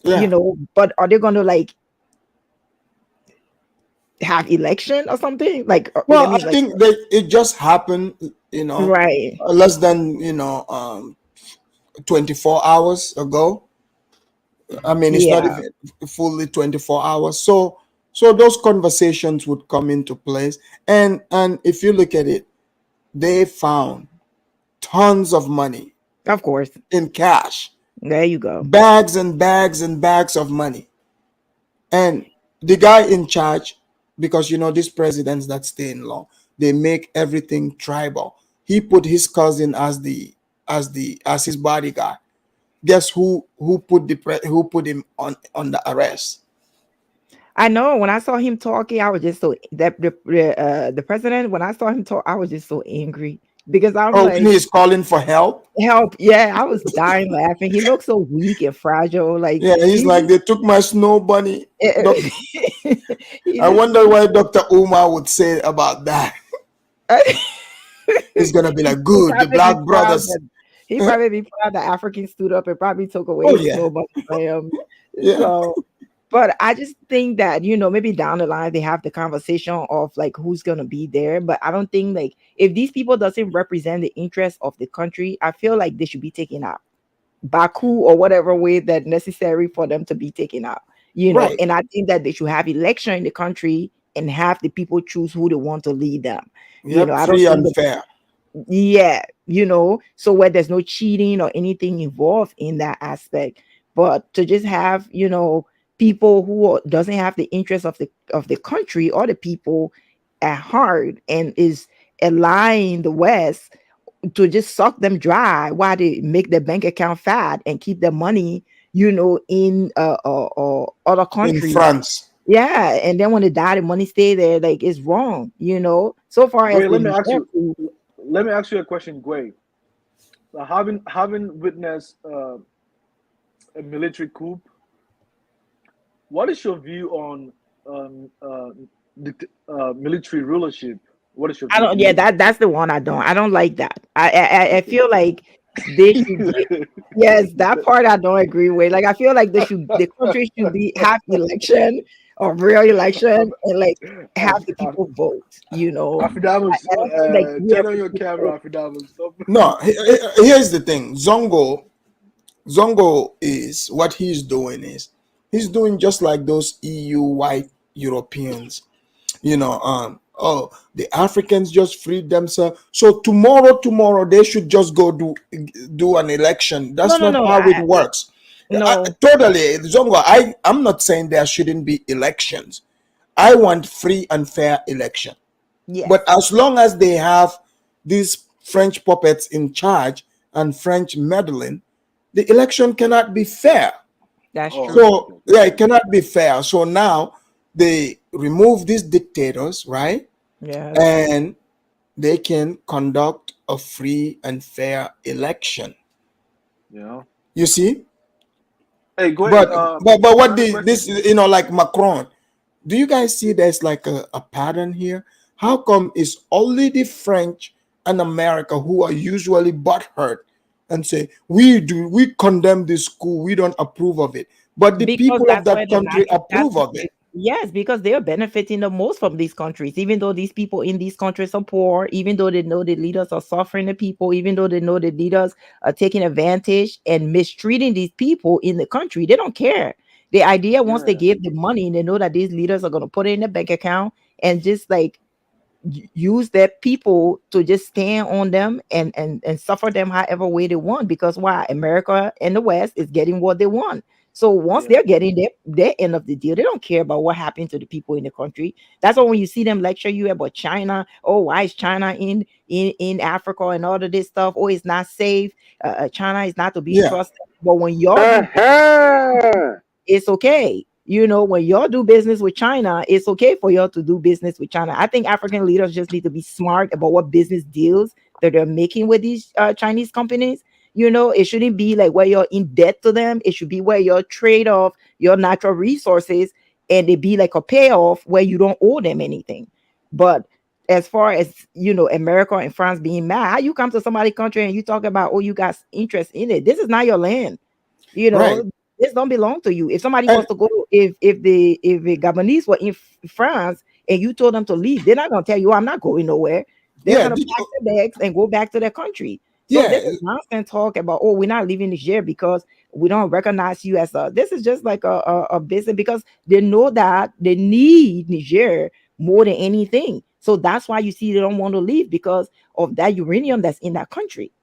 Yeah. But are they gonna like have election or something? Like, I Well, mean, I like, think it just happened. right? Less than 24 hours ago. I mean, it's not Yeah, even fully 24 hours. So those conversations would come into place. And if you look at it, they found tons of money of course. in cash, There you go. bags and bags and bags of money. And the guy in charge, because these presidents that stay in long, they make everything tribal. He put his cousin as his bodyguard. guess who put who put him on the arrest? I know when I saw him talking, I was just so that the president. When I saw him talk, I was just so angry because I'm Oh, when like, he's calling for help. help! Yeah, I was dying laughing. He looked so weak and fragile. Like Yeah, he's like, they took my snow bunny. he I just wonder what Dr. Umar would say about that. He's gonna be like, he good, the probably be black proud brothers. that he probably be proud the African stood up and probably took away Oh his yeah, snow bunny for him. yeah, So, but I just think that maybe down the line they have the conversation of like who's gonna be there. But I don't think like if these people doesn't represent the interest of the country, I feel like they should be taken out. Baku or whatever way that necessary for them to be taken out. right. And I think that they should have election in the country and have the people choose who they want to lead them. Yep, I don't free think and that fair. yeah, so where there's no cheating or anything involved in that aspect, but to just have, people who doesn't have the interest of the country or the people at heart and is allying the West to just suck them dry while they make their bank account fat and keep their money, in other In countries. France. Yeah, and then when they die, the money stay there. Like it's wrong. So far as Gway, the let me ask Niger you. Let me ask you a question, Gway. Having witnessed a military coup, what is your view on military rulership? What is your I view don't. on Yeah, that? that's the one I don't. I don't like that. I feel like they should get. Yes, that part I don't agree with. Like I feel like the country should have election or real election and like have the people vote. Afidamus, I don't feel like we turn have on to your camera, Afidamus. Stop. No, here's the thing. Zongo is what he's doing is he's doing just like those EU white Europeans. Oh, the Africans just freed themselves. So tomorrow they should just go do an election. That's no not no how it works. no Totally, Zongo. I'm not saying there shouldn't be elections. I want free and fair election. yes, But as long as they have these French puppets in charge and French meddling, the election cannot be fair. that's Oh, true. So yeah, it cannot be fair. So now they remove these dictators, right? Yes. And they can conduct a free and fair election. yeah. You see? Hey, Gway. But what Another question. this like Macron? Do you guys see there's like a pattern here? How come it's only the French and America who are usually butthurt and say we condemn this coup, we don't approve of it, but the Because people of that's where that the country natural approve of it? yes, because they are benefiting the most from these countries, even though these people in these countries are poor, even though they know the leaders are suffering the people, even though they know the leaders are taking advantage and mistreating these people in the country, they don't care. The idea once they Yeah. give the money, they know that these leaders are going to put it in the bank account and just like use their people to just stand on them and suffer them however way they want, because why? America and the West is getting what they want. So once Yeah. they're getting their end of the deal, they don't care about what happened to the people in the country. That's why when you see them lecture you about China, oh, why is China in Africa and all of this stuff? Oh, it's not safe. China is not to be Yeah, trusted. But when y'all do Uh-huh. it's okay. When y'all do business with China, it's okay for y'all to do business with China. I think African leaders just need to be smart about what business deals that they're making with these Chinese companies. It shouldn't be like where you're in debt to them. It should be where you're trade off your natural resources and it be like a payoff where you don't owe them anything. But as far as America and France being mad, how you come to somebody's country and you talk about, oh, you got interest in it? This is not your land. You right. know, this don't belong to you. If somebody And was to go, if the Gabonese were in France and you told them to leave, they're not gonna tell you, "Oh, I'm not going nowhere." They're yeah, gonna pack their bags and go back to their country. So yeah, this is nonsense talk about, oh, we're not leaving Niger because we don't recognize you as a. This is just like a business because they know that they need Niger more than anything. So that's why you see they don't want to leave because of that uranium that's in that country.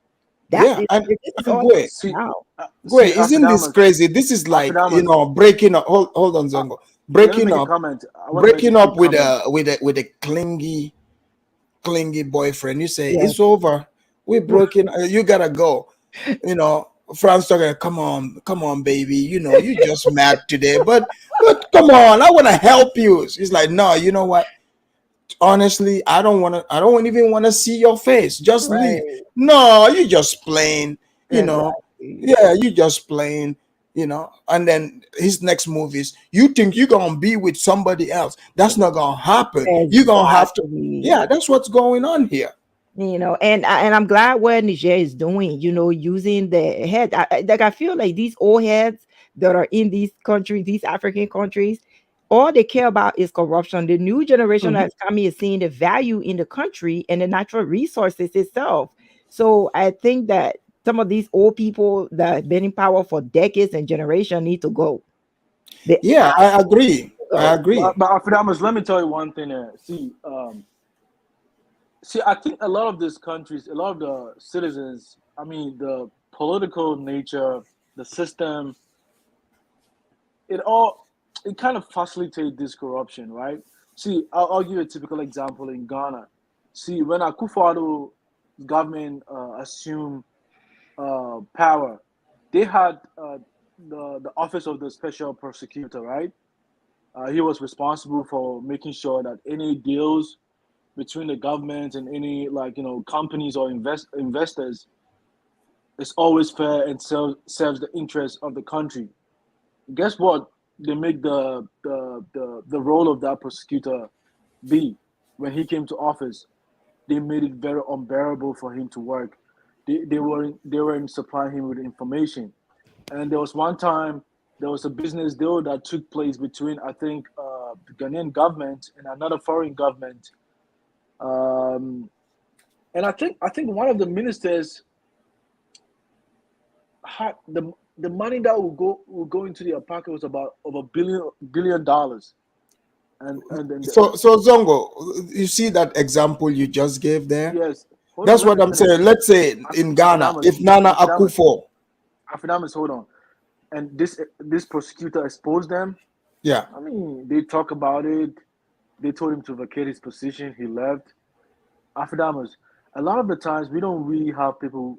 That's yeah. it. And This is all Gwe, See, now. isn't this Afidamus. crazy? This is like Afidamus. breaking up. Hold on, Zongo. Let me Breaking make a up, comment. I want to make a quick with comment. a clingy boyfriend. You say Yeah. it's over. We're broken. You gotta go. France talking, come on, baby, you know, you just mad today, but come on, I want to help you. He's like, no, you know what? Honestly, I don't even want to see your face. Just leave. Right. No, you just playing, you know. Exactly. Yeah, you just playing, you know. And then his next move is, you think you're gonna be with somebody else. That's not gonna happen. You're gonna have to, Exactly. yeah, that's what's going on here. You know, and I'm glad what Niger is doing, you know, using the head. Like I feel like these old heads that are in these countries, these African countries, all they care about is corruption. The new generation Mhm. that's coming is seeing the value in the country and the natural resources itself. So I think that some of these old people that have been in power for decades and generations need to go. They Yeah, have I agree. to I go. agree. But Afredamus, let me tell you one thing. See, I think a lot of these countries, a lot of the citizens, I mean, the political nature, the system, it all, it kind of facilitates this corruption, right? See, I'll give you a typical example in Ghana. See, when Akufo-Addo government assumed power, they had the office of the special prosecutor, right? He was responsible for making sure that any deals between the government and any, like, companies or investors is always fair and serves the interests of the country. Guess what? They make the role of that prosecutor be when he came to office. They made it very unbearable for him to work. They weren't supplying him with information. And there was one time there was a business deal that took place between, I think, the Ghanaian government and another foreign government. Um, and I think one of the ministers had the money that will go into their pocket was about over billion dollars. And then So Zongo, you see that example you just gave there? yes, hold on, That's let what me I'm finish. saying. Let's say in Ghana, Afredamus, if Nana Afredamus, Akufo, Afredamus, hold on. And this prosecutor exposed them. yeah. I mean, they talk about it. They told him to vacate his position. He left. Afredamus, a lot of the times we don't really have people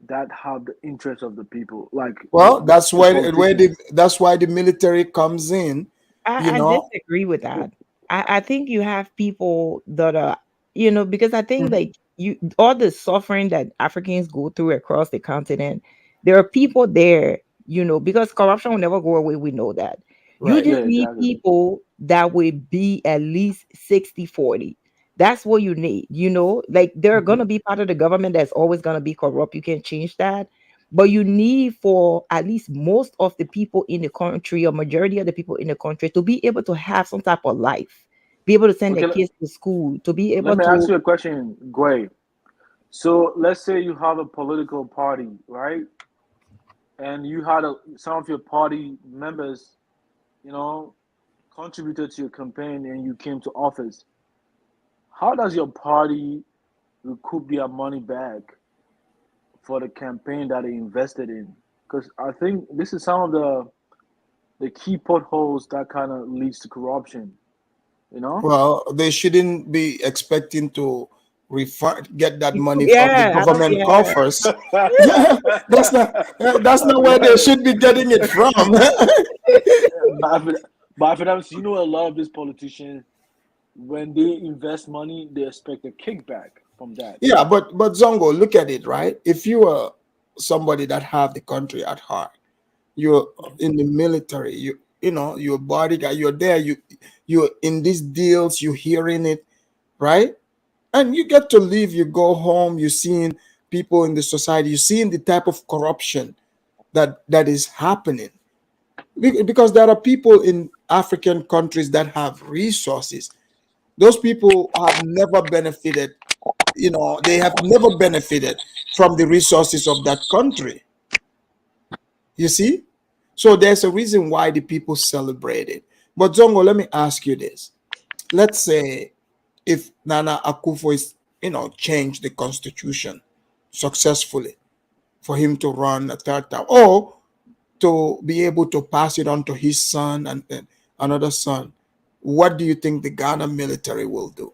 that have the interest of the people, like Well, the politicians. that's why the military comes in, you I know. disagree with that. I think you have people that are, you know, because I think Mhm. like you all the suffering that Africans go through across the continent, there are people there, you know, because corruption will never go away. We know that. You Right. Yeah, just need exactly. people that will be at least 60-40. That's what you need, you know, like they're Mhm. gonna be part of the government that's always gonna be corrupt. You can't change that. But you need for at least most of the people in the country or majority of the people in the country to be able to have some type of life, be able to send their Okay, kids to school, to be let able me ask to. you a question, Gray. So let's say you have a political party, right? And you had some of your party members, you know, contributed to your campaign and you came to office. How does your party recoup their money back for the campaign that they invested in? Because I think this is some of the key potholes that kind of leads to corruption. You know? Well, they shouldn't be expecting to get that money from the Yeah, I don't. government Yeah, coffers. That's not where they Right. should be getting it from. But for them, you know, a lot of these politicians, when they invest money, they expect a kickback from that. Yeah, but Zongo, look at it, right? If you are somebody that have the country at heart, you're in the military, you know, you're a bodyguard, you're there, you're in these deals, you're hearing it, right? And you get to leave, you go home, you're seeing people in the society, you're seeing the type of corruption that is happening. Because there are people in African countries that have resources. Those people have never benefited, you know, they have never benefited from the resources of that country. You see? So there's a reason why the people celebrate it. But Zongo, let me ask you this. Let's say if Nana Akufo is, you know, change the constitution successfully for him to run a third term or to be able to pass it on to his son and another son, what do you think the Ghana military will do?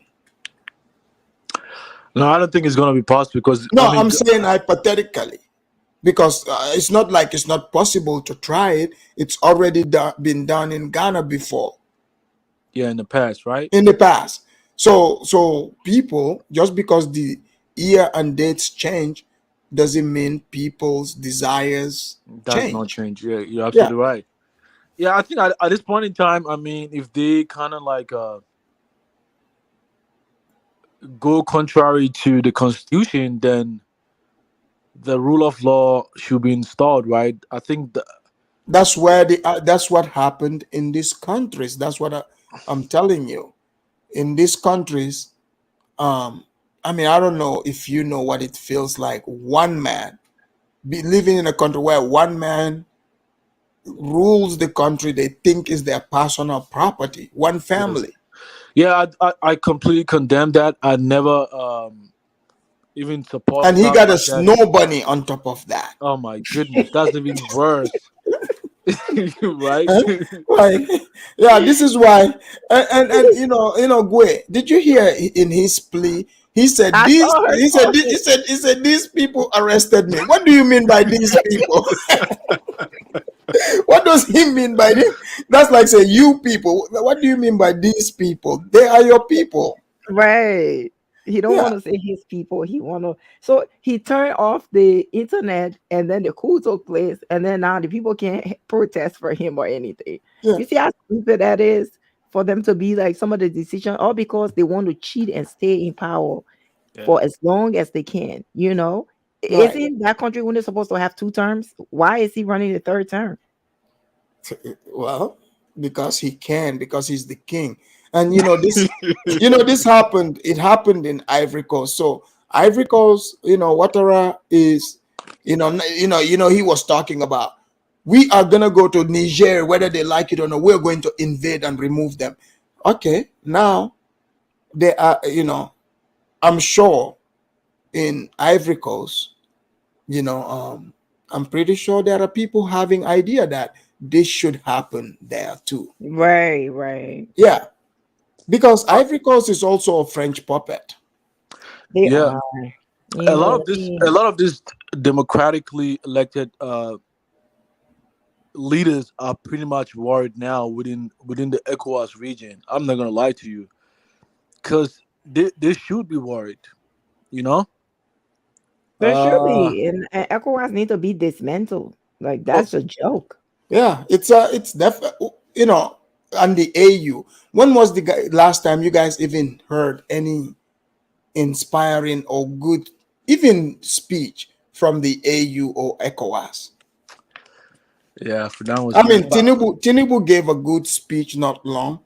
No, I don't think it's gonna be possible because No, I mean, I'm saying hypothetically. because it's not like it's not possible to try it. It's already been done in Ghana before. Yeah, in the past, right? In the past. So people, just because the year and dates change, doesn't mean people's desires Does not change. change. Yeah, you're Yeah. absolutely right. Yeah, I think at this point in time, I mean, if they kind of like go contrary to the constitution, then the rule of law should be installed, right? I think That's what happened in these countries. That's what I'm telling you. In these countries, I mean, I don't know if you know what it feels like. One man living in a country where one man rules the country they think is their personal property. One yes. family. Yeah, I completely condemn that. I never even support And he stuff got a like that. snow bunny on top of that. Oh my goodness, that's even worse. Right? Like, yeah, this is why. And Gwe, did you hear in his plea? He said I these. saw her He said talking. he said these people arrested me. What do you mean by these people? What does he mean by this? That's like say you people. What do you mean by these people? They are your people. Right. He don't Yeah. want to say his people. He want to. So he turned off the internet, and then the coup took place, and then now the people can't protest for him or anything. Yeah. You see how stupid that is for them to be like some of the decision, all because they want to cheat and stay in power for as long as they can. Right. Isn't that country when they're supposed to have 2 terms? Why is he running the third term? Well, because he can, because he's the king. And this happened. It happened in Ivory Coast. So Ivory Coast, Ouattara is, he was talking about, we are gonna go to Niger, whether they like it or not. We're going to invade and remove them. Okay, now they are, I'm sure in Ivory Coast, I'm pretty sure there are people having idea that this should happen there too. Right. Yeah, because Ivory Coast is also a French puppet. They Yeah. are. A lot of this democratically elected leaders are pretty much worried now within the ECOWAS region. I'm not gonna lie to you, because they should be worried. There should be, and ECOWAS need to be dismantled. Like that's a joke. Yeah, it's definitely, and the AU. When was the last time you guys even heard any inspiring or good even speech from the AU or ECOWAS? Yeah, for that was. I mean, Tinubu gave a good speech not long.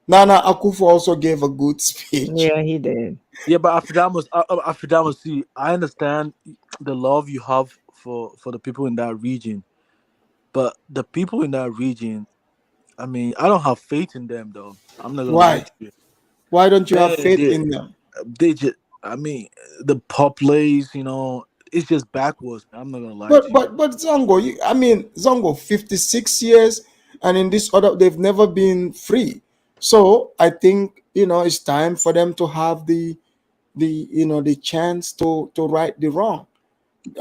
Nana Akufo also gave a good speech. Yeah, he did. Yeah, but after that was, see, I understand the love you have for the people in that region, but the people in that region, I mean, I don't have faith in them though. I'm not gonna lie Why? to you. Why don't you have Man, faith in them? they just, I mean, the populace, it's just backwards. I'm not gonna lie to you. But Zongo, Zongo, 56 years, and in this other, they've never been free. So I think it's time for them to have the chance to right the wrong.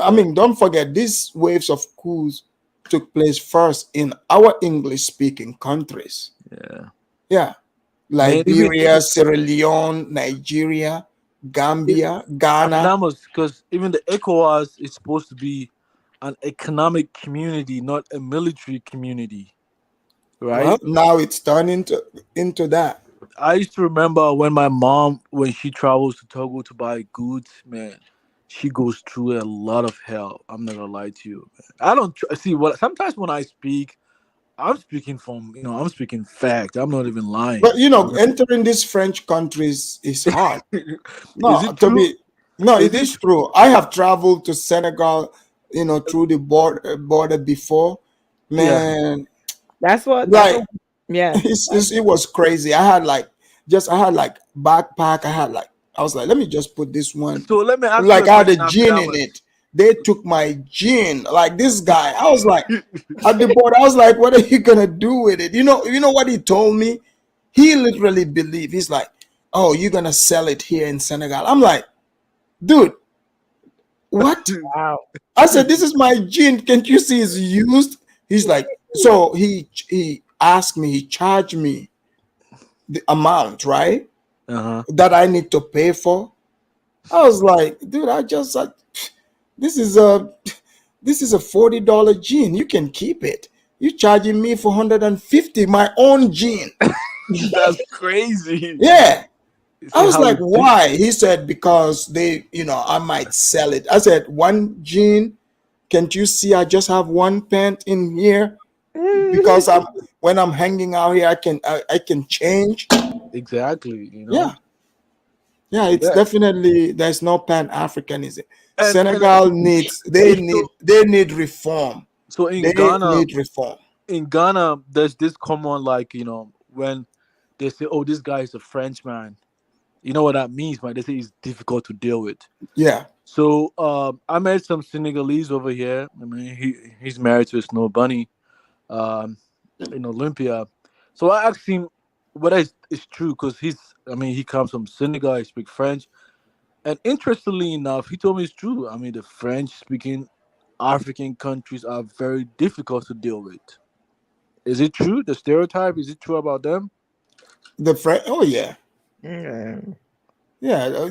I mean, don't forget these waves of coups took place first in our English-speaking countries. Yeah, Liberia, Sierra Leone, Nigeria, Gambia, Ghana. Because even the ECOWAS is supposed to be an economic community, not a military community, right? Well, now it's turned into that. I used to remember when my mom, when she travels to Togo to buy goods, man, she goes through a lot of hell. I'm not gonna lie to you, man. I don't see what. Sometimes when I speak, I'm speaking I'm speaking fact. I'm not even lying. But entering these French countries is hard. No, Is it true? It is true. I have traveled to Senegal, through the border before. Man, That's what. Yeah, it was crazy. I had like backpack. I was like, let me just put this one. So let me ask like you I had a question gin after in that it. They took my gin. Like this guy, I was like at the border. I was like, what are you gonna do with it? You know what he told me? He literally believed. He's like, oh, you're gonna sell it here in Senegal. I'm like, dude, what? Wow. I said, this is my gene. Can't you see it's used? He's like, so he asked me, he charged me the amount, right? That I need to pay for. I was like, dude, this is a $40 gene. You can keep it. You charging me for 150, my own gene. That's crazy. Yeah. I See was how like, ridiculous- why? He said, because I might sell it. I said, one gene, can't you see I just have one pant in here? Because when I'm hanging out here, I can change. Exactly. Yeah. Yeah, it's Yeah. definitely, there's no pan-Africanism. And- Senegal and- they need reform. So in They Ghana, need reform. There's this common, like, when they say, "Oh, this guy is a Frenchman," you know what that means, man? They say he's difficult to deal with. Yeah. So I met some Senegalese over here. I mean, he's married to a snow bunny, in Olympia. So I asked him whether it's true, because he comes from Senegal. He speaks French, and interestingly enough, he told me it's true. I mean, the French-speaking African countries are very difficult to deal with. Is it true? The stereotype, is it true about them? Oh yeah. Yeah,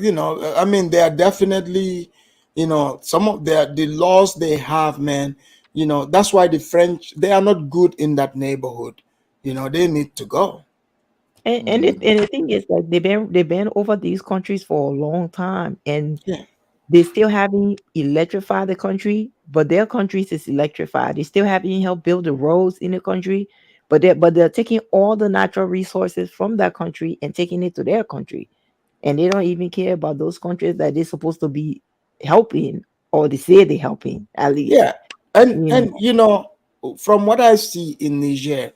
I mean, they are definitely, some of the laws they have, man, that's why the French, they are not good in that neighborhood. They need to go. And the thing is, like, they've been over these countries for a long time, and they still haven't electrified the country, but their countries is electrified. They still haven't helped build the roads in the country, but they're taking all the natural resources from that country and taking it to their country, and they don't even care about those countries that they're supposed to be helping, or they say they're helping at least. Yeah, and from what I see in Niger,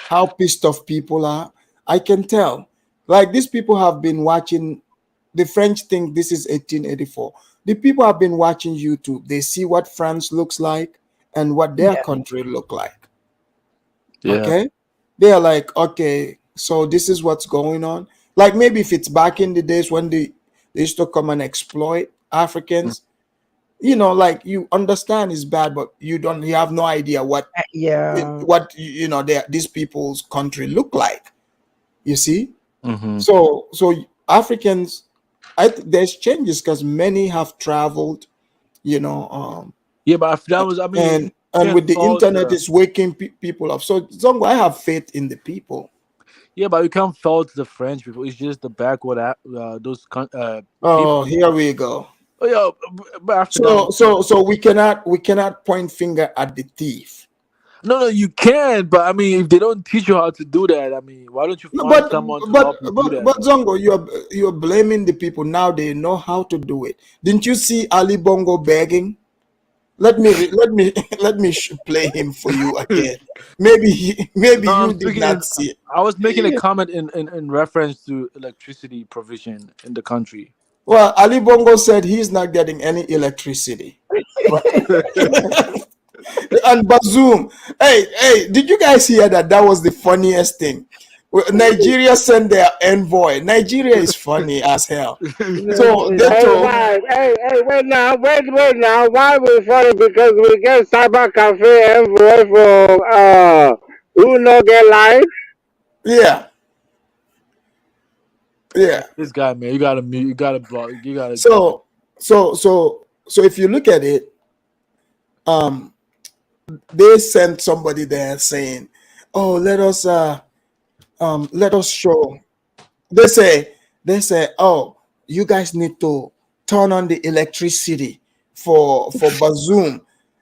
how pissed off people are, I can tell. Like, these people have been watching. The French think this is 1884. The people have been watching YouTube. They see what France looks like and what their country look like. Yeah. Okay, they are like, okay, so this is what's going on. Like, maybe if it's back in the days when they used to come and exploit Africans, like, you understand it's bad, but you have no idea what these people's country look like. You see, so Africans, there's changes because many have traveled. Yeah, but if that was, and with the internet, it's waking people up. So Zongo, I have faith in the people. Yeah, but you can't fault the French people. It's just the backward those Oh, here we go. Oh yeah, but after so we cannot point finger at the thief. No, you can, but if they don't teach you how to do that, why don't you find someone to help you do that? But Zongo, you're blaming the people. Now they know how to do it. Didn't you see Ali Bongo begging? Let me play him for you again. Maybe you did not see it. I was making a comment in reference to electricity provision in the country. Well, Ali Bongo said he's not getting any electricity. And Bazoum, hey, did you guys hear that? That was the funniest thing. Nigeria sent their envoy. Nigeria is funny as hell. So they told. Wait now. Why we funny? Because we get cyber cafe envoy for who no get live. Yeah. This guy, man, you gotta mute. You gotta block. You gotta. So if you look at it, they sent somebody there saying, "Oh, let us show." They say, "Oh, you guys need to turn on the electricity for Bazoum."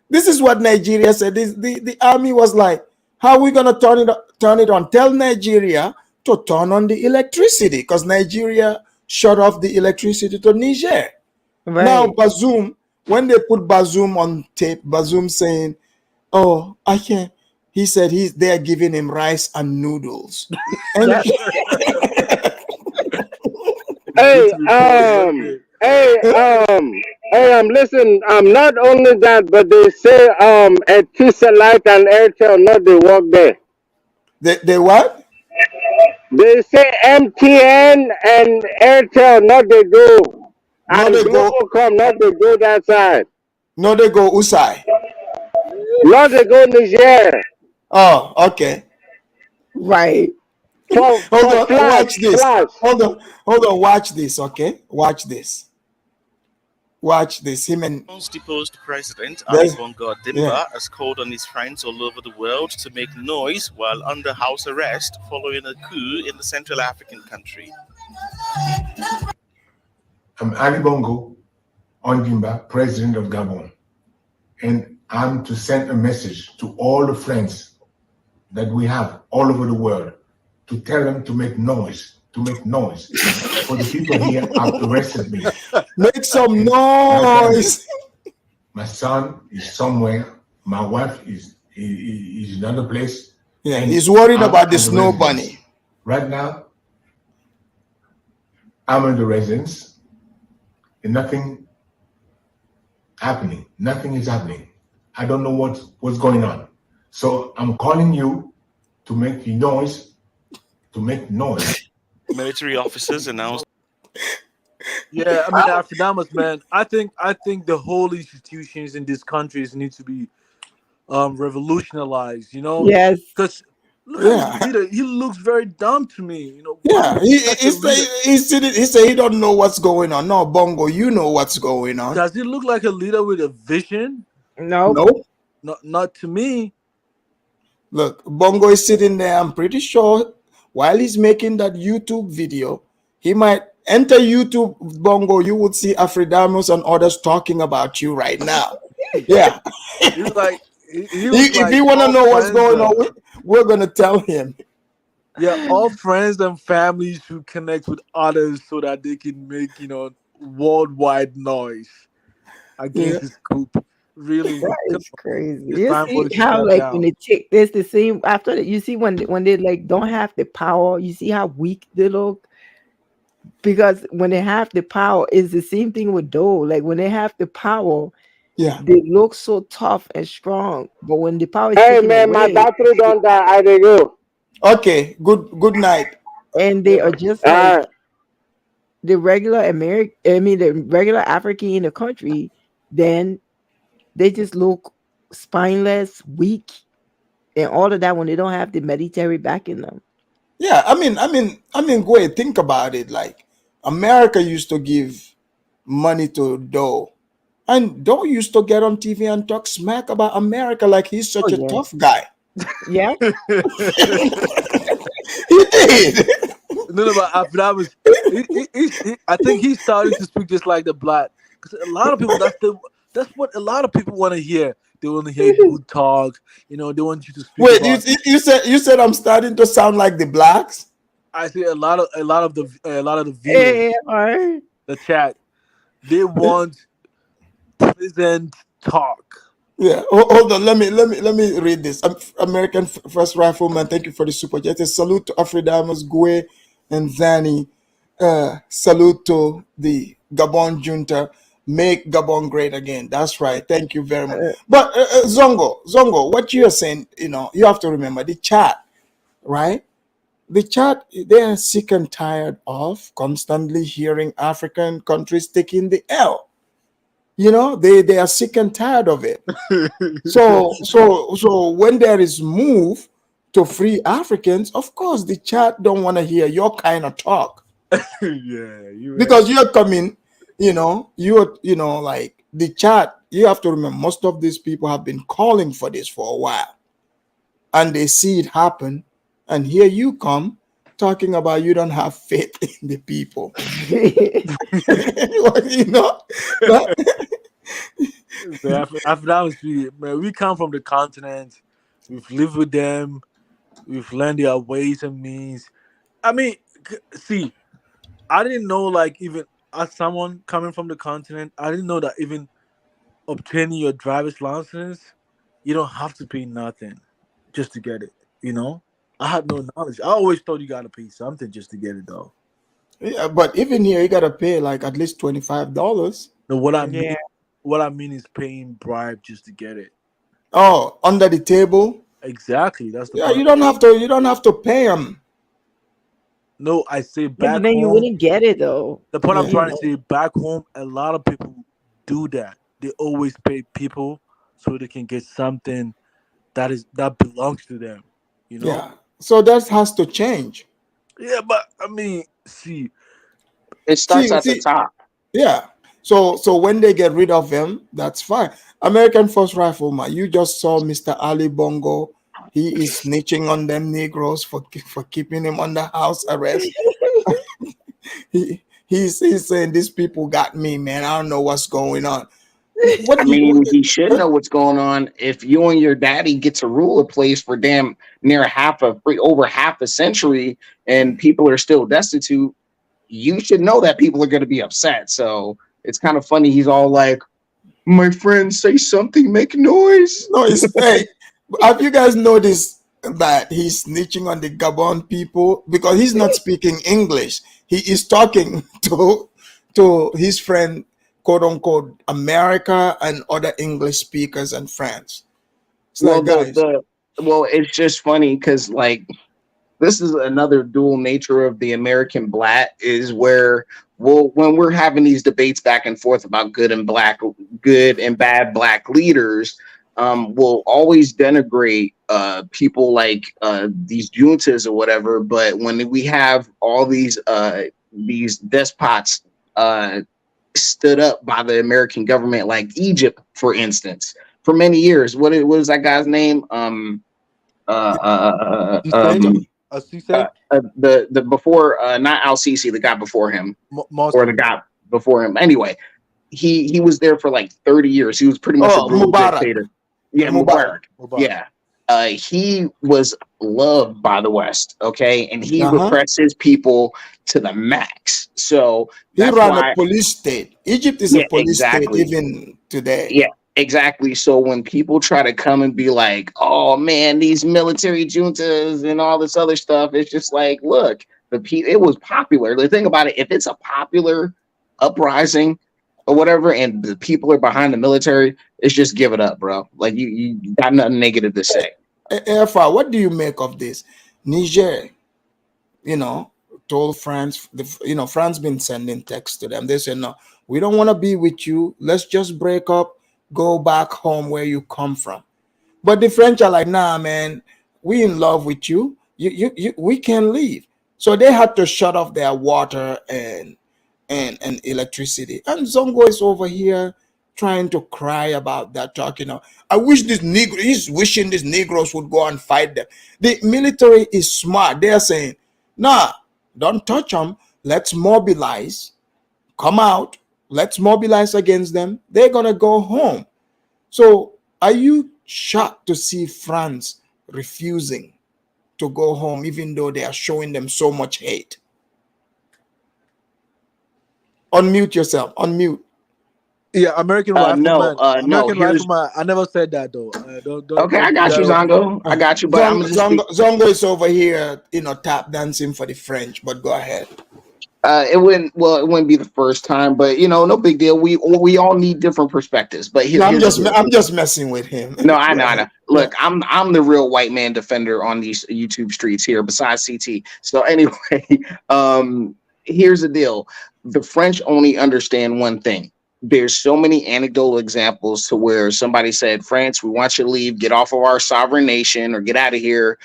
This is what Nigeria said. The army was like, "How are we gonna turn it on? Tell Nigeria to turn on the electricity, because Nigeria shut off the electricity to Niger." Right. Now Bazoum, when they put Bazoum on tape, Bazoum saying, "Oh, I can't." He said they're giving him rice and noodles. And listen, not only that, but they say Etisalat and Airtel not they work there. They what? They say MTN and Airtel not they go. No, And they go. Bongo come, not to go that side. No, they go Usai. Not to go Niger. Oh, okay. Right. Hold For on. flash, Watch this. flash. Hold on. Hold on. Watch this. Okay. Watch this. Watch this. Him and Most deposed president Ali there's Bongo yeah. Dimba has called on his friends all over the world to make noise while under house arrest following a coup in the Central African country. I'm Ali Bongo Ondimba, President of Gabon, and I'm to send a message to all the friends that we have all over the world to tell them to make noise, for the people here have arrested me. Make some And noise. my son is somewhere. My wife is in another place. Yeah, and he's worried I'm about the at snow residence. bunny. Right now, I'm in the residence, and nothing happening. Nothing is happening. I don't know what's going on. So I'm calling you to make noise. Military officers announced. Yeah, I mean, Afrodamus, man, I think the whole institutions in these countries need to be revolutionized. You know, Yes. because look at Yeah. this leader. He looks very dumb to me. You know, why Yeah, would such a leader? he said he don't know what's going on. No, Bongo, you know what's going on. Does he look like a leader with a vision? No. Nope. Not to me. Look, Bongo is sitting there. I'm pretty sure while he's making that YouTube video, he might enter YouTube. Bongo, you would see Afridamos and others talking about you right now. Yeah. He's like he was If like you want to all know what's friends, going on, we're gonna tell him. yeah, all friends and families who connect with others so that they can make worldwide noise against Yeah. this coup. Really, That come is on. crazy. It's You time see for it to how step like when down. they take this the same after that, you see when they like don't have the power, you see how weak they look? Because when they have the power, it's the same thing with Doe. Like when they have the power, Yeah. they look so tough and strong. But when the power is Hey taken man, my away, battery don't die. I dey go. Okay. Good night. and they are just All like right. the regular American, I mean the regular African in the country, then they just look spineless, weak, and all of that when they don't have the military backing them. Yeah. I mean, go ahead. Think about it. Like America used to give money to Doe. And Doe used to get on TV and talk smack about America like he's Oh such a yeah. tough guy. Yeah. He did. No, but Afrodamus, I think he's starting to speak just like the black. Because a lot of people, that's what a lot of people want to hear. They want to hear good talk. They want you to speak Wait, about. you said I'm starting to sound like the blacks? I see a lot of the viewers, Alright. the chat, they want pleasant talk. Yeah. Hold on. Let me read this. American First Rifleman. Thank you for the super chat. A salute to Afridamus, Gue, and Zani. Salute to the Gabon junta. Make Gabon great again. That's right. Thank you very much. But Zongo, what you're saying, you have to remember the chat, right? The chat, they are sick and tired of constantly hearing African countries taking the L. They are sick and tired of it. So when there is move to free Africans, of course the chat don't want to hear your kind of talk. Yeah, Because you're coming, like the chat, you have to remember most of these people have been calling for this for a while. And they see it happen, and here you come talking about you don't have faith in the people. Man, we come from the continent. We've lived with them. We've learned their ways and means. I mean, see, I didn't know, like, even as someone coming from the continent, I didn't know that even obtaining your driver's license, you don't have to pay nothing just to get it. I had no knowledge. I always thought you gotta pay something just to get it, though. Yeah, but even here you gotta pay like at least $25. No, what I mean is paying bribe just to get it. Oh, under the table. Exactly. That's the Yeah, part. you don't have to pay them. No, I say Yeah, back but then you home. wouldn't get it though. The point I'm You trying to know. say, back home, a lot of people do that. They always pay people so they can get something that belongs to them. You know? Yeah. So that has to change. Yeah, but I mean, see, It starts at the See, top. yeah. So when they get rid of him, that's fine. American First Rifleman, you just saw Mr. Ali Bongo. He is snitching on them Negroes for keeping him under house arrest. He's saying these people got me, man. I don't know what's going on. What I do you mean, he should know what's going on. If you and your daddy get to rule a place for damn near over half a century, and people are still destitute, you should know that people are going to be upset. So it's kind of funny. He's all like, "My friend, say something, make noise." No, it's hey. Have you guys noticed that he's snitching on the Gabon people because he's not speaking English? He is talking to his friend, quote unquote, America and other English speakers and France. It's Well, like, guys, it's just funny because like this is another dual nature of the American blat is where when we're having these debates back and forth about good and bad black leaders, we'll always denigrate people like these juntas or whatever. But when we have all these despots stood up by the American government, like Egypt, for instance, for many years, what is that guy's name? you say, you say, The before not Al Sisi, the guy before him, or the guy before him. Anyway, he was there for like 30 years. He was pretty much a brutal dictator. Yeah, Mubarak. Yeah. He was loved by the West, okay, and he repressed his people to the max. So he that's ran why a police state. Egypt is a police state even today. Yeah, exactly. So when people try to come and be like, "Oh man, these military juntas and all this other stuff," it's just like, look, it was popular. The thing about it, if it's a popular uprising or whatever, and the people are behind the military, it's just give it up, bro. Like you got nothing negative to say. Alpha, what do you make of this? Niger, told France, France been sending texts to them. They said, no, we don't want to be with you. Let's just break up, go back home where you come from. But the French are like, nah, man, we in love with you. We can leave. So they had to shut off their water and electricity. And Zongo is over here trying to cry about that, talking of, I wish he's wishing these Negroes would go and fight them. The military is smart. They're saying, nah, don't touch them. Let's mobilize. Come out. Let's mobilize against them. They're going to go home. So are you shocked to see France refusing to go home, even though they are showing them so much hate? Unmute yourself. Unmute. Yeah, American Rifleman. No. American Rifleman. I never said that though. Okay, I got you, Zongo. I got you, but Zongo is over here, tap dancing for the French. But go ahead. It wouldn't be the first time, but no big deal. We all need different perspectives. But I'm just messing with him. No, I know. Look, I'm the real white man defender on these YouTube streets here, besides CT. So anyway, here's the deal: the French only understand one thing. There's so many anecdotal examples to where somebody said, France, we want you to leave, get off of our sovereign nation, or get out of here.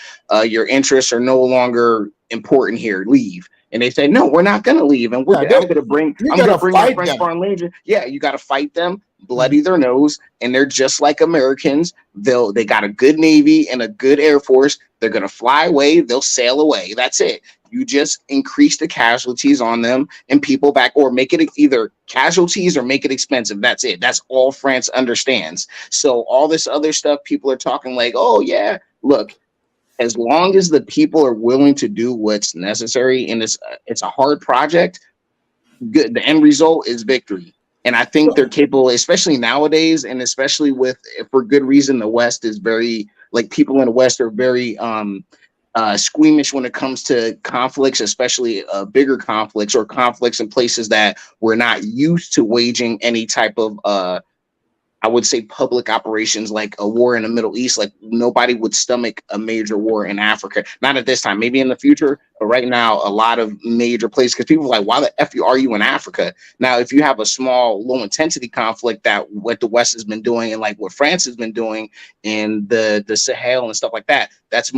Your interests are no longer important here. Leave. And they say, no, we're not going to leave. And I'm going to bring our French foreign legion. Yeah, you got to fight them, bloody their nose. And they're just like Americans. They got a good Navy and a good Air Force. They're going to fly away. They'll sail away. That's it. You just increase the casualties on them and people back, or make it either casualties or make it expensive. That's it. That's all France understands. So all this other stuff, people are talking like, oh, yeah, look, as long as the people are willing to do what's necessary, and it's a hard project, good. The end result is victory. And I think they're capable, especially nowadays, and especially for good reason, the West is very, like, people in the West are very squeamish when it comes to conflicts, especially bigger conflicts or conflicts in places that we're not used to waging any type of I would say, public operations like a war in the Middle East. Like nobody would stomach a major war in Africa. Not at this time, maybe in the future, but right now, a lot of major places, because people are like, why the F are you in Africa? Now, if you have a small, low intensity conflict, that what the West has been doing and like what France has been doing in the Sahel and stuff like that, that's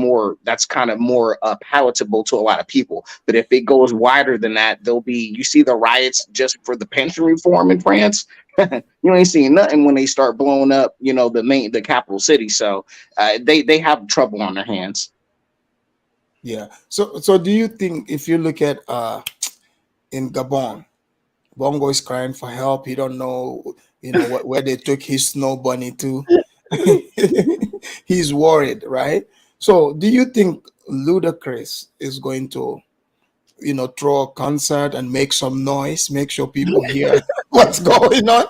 kind of more palatable to a lot of people. But if it goes wider than that, you see the riots just for the pension reform in France. You ain't seeing nothing when they start blowing up, the capital city. So they have trouble on their hands. Yeah. So do you think, if you look at in Gabon, Bongo is crying for help. He don't know, where they took his snow bunny to. He's worried, right? So do you think Ludacris is going to, throw a concert and make some noise, make sure people hear what's going on?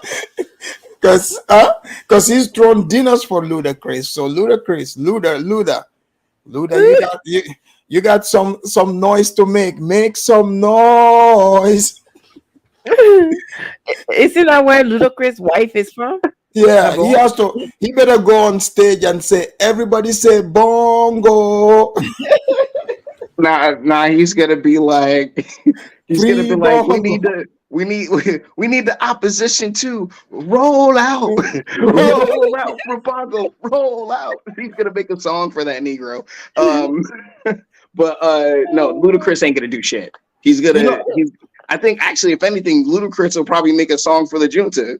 Because he's thrown dinners for Ludacris. So Ludacris, Luda, you got some noise to make. Make some noise. Isn't that where Ludacris' wife is from? Yeah, Gabon? he better go on stage and say, everybody say bongo. Nah, he's gonna be like, Free bongo. we need the opposition to roll out, roll out for Bongo, roll out. He's gonna make a song for that Negro. But no, Ludacris ain't gonna do shit. I think actually, if anything, Ludacris will probably make a song for the junta.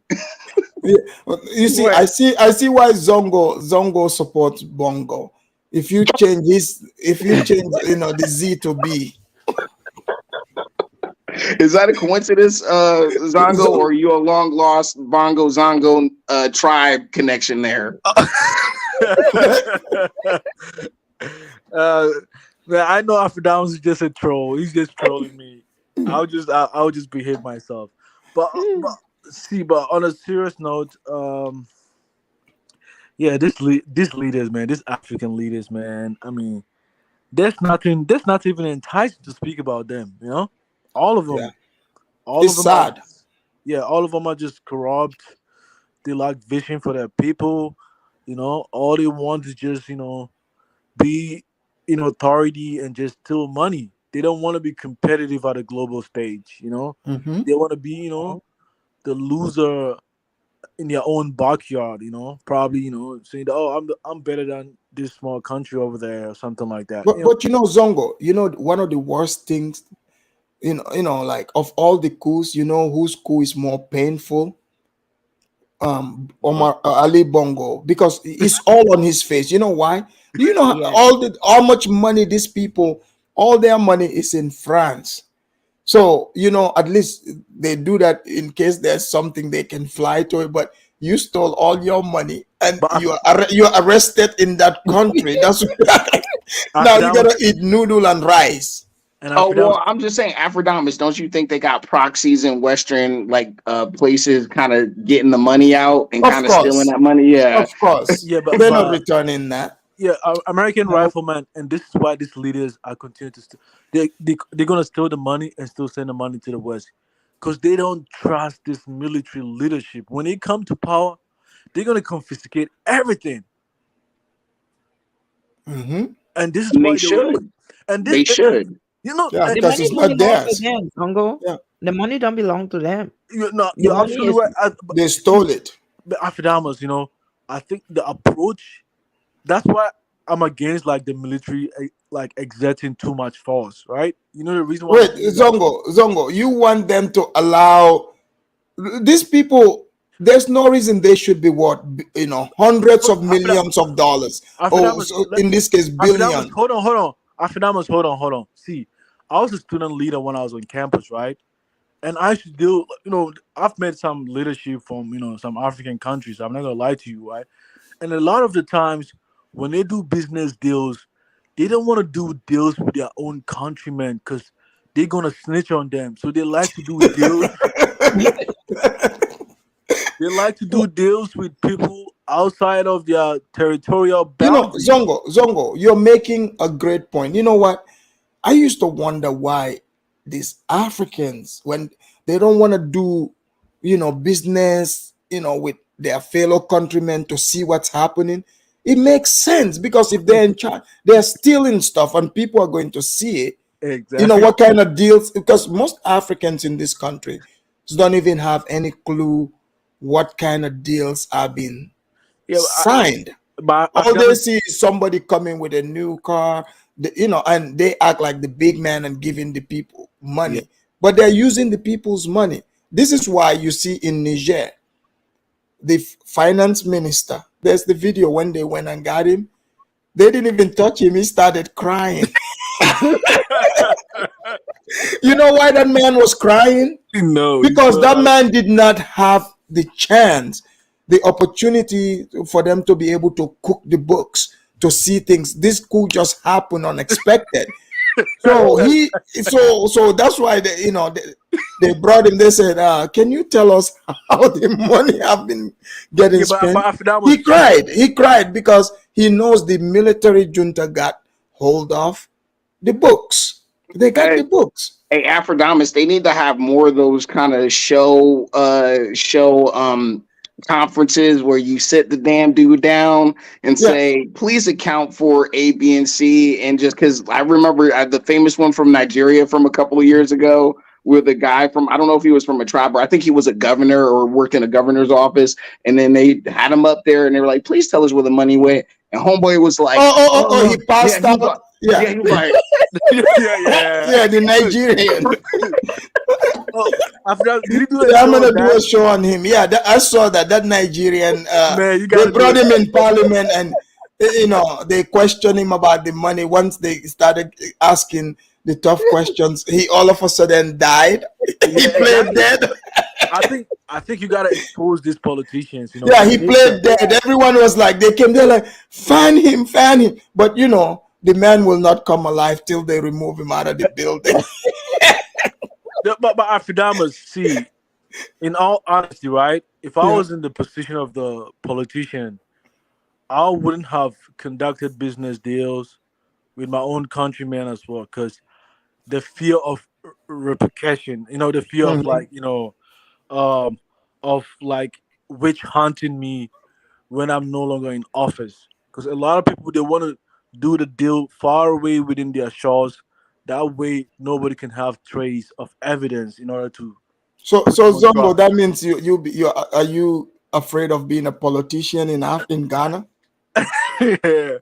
Yeah. You see, I see why Zongo supports Bongo. If you change the Z to B. Is that a coincidence, Zongo, or are you a long lost Bongo Zongo tribe connection there? Man, I know Afrodams is just a troll. He's just trolling me. I'll just behave myself. But on a serious note, yeah, these leaders, man, these African leaders, man. I mean, there's not even enticing to speak about them. All of them. Yeah. All It's of them. sad. All of them are just corrupt. They lack vision for their people. All they want is just be in authority and just steal money. They don't want to be competitive at a global stage. Mm-hmm. They want to be the loser in their own backyard. Probably saying that, oh, I'm better than this small country over there or something like that. But Zongo, one of the worst things, like of all the coups, whose coup is more painful? Omar Ali Bongo, because it's all on his face. You know why? Do you know how much money these people, all their money is in France? So at least they do that in case there's something they can fly to it. But you stole all your money and you're arrested in that country. That's now you gotta eat noodle and rice. Well, I'm just saying, Afrodamus, don't you think they got proxies in Western places kind of getting the money out and kind of stealing that money? Yeah. Of course. Yeah, but they're not returning that. Yeah, American riflemen, and this is why these leaders are continuing to they're gonna steal the money and still send the money to the West. Because they don't trust this military leadership. When they come to power, they're gonna confiscate everything. Mm-hmm. And this is And why they should. They should. The money don't belong to them, Congo. Yeah. The money don't belong to them. You're absolutely right. They stole it. But Afrodamas, I think the approach. That's why I'm against the military exerting too much force, right? The reason why. Wait, Zongo, you want them to allow these people? There's no reason they should be hundreds of millions of dollars. In this case, billions. Hold on. Afrodamas, hold on. See, I was a student leader when I was on campus, right? And I should deal. I've met some leadership from some African countries. I'm not gonna lie to you, right? And a lot of the times when they do business deals, they don't want to do deals with their own countrymen because they're gonna snitch on them. So they like to do deals. They like to do deals with people outside of their territorial boundaries. Zongo, you're making a great point. You know what? I used to wonder why these Africans, when they don't want to do, business, with their fellow countrymen to see what's happening, it makes sense, because if they're in charge, they're stealing stuff and people are going to see it. Exactly. You know what kind of deals, because most Africans in this country don't even have any clue what kind of deals are being signed. All they see is somebody coming with a new car, and they act like the big man and giving the people money, but they're using the people's money. This is why you see in Niger, the finance minister, there's the video when they went and got him. They didn't even touch him. He started crying. You know why that man was crying? No, because that man did not have the chance, the opportunity for them to be able to cook the books, to see things. This coup just happened unexpected. So so that's why they brought him. They said, "Can you tell us how the money have been getting spent?" He cried because he knows the military junta got hold of the books. They got the books. Hey, Afrodamus, they need to have more of those kind of show conferences where you sit the damn dude down and say, please account for A, B, and C. And just because I remember the famous one from Nigeria from a couple of years ago, where the guy from, I don't know if he was from a tribe, or I think he was a governor or worked in a governor's office. And then they had him up there and they were like, please tell us where the money went. And homeboy was like, he passed out. He was like, the Nigerian. I'm gonna do a show on him. Yeah, I saw that Nigerian. Man, they brought him in parliament, and they questioned him about the money. Once they started asking the tough questions, he all of a sudden died. He played dead. I think you gotta expose these politicians. Yeah, he played dead. Everyone was like, they came there like, fan him. But the man will not come alive till they remove him out of the building. But Afrodamus, see, in all honesty, right? If I was in the position of the politician, I wouldn't have conducted business deals with my own countrymen as well, because the fear of repercussion, the fear of of witch hunting me when I'm no longer in office. Because a lot of people, they want to do the deal far away within their shores. That way, nobody can have trace of evidence in order to. So Zongo, that means you are you afraid of being a politician in Ghana? Yeah.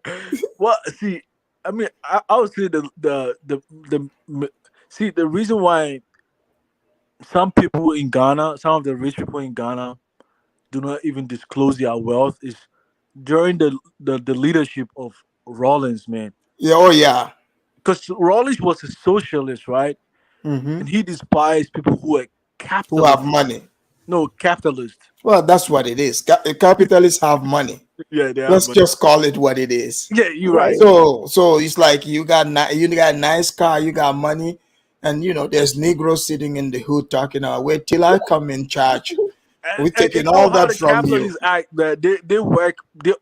Well, see, I mean, I would say the reason why some people in Ghana, some of the rich people in Ghana, do not even disclose their wealth is during the leadership of Rawlings, man. Yeah, oh yeah. Because Rawlings was a socialist, right? Mm-hmm. And he despised people who are capitalists. Who have money. No, capitalists. Well, that's what it is. Capitalists have money. Yeah, they Let's have money. just call it what it is. Yeah, you're right. So it's like you got a nice car, you got money, and there's Negroes sitting in the hood talking wait till I come in charge. We're taking all that from you. Act, they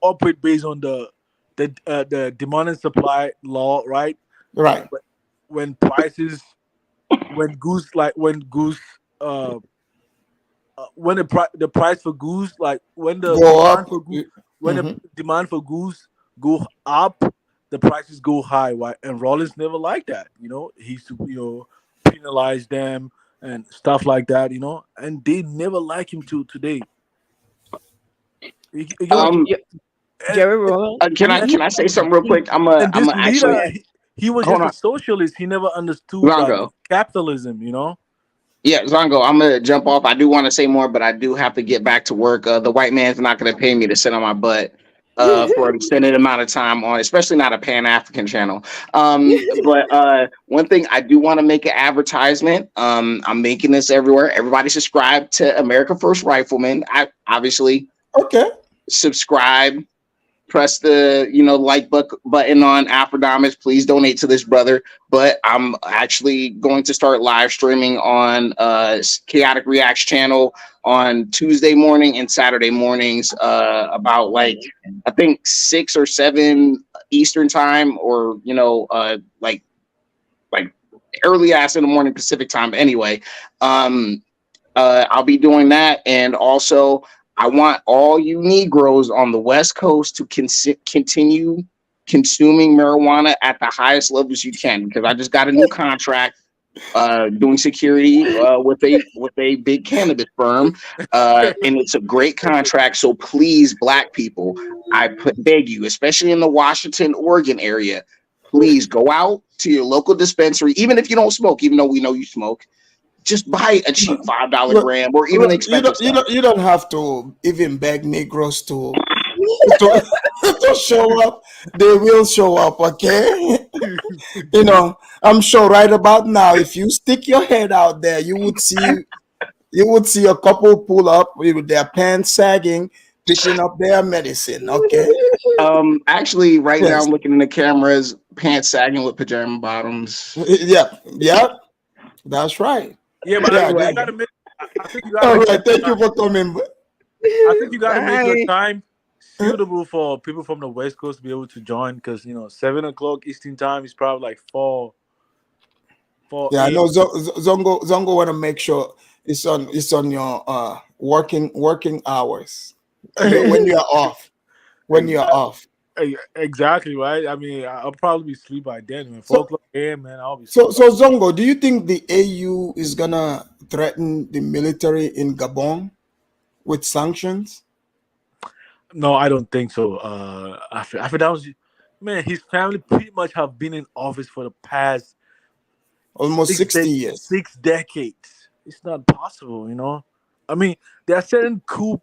operate based on the demand and supply law, right? Right. But when prices, when the price for goods, like when the the demand for goods go up, the prices go high. Right? And Rawlings never liked that. He used to penalize them and stuff like that, and they never like him to today. Jerry Roll. Can I say something real quick? I'm actually. He was just a socialist. He never understood capitalism, Yeah, Zongo, I'm gonna jump off. I do want to say more, but I do have to get back to work. The white man's not gonna pay me to sit on my butt for an extended amount of time on, especially not a Pan-African channel. But one thing I do want to make an advertisement. I'm making this everywhere. Everybody subscribe to America First Rifleman. I obviously subscribe. Press the like button on Afrodamus. Please donate to this brother. But I'm actually going to start live streaming on Chaotic Reacts channel on Tuesday morning and Saturday mornings about I think 6 or 7 Eastern time, or like early ass in the morning Pacific time. Anyway, I'll be doing that, and also I want all you Negroes on the West Coast to continue consuming marijuana at the highest levels you can, because I just got a new contract doing security with a big cannabis firm, and it's a great contract. So please, Black people, beg you, especially in the Washington, Oregon area, please go out to your local dispensary, even if you don't smoke, even though we know you smoke. Just buy a cheap $5 gram or even expensive stuff. You don't have to even beg Negroes to, to show up. They will show up, okay? You know, I'm sure right about now, if you stick your head out there, you would see a couple pull up with their pants sagging, picking up their medicine, okay? Actually, right now Yes. I'm looking in the cameras, pants sagging with pajama bottoms. Yeah, that's right. Yeah, but Yeah, you gotta make. I think you gotta all make. right, thank you for coming. I think you gotta make your Bye. time suitable for people from the West Coast to be able to join, because 7 o'clock Eastern time is probably like 4 Yeah, I a.m. know Zongo want to make sure it's on your working hours when you're off. When you're off. Exactly right. I mean, I'll probably be asleep by then. Man. 4 o'clock a.m. Man, I'll be. So Zongo, do you think the AU is gonna threaten the military in Gabon with sanctions? No, I don't think so. After that was, man, his family pretty much have been in office for the past Almost 60 years. 6 decades. It's not possible, I mean, there are certain coup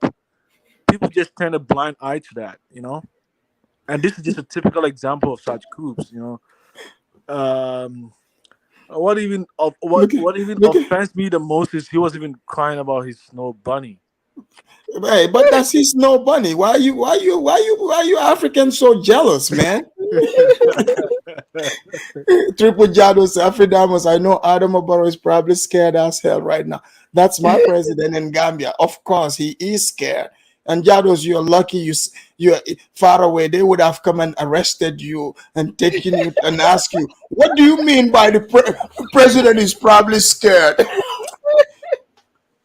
people just turn a blind eye to that, and this is just a typical example of such coups, What even offends me the most is he was even crying about his snow bunny. Hey, but that's his snow bunny. Why you Africans so jealous, man? Triple Jados, Afridamus. I know Adam Barrow is probably scared as hell right now. That's my president in Gambia. Of course, he is scared. And Jados, you're lucky you're far away. They would have come and arrested you and taken you and asked you, what do you mean by the president is probably scared?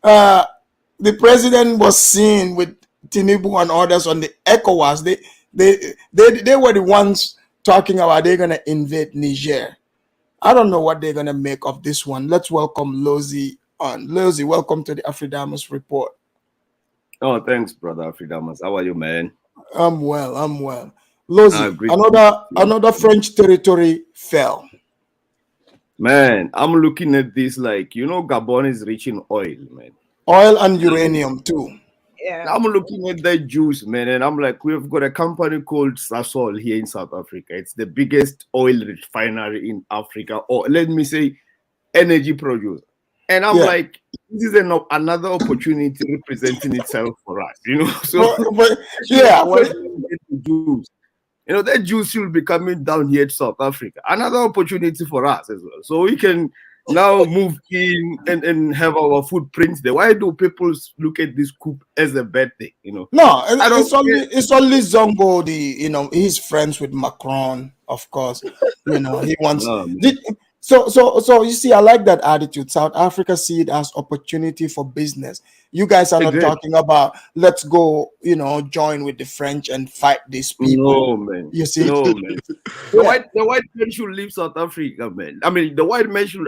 The president was seen with Tinubu and others on the ECOWAS. They were the ones talking about they're gonna invade Niger. I don't know what they're gonna make of this one. Let's welcome Lozi on. Lozi, welcome to the Afridamus report. Oh, thanks, brother Afridamus. How are you, man? I'm well. Lozi, another French territory fell. Man, I'm looking at this like, Gabon is rich in oil, man. Oil and uranium too. Yeah. I'm looking at that juice, man, and I'm like, we've got a company called Sasol here in South Africa. It's the biggest oil refinery in Africa, or let me say, energy producer. And I'm like, this is another opportunity representing itself for us, So, juice. That juice will be coming down here to South Africa. Another opportunity for us as well. So we can now move in and have our footprints there. Why do people look at this coup as a bad thing? No, it's only Zongo. He's friends with Macron, of course. He wants. So you see, I like that attitude. South Africa see it as opportunity for business. You guys are not talking about let's go, join with the French and fight these people. No, man. You see, no, man. The white man should leave South Africa, man. I mean, the white man should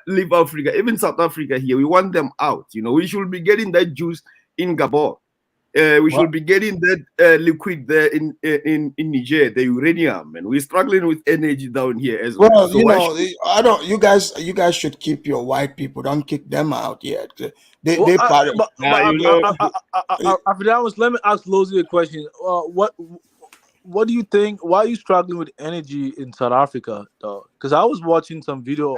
leave Africa, even South Africa here. We want them out. We should be getting that juice in Gabon. We should be getting that liquid there in Niger, the uranium, and we're struggling with energy down here as well. Well, So You guys should keep your white people. Don't kick them out yet. They part of. Let me ask Lozi a question. What do you think? Why are you struggling with energy in South Africa, though? Because I was watching some video.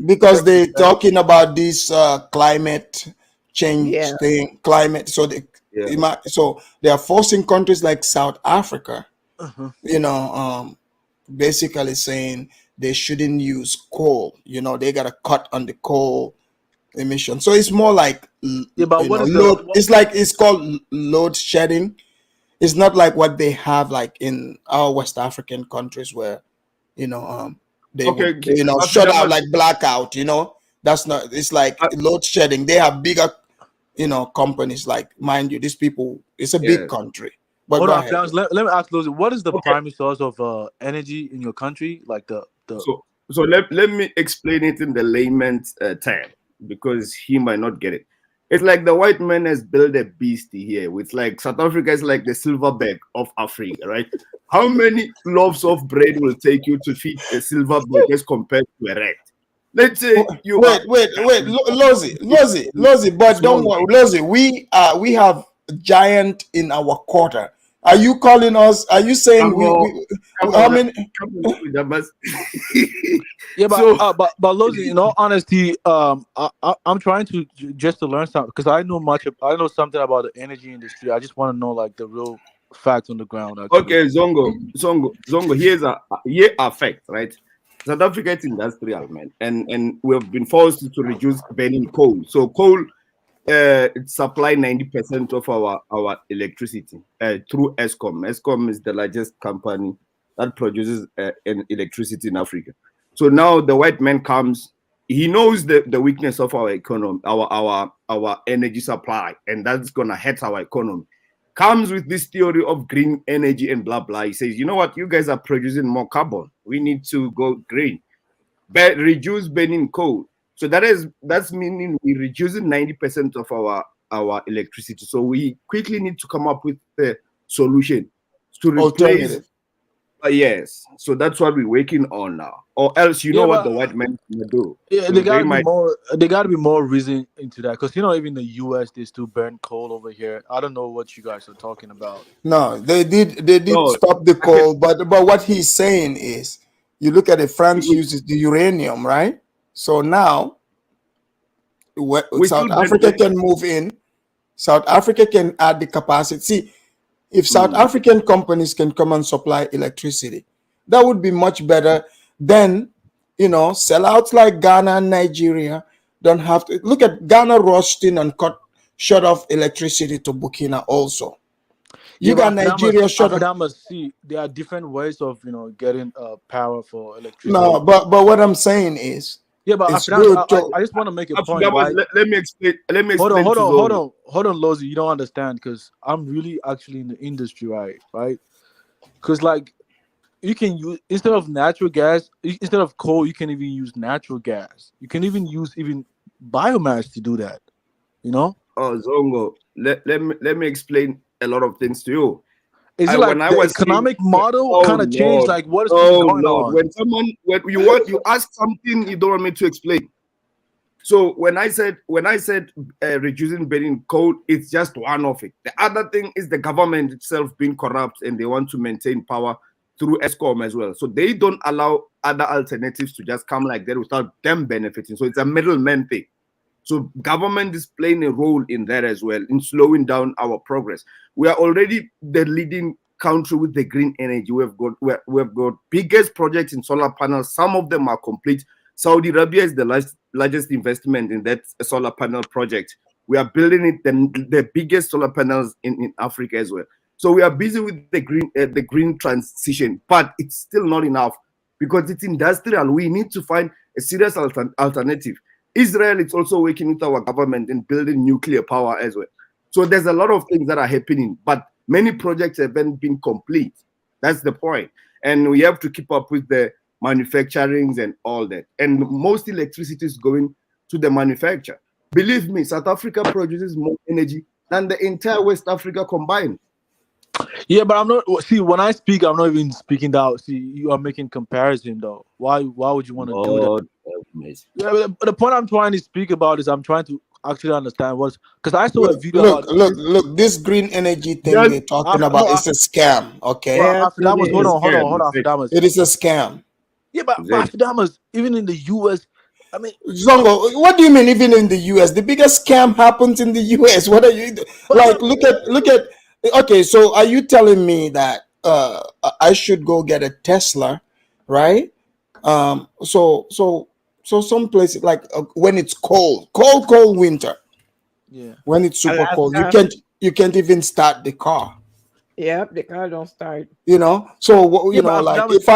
Because they're talking about this climate change thing, climate. So they are forcing countries like South Africa, basically saying they shouldn't use coal. They got to cut on the coal emission. So it's more like it's called load shedding. It's not like what they have like in our West African countries where they shut out like blackout. That's not. It's like load shedding. They have bigger companies. Like, mind you, these people, it's a big country. But Hold go on, ahead. Flowers, let me ask Lozi, what is the primary source of energy in your country? Like the So let me explain it in the layman's term, because he might not get it. It's like the white man has built a beast here. It's like South Africa is like the silverback of Africa, right? How many loaves of bread will take you to feed a silverback as compared to a rat? Let's say you wait, Lozi, but don't worry, Lozi, we have a giant in our quarter. Are you calling us? Are you saying how many? Yeah, but So- but Lozi, in all honesty, I'm trying to just to learn something, because I know something about the energy industry. I just want to know like the real facts on the ground. Actually. Okay, Zongo. Here are facts, right? South Africa is industrial, man, and we have been forced to reduce burning coal. So coal, it supply 90% of our electricity through Eskom. Eskom is the largest company that produces electricity in Africa. So now the white man comes. He knows the weakness of our economy, our energy supply, and that's gonna hurt our economy. Comes with this theory of green energy and blah blah. He says, you know what, you guys are producing more carbon. We need to go green, but reduce burning coal. So that's meaning we're reducing 90% of our electricity. So we quickly need to come up with a solution to replace. Alternative. Yes, so that's what we're working on now. Or else, you know what the white man will do. Yeah, So they gotta might- be more. They gotta be more reason into that, because even the U.S. they still burn coal over here. I don't know what you guys are talking about. No, they did No, stop the coal, but what he's saying is, you look at it, France uses the uranium, right? So now South Africa can move in. South Africa can add the capacity. See, if South African companies can come and supply electricity, that would be much better than sellouts like Ghana and Nigeria don't have to look at Ghana roasting and shut off electricity to Burkina also. You got Nigeria shut off. See, there are different ways of getting power for electricity. No, but what I'm saying is, yeah, but it's good I just want to make a point. Right? Let me explain. Let me hold explain. Hold on, Lozi. You don't understand, because I'm really actually in the industry, right? Because like you can use, instead of natural gas, instead of coal, you can even use natural gas. You can even use biomass to do that. Oh, Zongo, let me explain a lot of things to you. Is it like the economic model kind of changed? Like what is going on? When you ask something you don't want me to explain. So when I said reducing burning coal, it's just one of it. The other thing is the government itself being corrupt, and they want to maintain power through Eskom as well. So they don't allow other alternatives to just come like that without them benefiting. So it's a middleman thing. So government is playing a role in that as well, in slowing down our progress. We are already the leading country with the green energy. We have got biggest projects in solar panels. Some of them are complete. Saudi Arabia is the largest investment in that solar panel project. We are building it, the biggest solar panels in Africa as well. So we are busy with the green transition, but it's still not enough because it's industrial. We need to find a serious alternative. Israel is also working with our government in building nuclear power as well. So there's a lot of things that are happening, but many projects haven't been complete. That's the point. And we have to keep up with the manufacturing and all that. And most electricity is going to the manufacturer. Believe me, South Africa produces more energy than the entire West Africa combined. Yeah, but I'm not. See, when I speak, I'm not even speaking that. See, you are making comparison though. Why would you want to do that? Yeah, but the point I'm trying to speak about is I'm trying to actually understand what's, because I saw a video. Look, this green energy thing they're talking about is a scam. Okay. Well, Afdamas, hold on, Afdamas. It is a scam. Yeah, but Afdamas, even in the US, I mean, Zongo, what do you mean even in the US? The biggest scam happens in the US. What are you like? Look at. Okay, so are you telling me that I should go get a Tesla, right? So some places like when it's cold winter, yeah, when it's super cold, you can't even start the car. Yep, the car don't start. So like if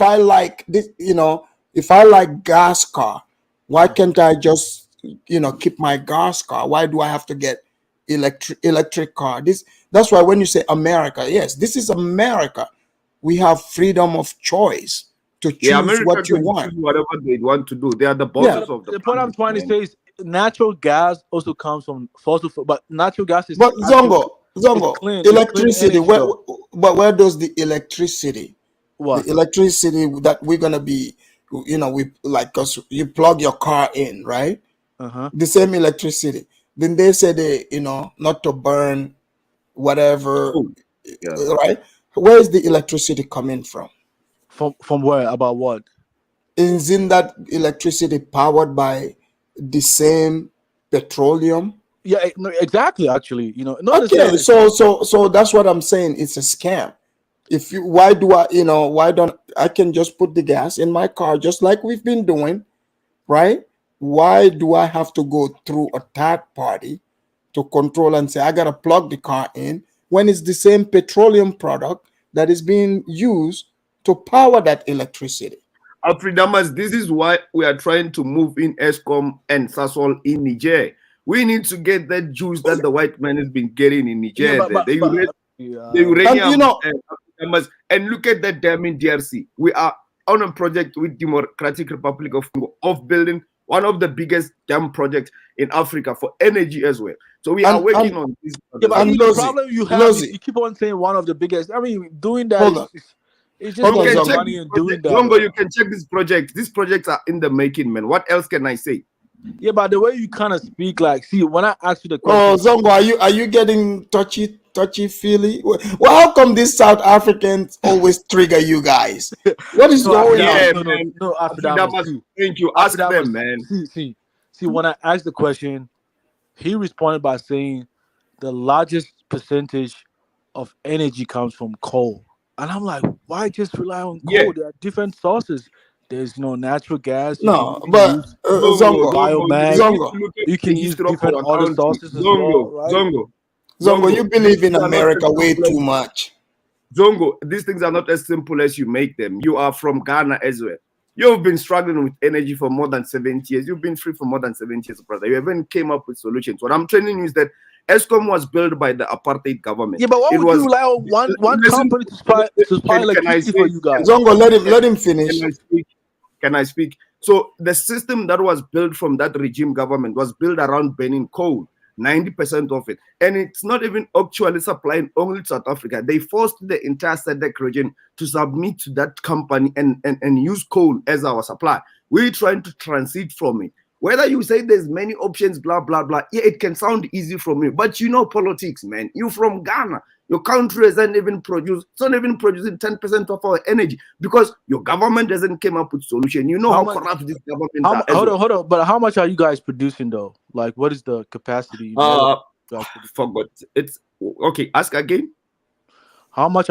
I like this, if I like gas car, why can't I just keep my gas car? Why do I have to get electric car? That's why when you say America, yes, this is America. We have freedom of choice to choose America what you can want. choose whatever they want to do. They are the bosses of The point I'm trying to say is natural gas also comes from fossil fuel, but natural gas is But Zongo, it's clean electricity. energy, though. But where does the electricity? What? The electricity that we're gonna be, we like, cause you plug your car in, right? The same electricity. Then they say not to burn whatever, right? Where is the electricity coming from? From where? About what? Isn't that electricity powered by the same petroleum? Yeah, no, exactly. Actually, not Okay, necessarily. so that's what I'm saying. It's a scam. Why don't I can just put the gas in my car just like we've been doing, right? Why do I have to go through a third party to control and say I gotta plug the car in when it's the same petroleum product that is being used to power that electricity? Afridamas, this is why we are trying to move in ESCOM and Sasol in Niger. We need to get that juice that the white man has been getting in Niger. The uranium, Afridamas, and look at that dam in DRC. We are on a project with Democratic Republic of Congo of building one of the biggest dam projects in Africa for energy as well. So we are working on this. Yeah, but the problem you have is you keep on saying one of the biggest. I mean, doing that it's just wasting money in doing that. Bongo, you can check this project. These projects are in the making, man. What else can I say? Yeah, but the way you kind of speak, like, see, when I ask you the question, Oh, Zongo, are you getting touchy feely? Well, how come these South Africans always trigger you guys? What is going on? No, Afridamas, thank you. Ask them, man. See, when I asked the question, he responded by saying the largest percentage of energy comes from coal. And I'm like, why just rely on coal? Yeah. There are different sources. There's natural gas. No, but Zongo, you can use different other sources as well, right? Zongo, you believe in America way too much. Zongo, these things are not as simple as you make them. You are from Ghana as well. You've been struggling with energy for more than 70 years. You've been free for more than 70 years, brother. You even came up with solutions. What I'm telling you is that ESCOM was built by the apartheid government. Yeah, but why would you rely on one company to supply electricity for you guys? Zongo, let him finish. Can I speak? So the system that was built from that regime government was built around burning coal, 90% of it. And it's not even actually supplying only South Africa. They forced the entire SADC region to submit to that company and use coal as our supply. We're trying to transit from it. Whether you say there's many options, blah, blah, blah, yeah, it can sound easy from you. But you know politics, man. You're from Ghana. Your country it's not even producing 10% of our energy because your government doesn't come up with solution. You know how corrupt this government are. Hold on. But how much are you guys producing though? Like, what is the capacity? Forgot. It's okay. Ask again. How much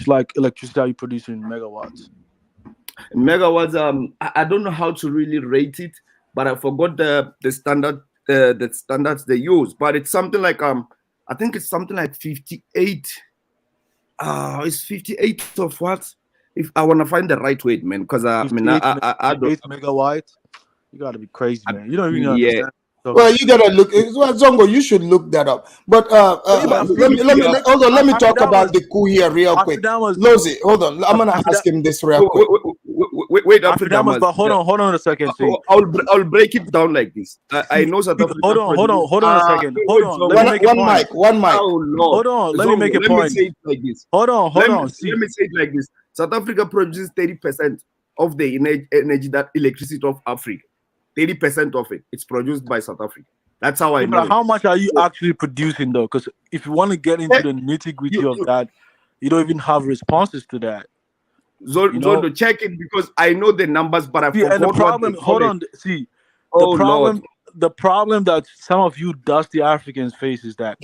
like electricity are you producing in megawatts? Megawatts. I don't know how to really rate it, but I forgot the standard the standards they use. But it's something like I think it's something like 58. It's 58 of what? If I want to find the right weight, man, because I don't megawatts. You gotta be crazy, man. You don't even understand. Well, you gotta look. Well, Zongo, you should look that up. But let me talk about the coup here real quick. Lozi, hold on. I'm gonna ask him this real quick. Wait, but hold on a second. I'll break it down like this. I know South Africa. Hold on a second. Hold on. Let me make a point. One mic. Oh, Lord. Hold on. Let me make a point. Let me say it like this. Hold on. Let me say it like this. South Africa produces 30% of the energy that electricity of Africa. 30% of it, it's produced by South Africa. That's how I know. But how much are you actually producing though? Because if you want to get into the nitty-gritty of that, you don't even have responses to that. Zondo, check it because I know the numbers, but I forgot. And the problem, the problem that some of you dusty Africans face is that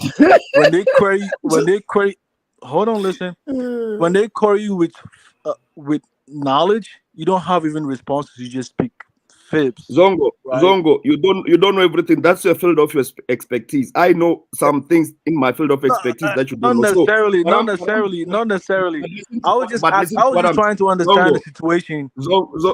when they query, hold on, listen. When they query you with knowledge, you don't have even responses. You just speak fibs. Zongo, you don't know everything. That's your field of your expertise. I know some things in my field of expertise that you don't know. Not necessarily. I was just trying to understand the situation.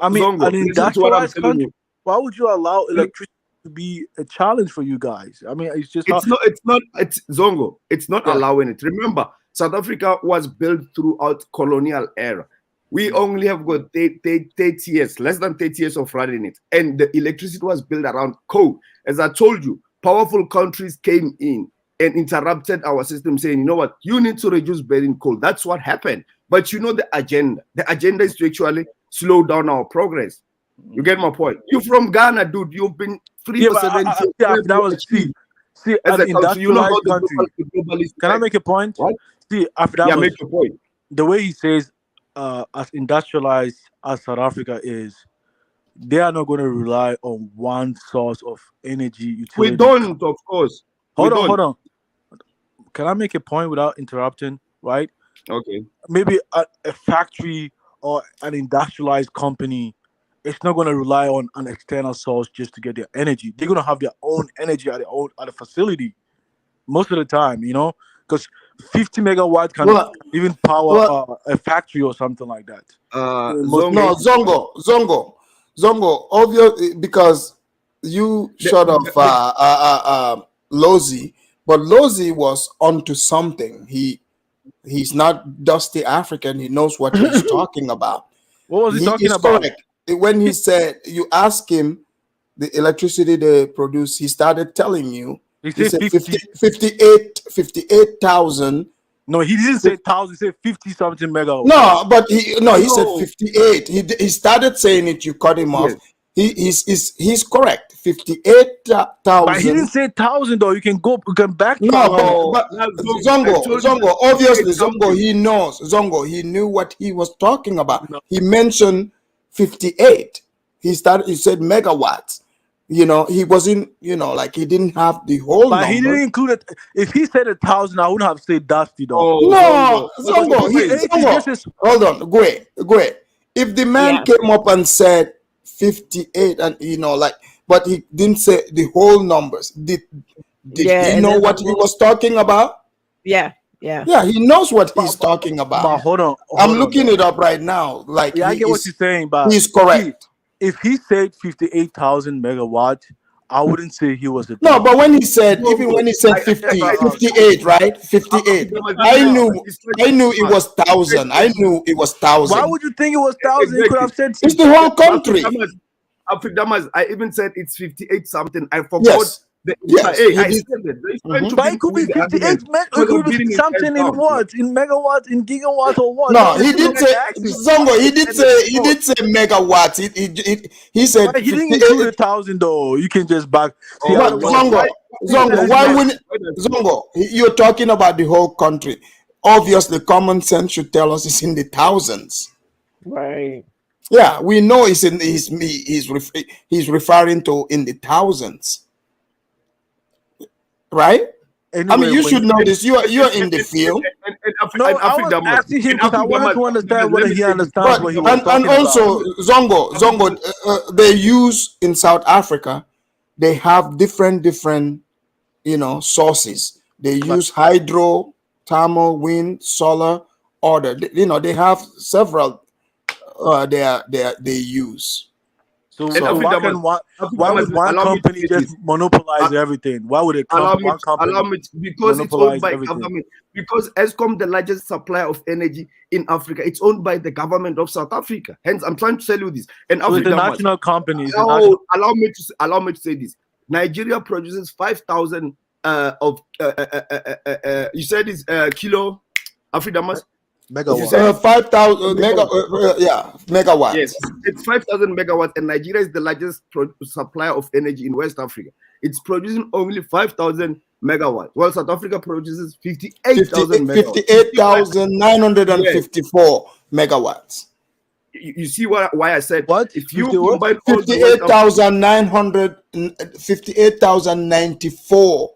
I mean, that's what I'm telling you. Why would you allow electricity to be a challenge for you guys. I mean, it's just it's Zongo. It's not allowing it. Remember, South Africa was built throughout colonial era. We only have got 30 years, less than 30 years of running it. And the electricity was built around coal. As I told you, powerful countries came in and interrupted our system, saying, you know what, you need to reduce burning coal. That's what happened. But you know the agenda. The agenda is to actually slow down our progress. You get my point? You from Ghana, dude. You've been free for 70 years. That was see as an a country, you know how industrialized country. Can I make a point? What? See, after that was, make your point. The way he says, as industrialized as South Africa is, they are not going to rely on one source of energy utility. We don't, of course. Hold on. Can I make a point without interrupting? Right? Okay. Maybe a factory or an industrialized company, it's not going to rely on an external source just to get their energy. They're going to have their own energy at the facility most of the time, you know, because 50 megawatts can even power a factory or something like that. Zongo, obviously, because you sort of Lozi, but Lozi was onto something. He's not dusty African. He knows what he's talking about. What was he talking about? Correct. When he said, you ask him the electricity they produce, he started telling you. He said 58,000. No, he didn't say 1,000. He said 50 something megawatts. No, but he said 58. He started saying it. You cut him off. He's correct. 58,000. But he didn't say 1,000 though. You can back. No, but Zongo. Obviously, Zongo. He knows. Zongo. He knew what he was talking about. No. He mentioned 58. He said megawatts. You know, he wasn't, like he didn't have the whole but number. He didn't include it. If he said 1,000, I wouldn't have said dusty though. Zongo. Hold on, go ahead. If the man came up and said 58, and but he didn't say the whole numbers. Did he know what he was talking about? Yeah. He knows what he's talking about. But hold on. I'm looking it up right now. I get what you're saying, but he's correct. If he said 58,000 megawatts, I wouldn't say he was a no. But when he said, 58, right? 58. I knew it was 1,000. I knew it was 1,000. Why would you think it was 1,000? You could have said it's the whole country. I even said it's 58 something. I forgot. But it could be 58. It could be something in watts, in megawatts, in gigawatts, or what? No, he did say Zongo. He did say megawatts. He said he didn't include 1,000 though. You can just back. Zongo. Why wouldn't Zongo? You're talking about the whole country. Obviously, common sense should tell us it's in the thousands. Right. Yeah, we know he's referring to in the thousands. Right? Anyway, I mean, you should know this. You're in the field. I was asking him because I wanted to understand whether he understands what he was talking about. And also, Zongo, they use in South Africa, they have different sources. They use hydro, thermal, wind, solar, order. They have several. They use. So why would one company just monopolize everything? Why would one company because it's owned by government. Because Eskom, the largest supplier of energy in Africa, it's owned by the government of South Africa. Hence, I'm trying to tell you this. And so the national companies. Allow me to say this. Nigeria produces 5,000 of you said it's kilo Afridamas. Megawatts. 5,000 megawatts. Yes, it's 5,000 megawatts, and Nigeria is the largest supplier of energy in West Africa. It's producing only 5,000 megawatts, while South Africa produces 58,000 megawatts. 58,954 megawatts. You see why I said what? If you combine 58,094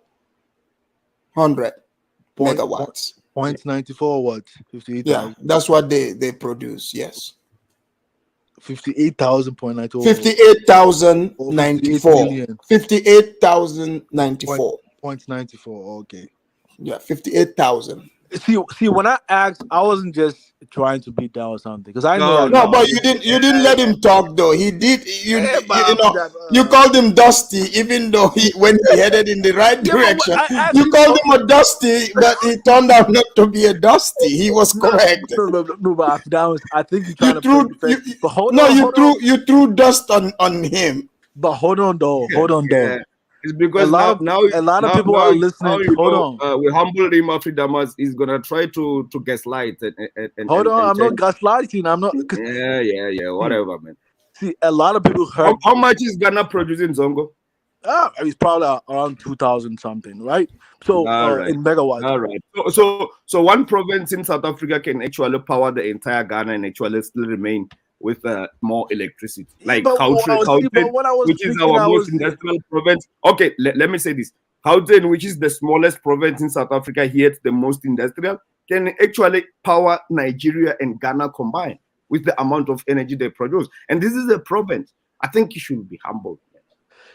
megawatts. 0.94 watts, 58,000. Yeah, that's what they produce. Yes, 58,000.94. 58,094. 58,094. 0.94. Okay. Yeah, 58,000. See, when I asked, I wasn't just trying to beat down or something, because I know. No, but you didn't let him talk though. He did. You know, you called him Dusty, even though when he headed in the right direction, you called him a Dusty, but he turned out not to be a Dusty. He was correct. No, but I think you're trying to play defense. But hold no, on, you threw dust on him. But hold on though. It's because now a lot of people are listening. Hold on. We humbled him after Damas is gonna try to gaslight and hold on. I'm not gaslighting. I'm not. Yeah. Whatever, man. See, a lot of people heard. How much is Ghana producing Zongo? It's probably around 2,000 something, right? So in megawatts. All right. So one province in South Africa can actually power the entire Ghana and actually still remain with more electricity, like Gauteng, which is our most industrial province. Okay, let me say this: Gauteng, which is the smallest province in South Africa, yet the most industrial, can actually power Nigeria and Ghana combined with the amount of energy they produce. And this is a province. I think you should be humble.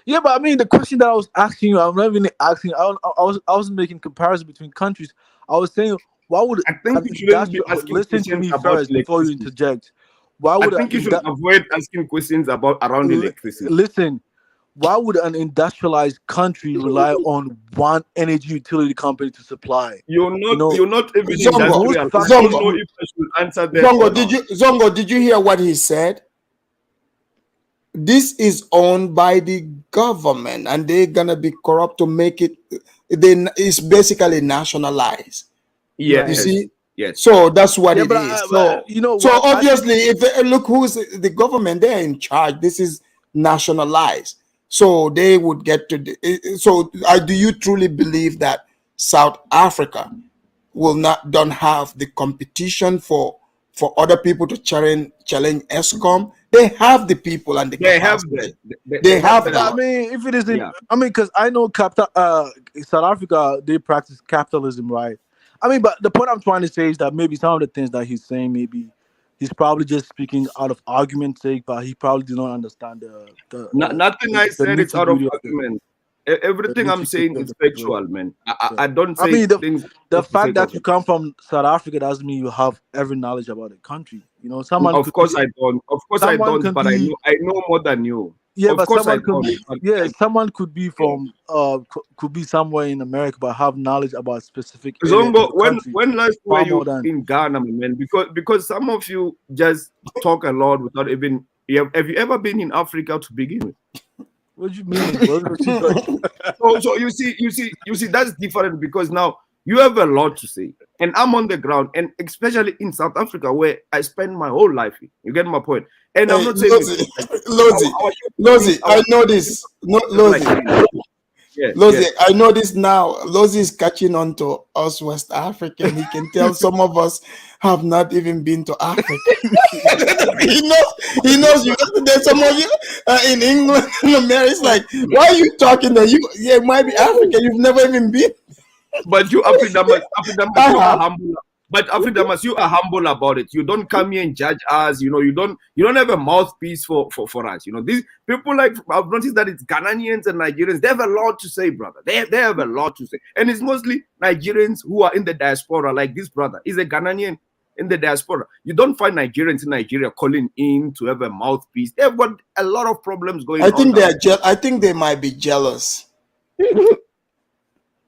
Yeah, but I mean, the question that I was asking you, I'm not even asking. I was making comparison between countries. I was saying, why would I think you shouldn't be asking listen to me first before you interject? Why would I think you should avoid asking questions around electricity. Listen, why would an industrialized country rely on one energy utility company to supply? You're not even Zongo, industrial. I don't know if I should answer that. Zongo, did you hear what he said? This is owned by the government, and they're gonna be corrupt to make it. It's basically nationalized. Yeah, you see. Yes. So that's what it is. So obviously, if they, look who's the government, they're in charge. This is nationalized, so they would get to. Do you truly believe that South Africa don't have the competition for other people to challenge ESCOM? They have the people and the capacity. They have that. I mean, if it isn't, I mean, because I know South Africa, they practice capitalism, right? I mean, but the point I'm trying to say is that maybe some of the things that he's saying, maybe he's probably just speaking out of argument's sake, but he probably did not understand nothing I said is out of argument. Everything I'm saying is factual, man. I don't say. I mean, the fact that of you come from South Africa doesn't mean you have every knowledge about the country. You know, someone. Of course I don't. Of course I don't. But I know more than you. Yeah, of but course someone could be. Someone could be from could be somewhere in America, but have knowledge about specific. Zongo, when last were you in Ghana, man? Because some of you just talk a lot without even. Have you ever been in Africa to begin with? What do you mean? So you see that's different, because now you have a lot to say, and I'm on the ground, and especially in South Africa where I spend my whole life. You get my point? And I'm not saying Lozi, I know this. Lozi, I know this now. Lozi is catching on to us West African. He can tell some of us have not even been to Africa. he knows you. There's some of you in England and America. It's like, why are you talking to you? Yeah, it might be Africa. You've never even been. But you Africa, you are humble. But Afridamas, you are humble about it. You don't come here and judge us. You know, you don't have a mouthpiece for us. You know, these people, like, I've noticed that it's Ghanaians and Nigerians. They have a lot to say, brother. They have a lot to say, and it's mostly Nigerians who are in the diaspora. Like this brother is a Ghanaian in the diaspora. You don't find Nigerians in Nigeria calling in to have a mouthpiece. They've got a lot of problems going on. I think they might be jealous.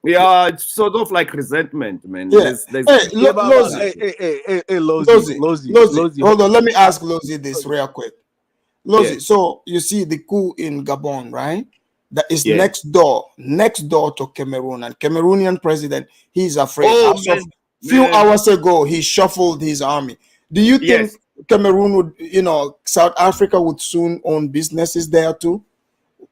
Yeah, it's sort of like resentment, man. Yeah. Lozi. Hold on, let me ask Lozi this real quick. Lozi, so you see the coup in Gabon, right? That is next door to Cameroon, and Cameroonian president, he's afraid. Few hours ago, he shuffled his army. Do you think Cameroon would, South Africa would soon own businesses there too?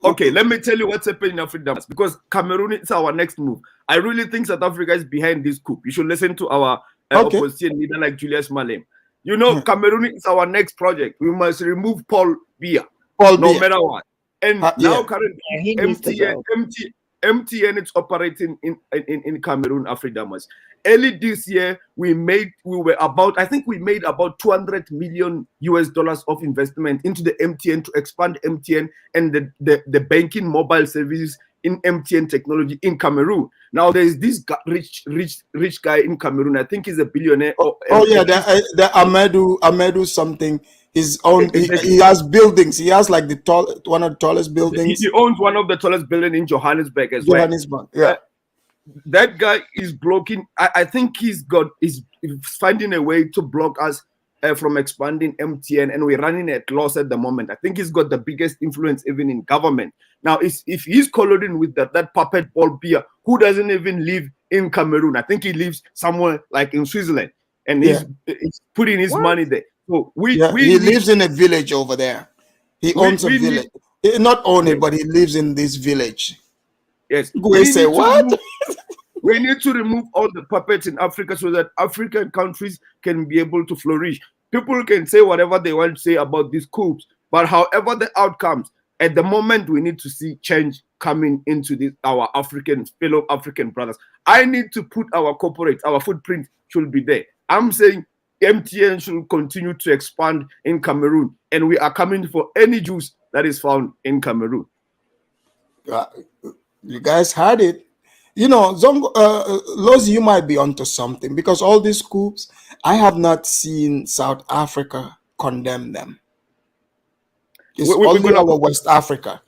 Okay, let me tell you what's happening in Africa, because Cameroon is our next move. I really think South Africa is behind this coup. You should listen to our opposition leader like Julius Malem. You know, Cameroon is our next project. We must remove Paul Biya, no matter what. And now currently, MTN is operating in Cameroon, Afridamas. Early this year, we made about $200 million of investment into the MTN to expand MTN and the banking mobile services in MTN technology in Cameroon. Now there is this rich guy in Cameroon. I think he's a billionaire. The Amadou something. His own. He has buildings. He has like one of the tallest buildings. He owns one of the tallest buildings in Johannesburg as well. Yeah. That guy is blocking. I think he's finding a way to block us from expanding MTN, and we're running at loss at the moment. I think he's got the biggest influence even in government. Now, if he's colluding with that puppet Paul Biya, who doesn't even live in Cameroon, I think he lives somewhere like in Switzerland, and he's putting his money there. So he lives in a village over there. He owns a village. Not own it, but he lives in this village. Yes. We say what? We need to remove all the puppets in Africa so that African countries can be able to flourish. People can say whatever they want to say about these coups, but however the outcomes, at the moment we need to see change coming into our fellow African brothers. I need to put our footprint should be there. I'm saying MTN should continue to expand in Cameroon, and we are coming for any juice that is found in Cameroon. You guys heard it. You know, Zongo, Lozi, you might be onto something, because all these coups, I have not seen South Africa condemn them. It's only our West Africa.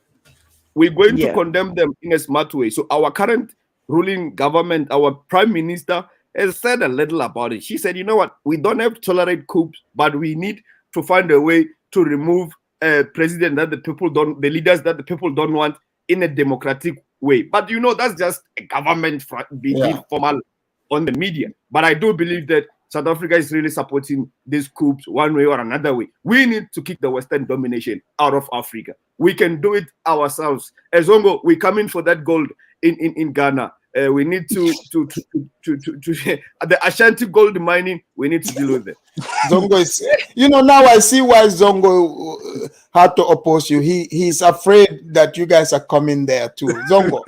We're going to condemn them in a smart way. So our current ruling government, our prime minister, has said a little about it. She said, you know what, we don't have to tolerate coups, but we need to find a way to remove a president that the leaders that the people don't want in a democratic way. But you know, that's just a government being formal on the media. But I do believe that South Africa is really supporting these coups one way or another way. We need to kick the Western domination out of Africa. We can do it ourselves. As Zongo, we come in for that gold in Ghana. We need to the Ashanti gold mining. We need to deal with it. Zongo is, you know, now I see why Zongo had to oppose you. He's afraid that you guys are coming there too. Zongo,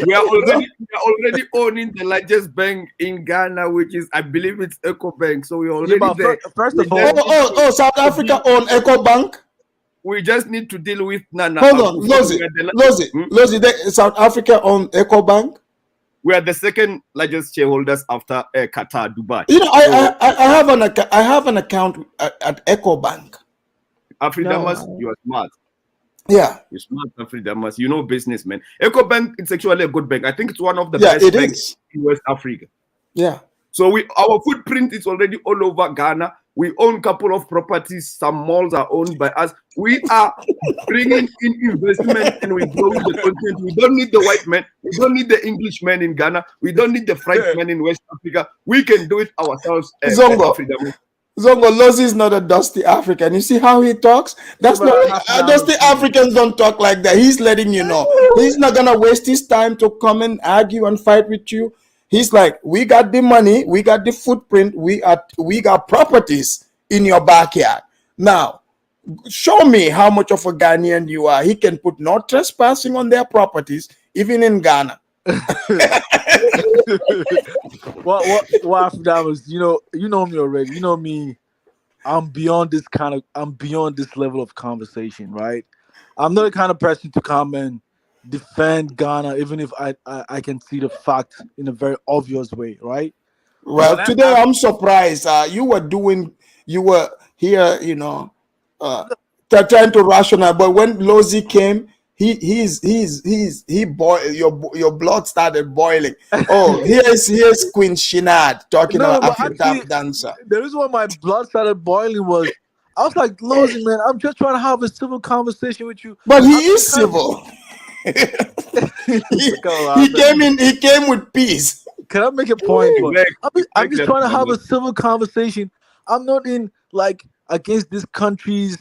we are already owning the largest bank in Ghana, which is, I believe, it's EcoBank. So we're already there. First of all, South Africa own EcoBank. We just need to deal with Nana. Hold on, Lozi, South Africa own EcoBank. We are the second largest shareholders after Qatar, Dubai. You know, I have an account at EcoBank. Afridamas, you are smart. Yeah, you're smart, Afridamas. You know business, man. EcoBank, it's actually a good bank. I think it's one of the best banks in West Africa. Yeah. So our footprint is already all over Ghana. We own a couple of properties. Some malls are owned by us. We are bringing in investment, and we grow the continent. We don't need the white man. We don't need the Englishman in Ghana. We don't need the Frenchman in West Africa. We can do it ourselves. Zongo, Lozi is not a dusty African. You see how he talks? That's not dusty Africans don't talk like that. He's letting you know. He's not gonna waste his time to come and argue and fight with you. He's like, we got the money, we got the footprint, we got properties in your backyard. Now, show me how much of a Ghanaian you are. He can put no trespassing on their properties, even in Ghana. What that was, you know me already. You know me. I'm beyond this level of conversation, right? I'm not the kind of person to come and defend Ghana, even if I can see the fact in a very obvious way, right? Well, today I'm surprised. You were here, you know, trying to rationalize, but when Lozi came, your blood started boiling. Oh, here's Queen Shinad talking about African dancer. The reason why my blood started boiling was I was like, Lozi, man, I'm just trying to have a civil conversation with you. But he is civil. he came with peace. Can I make a point? I'm just trying to have a civil conversation. I'm not in like against this country's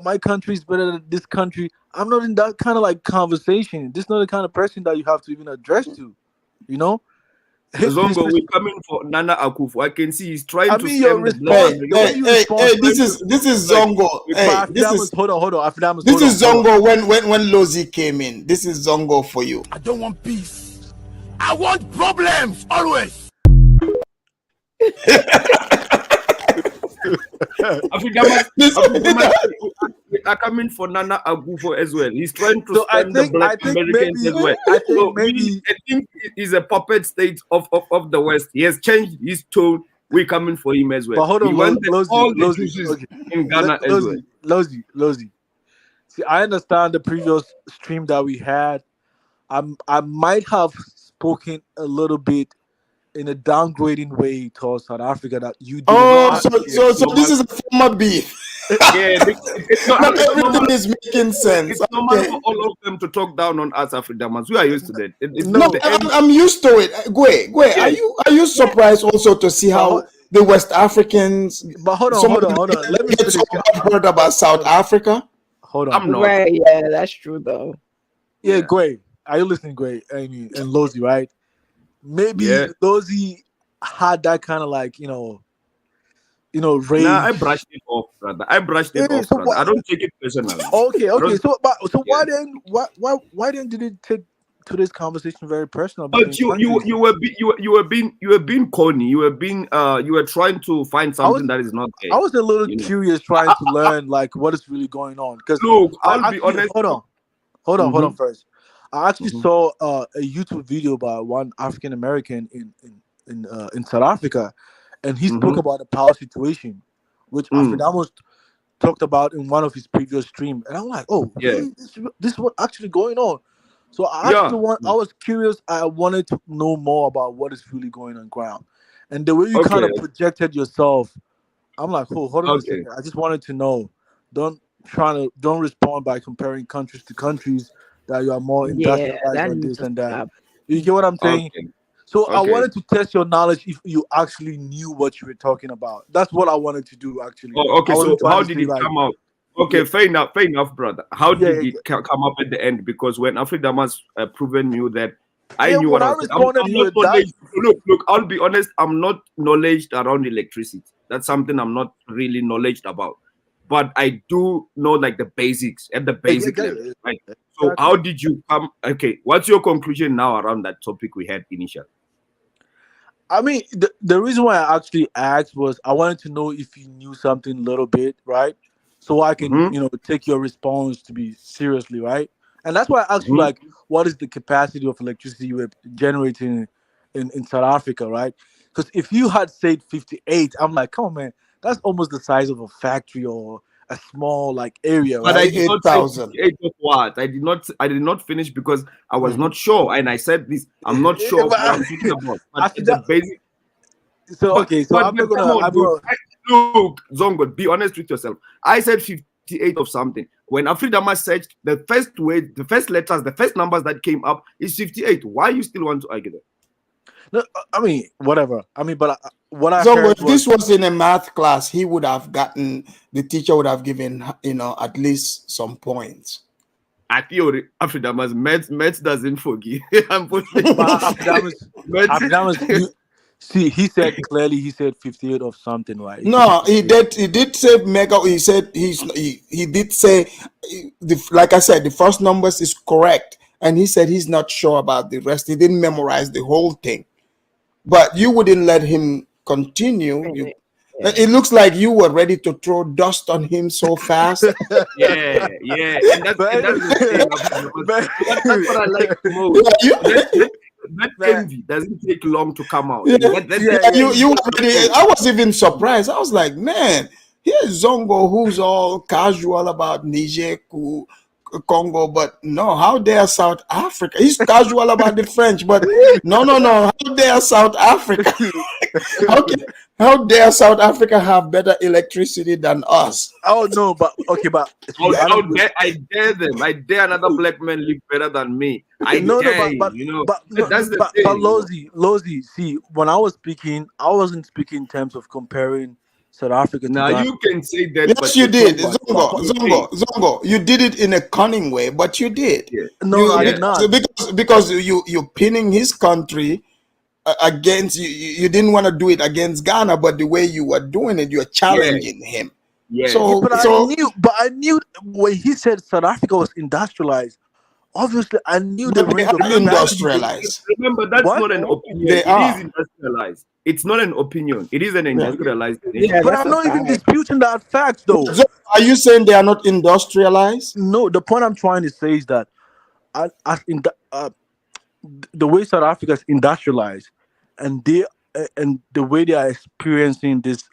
my country's better than this country. I'm not in that kind of like conversation. This is not the kind of person that you have to even address to, you know. Zongo, we're coming for Nana Akufo. I can see he's trying to your response. This is Zongo. Hold on. This is Zongo when Lozi came in. This is Zongo for you. I don't want peace. I want problems always. are coming for Nana Akufo as well. He's trying to So spend the black Americans as well. I think So maybe I think he's a puppet state of the West. He has changed his tone. We're coming for him as well. But hold He on, wanted all the Lozy. juices Okay. in Ghana as well. Lozy. See, I understand the previous stream that we had. I might have spoken a little bit in a downgrading way towards South Africa that you did not. So this is a former beef. Yeah, it's not Everything normal. is making sense. It's normal for all of them to talk down on us Africans. We are used to that. I'm used to it. Gwe, are you surprised also to see how the West Africans? But hold on. Let me finish. Heard about South Africa. Hold on. I'm not. Right, yeah, that's true though. Yeah, Gwe. Are you listening, Gwe? I mean, and Lozy, right? Maybe Lozy had that kind of like, rage. Nah, I brushed it off, brother. Brother. I don't take it personally. Okay. So why then did it take to this conversation very personal? But you were being corny. You were trying to find something that is not there. I was a little curious, trying to learn like what is really going on. Because look, I'll be honest. Hold on first. I actually saw a YouTube video by one African American in South Africa, and he spoke about the power situation, which Afridamus talked about in one of his previous streams. And I'm like, oh, really? This is what actually going on. So I was curious. I wanted to know more about what is really going on ground, and the way you kind of projected yourself, I'm like, oh, hold on a second. I just wanted to know. Don't respond by comparing countries to countries that you are more industrialized or this and that. You get what I'm saying? So I wanted to test your knowledge if you actually knew what you were talking about. That's what I wanted to do actually. Oh, okay. So how did it come out? Okay, fair enough, brother. How did it come up at the end? Because when Afridamas proven you that I knew what I was saying. Look, I'll be honest, I'm not knowledge around electricity. That's something I'm not really knowledge about. But I do know like the basics at the basic level. Right? So how did you come? Okay, what's your conclusion now around that topic we had initially? I mean, the reason why I actually asked was I wanted to know if you knew something a little bit, right? So I can, take your response to be seriously, right? And that's why I asked you, like, what is the capacity of electricity you were generating in South Africa, right? Because if you had said 58, I'm like, come on, man, that's almost the size of a factory or a small like area, but right? I did not say 58 of what? I did not finish because I was not sure, and I said this. I'm not sure what I'm thinking about. But the basic. So I'm not gonna. Look, Zongo, be honest with yourself. I said 58 of something. When Afridamas searched, the first letters, the first numbers that came up is 58. Why you still want to argue that? No, I mean, whatever. I mean, but what I so heard if this was in a math class, he would have gotten, the teacher would have given, at least some points. I theory, Afridamas, maths doesn't forgive. See, he said clearly, he said 58 of something, right? No, he did say mega. He said he did say, like I said, the first numbers is correct, and he said he's not sure about the rest. He didn't memorize the whole thing, but you wouldn't let him continue. It looks like you were ready to throw dust on him so fast. Yeah, and that's what I like most. That envy doesn't take long to come out. You already, I was even surprised. I was like, man, here's Zongo, who's all casual about Niger, Congo, but no, how dare South Africa? He's casual about the French, but no, how dare South Africa? How dare South Africa have better electricity than us? Oh no, but okay, but I dare them. I dare another black man live better than me. That's the thing. But Lozy, see, when I was speaking, I wasn't speaking in terms of comparing South Africa. Now you can say that. Yes, but you did, Zongo. You did it in a cunning way, but you did. Yeah. No, I did not. Because you're pinning his country against you. You didn't want to do it against Ghana, but the way you were doing it, you're challenging him. Yeah. I knew when he said South Africa was industrialized, Obviously, I knew But the they range are of capacity. industrialized. Remember, that's What? not an opinion. They It are. is industrialized. It's not an opinion. It is an industrialized nation. Yeah, But that's I'm a not even fact. disputing that fact, though. So are you saying they are not industrialized? No, the point I'm trying to say is that the way South Africa is industrialized, and the way they are experiencing this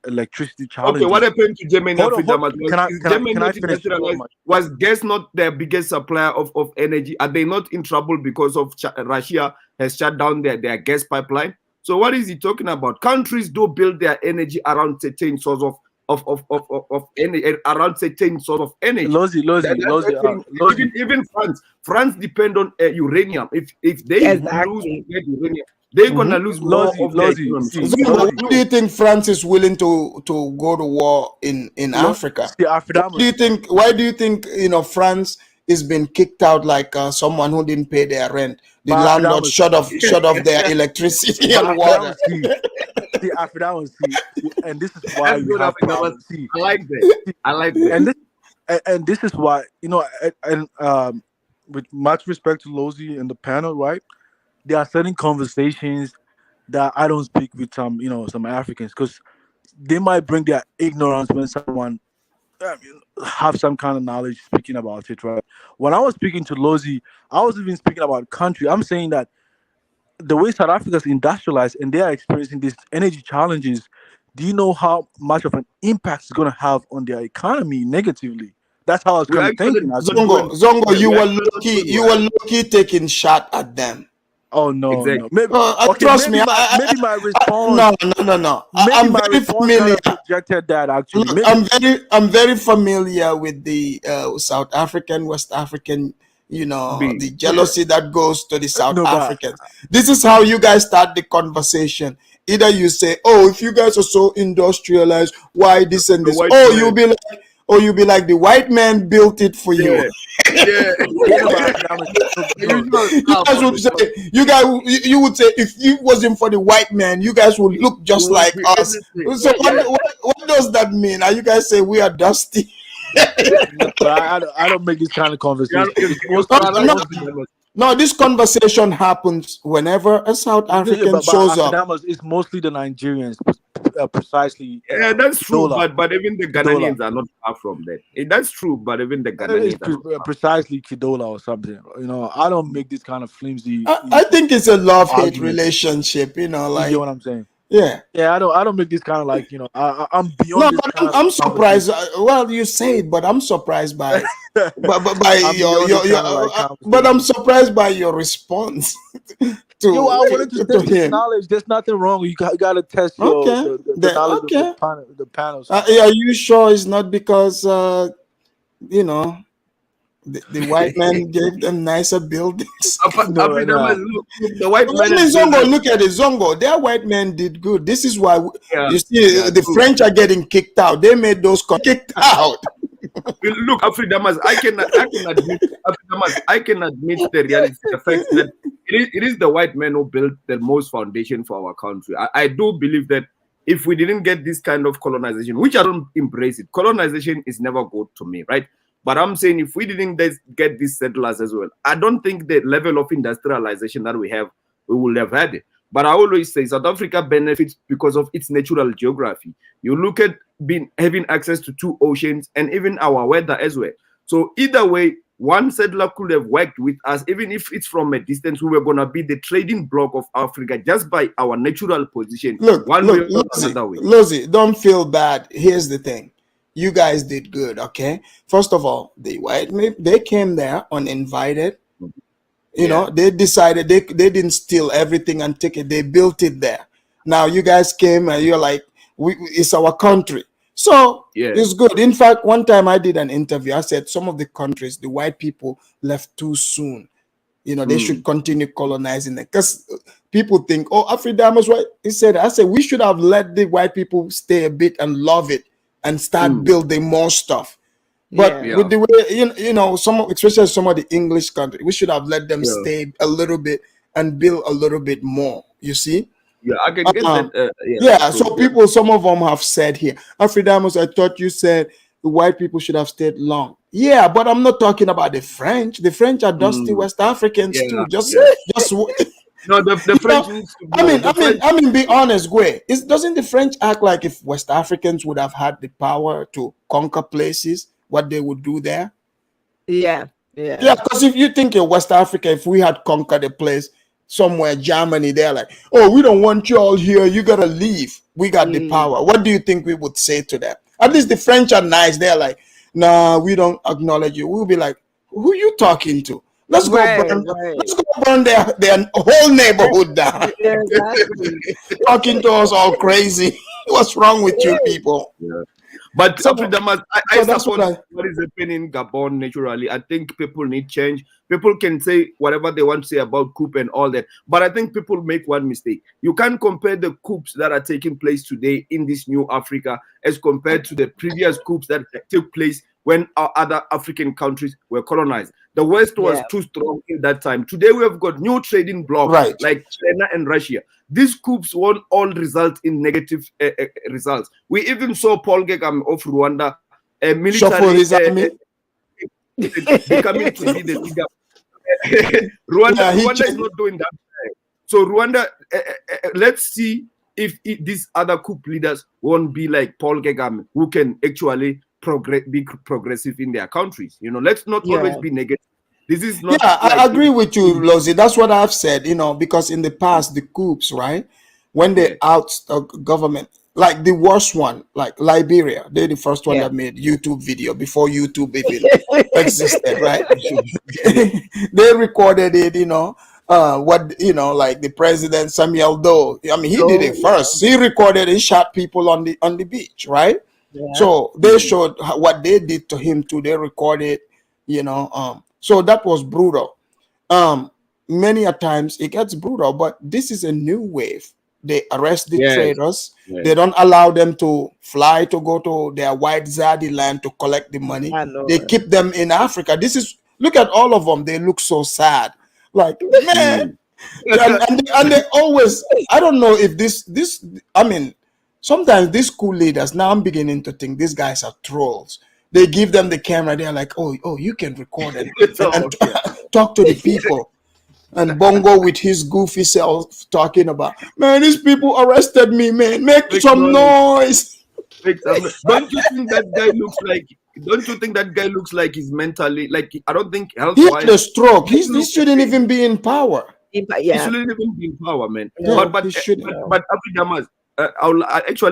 electricity Okay, what challenges. happened to Germany Hold and on, hold, Africa? Is can Germany I not finish? industrialized? Was gas not their biggest supplier of energy? Are they not in trouble because of Russia has shut down their gas pipeline? So what is he talking about? Countries do build their energy around certain source of energy, around certain source of energy. Even France depend on uranium. If they lose uranium, they're gonna lose more of their economy. So why do you think France is willing to go to war in Africa? Why do you think France is being kicked out like someone who didn't pay their rent? The landlord shut off their electricity and water. And this is why we have problems. See, I like that. I like that. And this is why, with much respect to Lozi and the panel, right? There are certain conversations that I don't speak with some Africans, because they might bring their ignorance when someone have some kind of knowledge speaking about it, right? When I was speaking to Lozi, I was even speaking about country. I'm saying that the way South Africa is industrialized and they are experiencing these energy challenges, do you know how much of an impact it's going to have on their economy negatively? That's how I was kind of thinking. Zongo, you were lucky taking shot at them. Oh no, exactly. no. Maybe, trust maybe me. Maybe my response. No. Maybe I'm my very response familiar. kind of projected that actually. Look, I'm very familiar with the South African, West African, the jealousy that goes to the South Africans. This is how you guys start the conversation. Either you say, "Oh, if you guys are so industrialized, why this and this?" Oh, you'll be like the white man built it for you. Yeah. You would say if it wasn't for the white man, you guys would look just like us. So what does that mean? Are you guys saying we are dusty? But I don't make this kind of conversation. No, this conversation happens whenever a South African shows up. It's mostly the Nigerians, precisely. Yeah, that's true. But even the Ghanaians are not far from that. That's true. But even the Ghanaians are precisely Kidola or something. I don't make this kind of flimsy. I think it's a love-hate relationship. You know what I'm saying? Yeah. I don't make this kind of I'm beyond. No, but I'm surprised. Well, you say it, but I'm surprised by but I'm surprised by your response I wanted to test his knowledge. There's nothing wrong. You got to test the knowledge of the panels. Are you sure it's not because the white man gave them nicer buildings? The white man. Zongo, look at it, Zongo. Their white man did good. This is why you see the French are getting kicked out. They made those kicked out. Look, Afridamas, I can admit the reality, the fact that it is the white man who built the most foundation for our country. I do believe that if we didn't get this kind of colonization, which I don't embrace it, colonization is never good to me, right? But I'm saying if we didn't get these settlers as well, I don't think the level of industrialization that we have, we would have had it. But I always say South Africa benefits because of its natural geography. You look at having access to 2 oceans and even our weather as well. So either way, one settler could have worked with us, even if it's from a distance. We were going to be the trading bloc of Africa just by our natural position. Look, Lozi, don't feel bad. Here's the thing. You guys did good, okay? First of all, the white men, they came there uninvited. They decided they didn't steal everything and take it. They built it there. Now you guys came and you're like, it's our country. So it's good. In fact, one time I did an interview. I said some of the countries, the white people left too soon. They should continue colonizing it. Because people think, oh, Afridamus, right? I said, we should have let the white people stay a bit and love it and start building more stuff. But with the way, especially some of the English countries, we should have let them stay a little bit and build a little bit more. You see? Yeah, I can get that. So some of them have said here, Afridamus, I thought you said the white people should have stayed long. Yeah, but I'm not talking about the French. The French are dusty West Africans too. Just no, the French needs to go. I mean, be honest, Gwe. Doesn't the French act like if West Africans would have had the power to conquer places, what they would do there? Yeah. Yeah, because if you think in West Africa, if we had conquered a place somewhere, Germany, they're like, oh, we don't want you all here. You gotta leave. We got the power. What do you think we would say to them? At least the French are nice. They're like, nah, we don't acknowledge you. We'll be like, who are you talking to? Let's go burn their whole neighborhood down. Talking to us all crazy. What's wrong with you people? Yeah. But I support what is happening in Gabon naturally. I think people need change. People can say whatever they want to say about coup and all that. But I think people make one mistake. You can't compare the coups that are taking place today in this new Africa as compared to the previous coups that took place when our other African countries were colonized. The West was too strong in that time. Today we have got new trading blocks like China and Russia. These coups won't all result in negative results. We even saw Paul Kagame of Rwanda, military becoming to be the leader. Rwanda is not doing that. So Rwanda, let's see if these other coup leaders won't be like Paul Kagame, who can actually be progressive in their countries. You know, let's not always be negative. This is not. Yeah, I agree with you, Lozi. That's what I've said. You know, because in the past, the coups, right, when they out government, like the worst one, like Liberia, they're the first one that made YouTube video before YouTube even existed, right? They recorded it, you know. Like the president Samuel Doe. I mean, he did it first. He recorded. He shot people on the beach, right? So they showed what they did to him too. They recorded, you know. So that was brutal. Many a times it gets brutal, but this is a new wave. They arrest the traders. They don't allow them to fly to go to their white Zadi land to collect the money. They keep them in Africa. Look at all of them. They look so sad. Like, man. and they always, I don't know if this, I mean, sometimes these cool leaders, now I'm beginning to think these guys are trolls. They give them the camera. They're like, oh, you can record and talk to the people. And Bongo with his goofy self talking about, man, these people arrested me, man. Make some noise. Don't you think that guy looks like? Don't you think that guy looks like he's mentally like? I don't think health. He had a stroke. He shouldn't even be in power. He shouldn't even be in power, man. Yeah, but Afridamas, I'll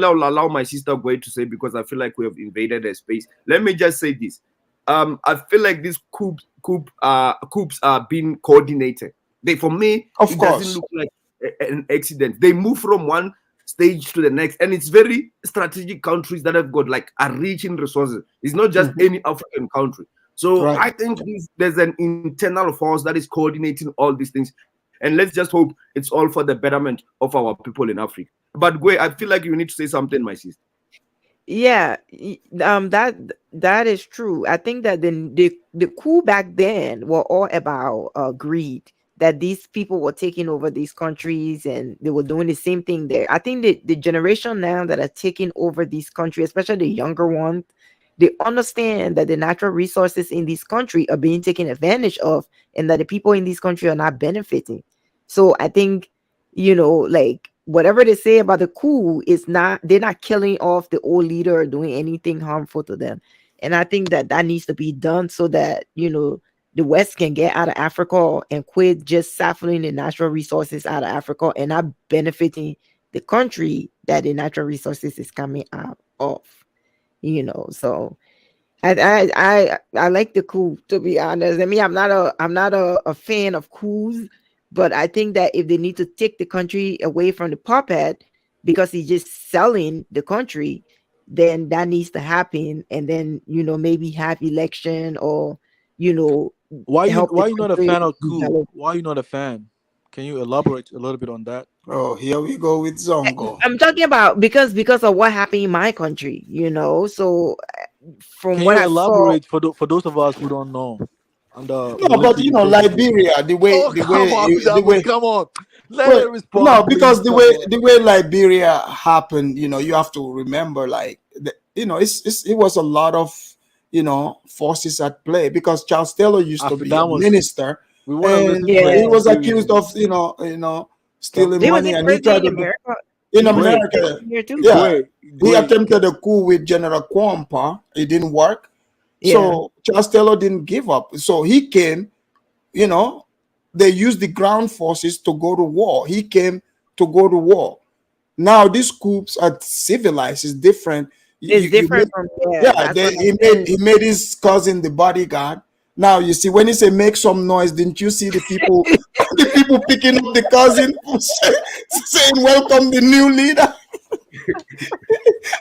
allow my sister Gwe to say, because I feel like we have invaded her space. Let me just say this. I feel like these coups are being coordinated. For me, it doesn't look like an accident. They move from one stage to the next, and it's very strategic countries that have got like are rich in resources. It's not just any African country. So I think there's an internal force that is coordinating all these things. And let's just hope it's all for the betterment of our people in Africa. But Gwe, I feel like you need to say something, my sister. Yeah, that is true. I think that the coup back then were all about greed. That these people were taking over these countries and they were doing the same thing there. I think the generation now that are taking over these countries, especially the younger ones, they understand that the natural resources in this country are being taken advantage of, and that the people in this country are not benefiting. So I think, you know, like whatever they say about the coup is not, they're not killing off the old leader or doing anything harmful to them. And I think that needs to be done so that, you know, the West can get out of Africa and quit just siphoning the natural resources out of Africa and not benefiting the country that the natural resources is coming out of. You know, so I like the coup, to be honest. I mean, I'm not a fan of coups, but I think that if they need to take the country away from the puppet because he's just selling the country, then that needs to happen. And then, you know, maybe have election, or, you know, why you not a fan of coup? Why you not a fan? Can you elaborate a little bit on that? Oh, here we go with Zongo. I'm talking about because of what happened in my country, you know. So from Can what you I elaborate saw, for those of us who don't know? under No, but military you know, dictatorship. Liberia, the way, Oh, come on, come on. Let well, it respond, no, please. because Come on. the way Liberia happened, you know, you have to remember, like, you know, it was a lot of, you know, forces at play, because Charles Taylor used to be a Afidamos, minister, we want to and listen to he was Liberians. accused of, stealing They was money, in and he prison tried in to, America. in He was in America, prison here too. yeah, he attempted a coup with General Kwampa. It didn't work. Yeah. So Charles Taylor didn't give up. So he came, you know, they used the ground forces to go to war. He came to go to war. Now these coups are civilized. It's different. It's different from that's what I said. He made his cousin the bodyguard. Now you see, when he say make some noise, didn't you see the people the people picking up the cousin saying welcome the new leader?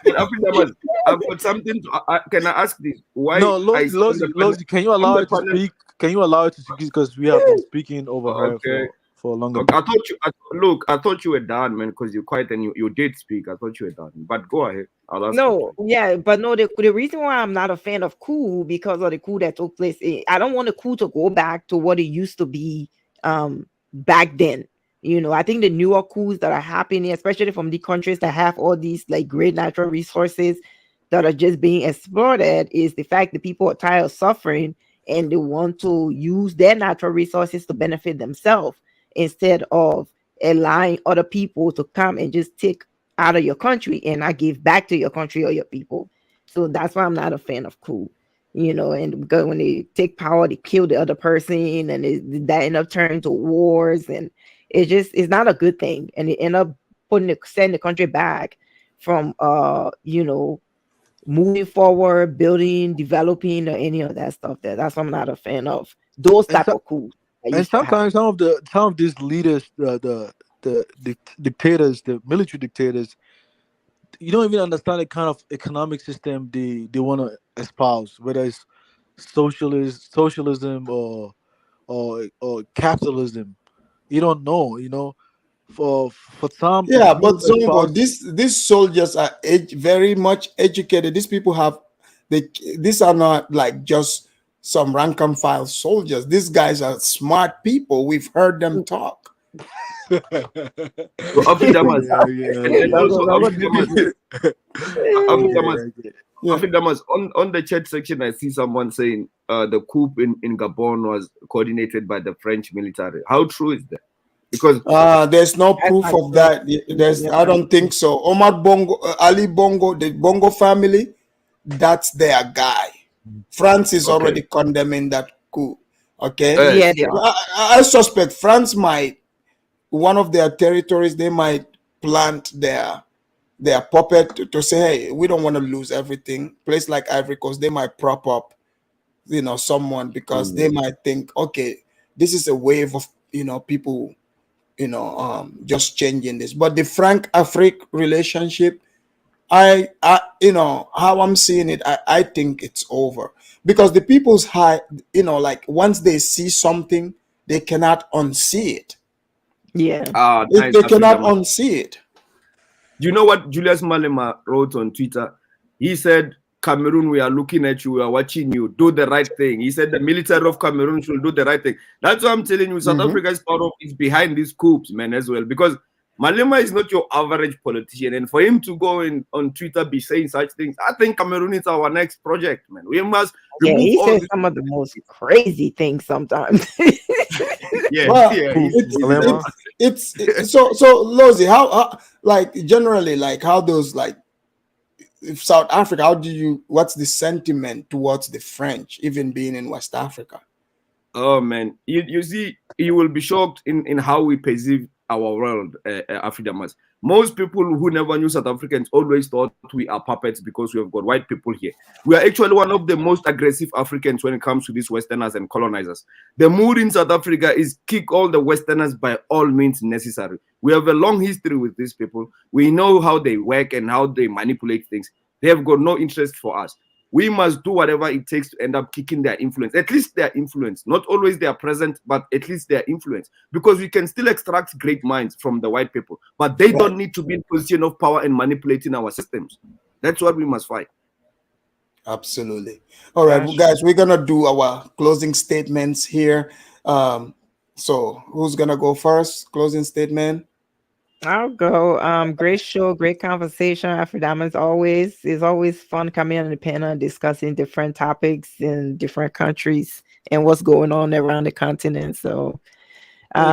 But Africa, I've got something to, can I ask this? Why No, I see on the panel- Lozi, can you on allow the her to panel- speak? Can you allow her to speak, because we have been speaking over her Okay. for a longer Okay, I thought you were done, man, because you're quiet and you did speak. I thought you were done, but go ahead. I'll ask. No, yeah, but no, the reason why I'm not a fan of coup, because of the coup that took place. I don't want the coup to go back to what it used to be back then. You know, I think the newer coups that are happening, especially from the countries that have all these like great natural resources that are just being exploited, is the fact that people are tired of suffering and they want to use their natural resources to benefit themselves instead of allowing other people to come and just take out of your country and not give back to your country or your people. So that's why I'm not a fan of coup. You know, and because when they take power, they kill the other person, and that end up turning to wars, and it's not a good thing, and it end up sending the country back from moving forward, building, developing, or any of that stuff. That's what I'm not a fan of. Those type of coups. And sometimes some of these leaders, the dictators, the military dictators, you don't even understand the kind of economic system they want to espouse, whether it's socialism or capitalism. You don't know, you know. For some, Yeah, but people Zongo, espouse. these soldiers are very much educated. These people have these are not like just some rank and file soldiers. These guys are smart people. We've heard them talk. So Afidamas, and also Afidamas, on the chat section, I see someone saying the coup in Gabon was coordinated by the French military. How true is that? Because there's no proof of that. I don't think so. Omar Bongo, Ali Bongo, the Bongo family, that's their guy. France is already condemning that coup. Okay. Yeah, I suspect France might, one of their territories, they might plant their puppet to say, hey, we don't want to lose everything. Place like Ivory Coast, they might prop up, someone, because they might think, okay, this is a wave of people just changing this. But the FrancAfrique relationship, I how I'm seeing it, I think it's over, because the people's high, like once they see something, they cannot unsee it. Yeah. They cannot unsee it. Do you know what Julius Malema wrote on Twitter? He said, Cameroon, we are looking at you, we are watching you, do the right thing. He said the military of Cameroon should do the right thing. That's what I'm telling you. South Africa is part of, is behind these coups, man, as well. Because Malema is not your average politician. And for him to go on Twitter be saying such things, I think Cameroon is our next project, man. We must remove he all says some of the most crazy things sometimes. It's so Lozi, how like generally, like how those, like if South Africa, what's the sentiment towards the French even being in West Africa? Oh man, you see, you will be shocked in how we perceive our world, Afridamas. Most people who never knew South Africans always thought we are puppets because we have got white people here. We are actually one of the most aggressive Africans when it comes to these Westerners and colonizers. The mood in South Africa is kick all the Westerners by all means necessary. We have a long history with these people. We know how they work and how they manipulate things. They have got no interest for us. We must do whatever it takes to end up kicking their influence, at least their influence, not always their present, but at least their influence, because we can still extract great minds from the white people, but they don't need to be in position of power and manipulating our systems. That's what we must fight. Absolutely. All right, well, guys, we're gonna do our closing statements here. So who's gonna go first? Closing statement. I'll go. Great show, great conversation. Afrodama, always, it's always fun coming on the panel and discussing different topics in different countries and what's going on around the continent. So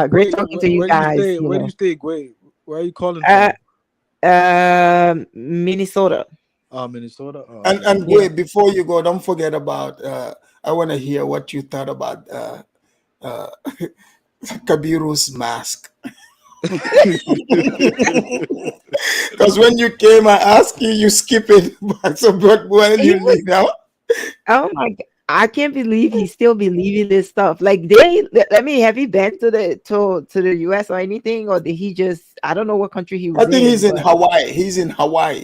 great talking to you guys. Where do you stay, Gway? Where are you calling from? Minnesota. Minnesota. And wait, before you go, don't forget about I want to hear what you thought about Kabiru's mask. Because when you came, I asked you, you skip it. So, but when you leave now, oh my God, I can't believe he's still believing this stuff. Like let me, have he been to the US or anything, or did he just? I don't know what country he was. I think he's in Hawaii. He's in Hawaii.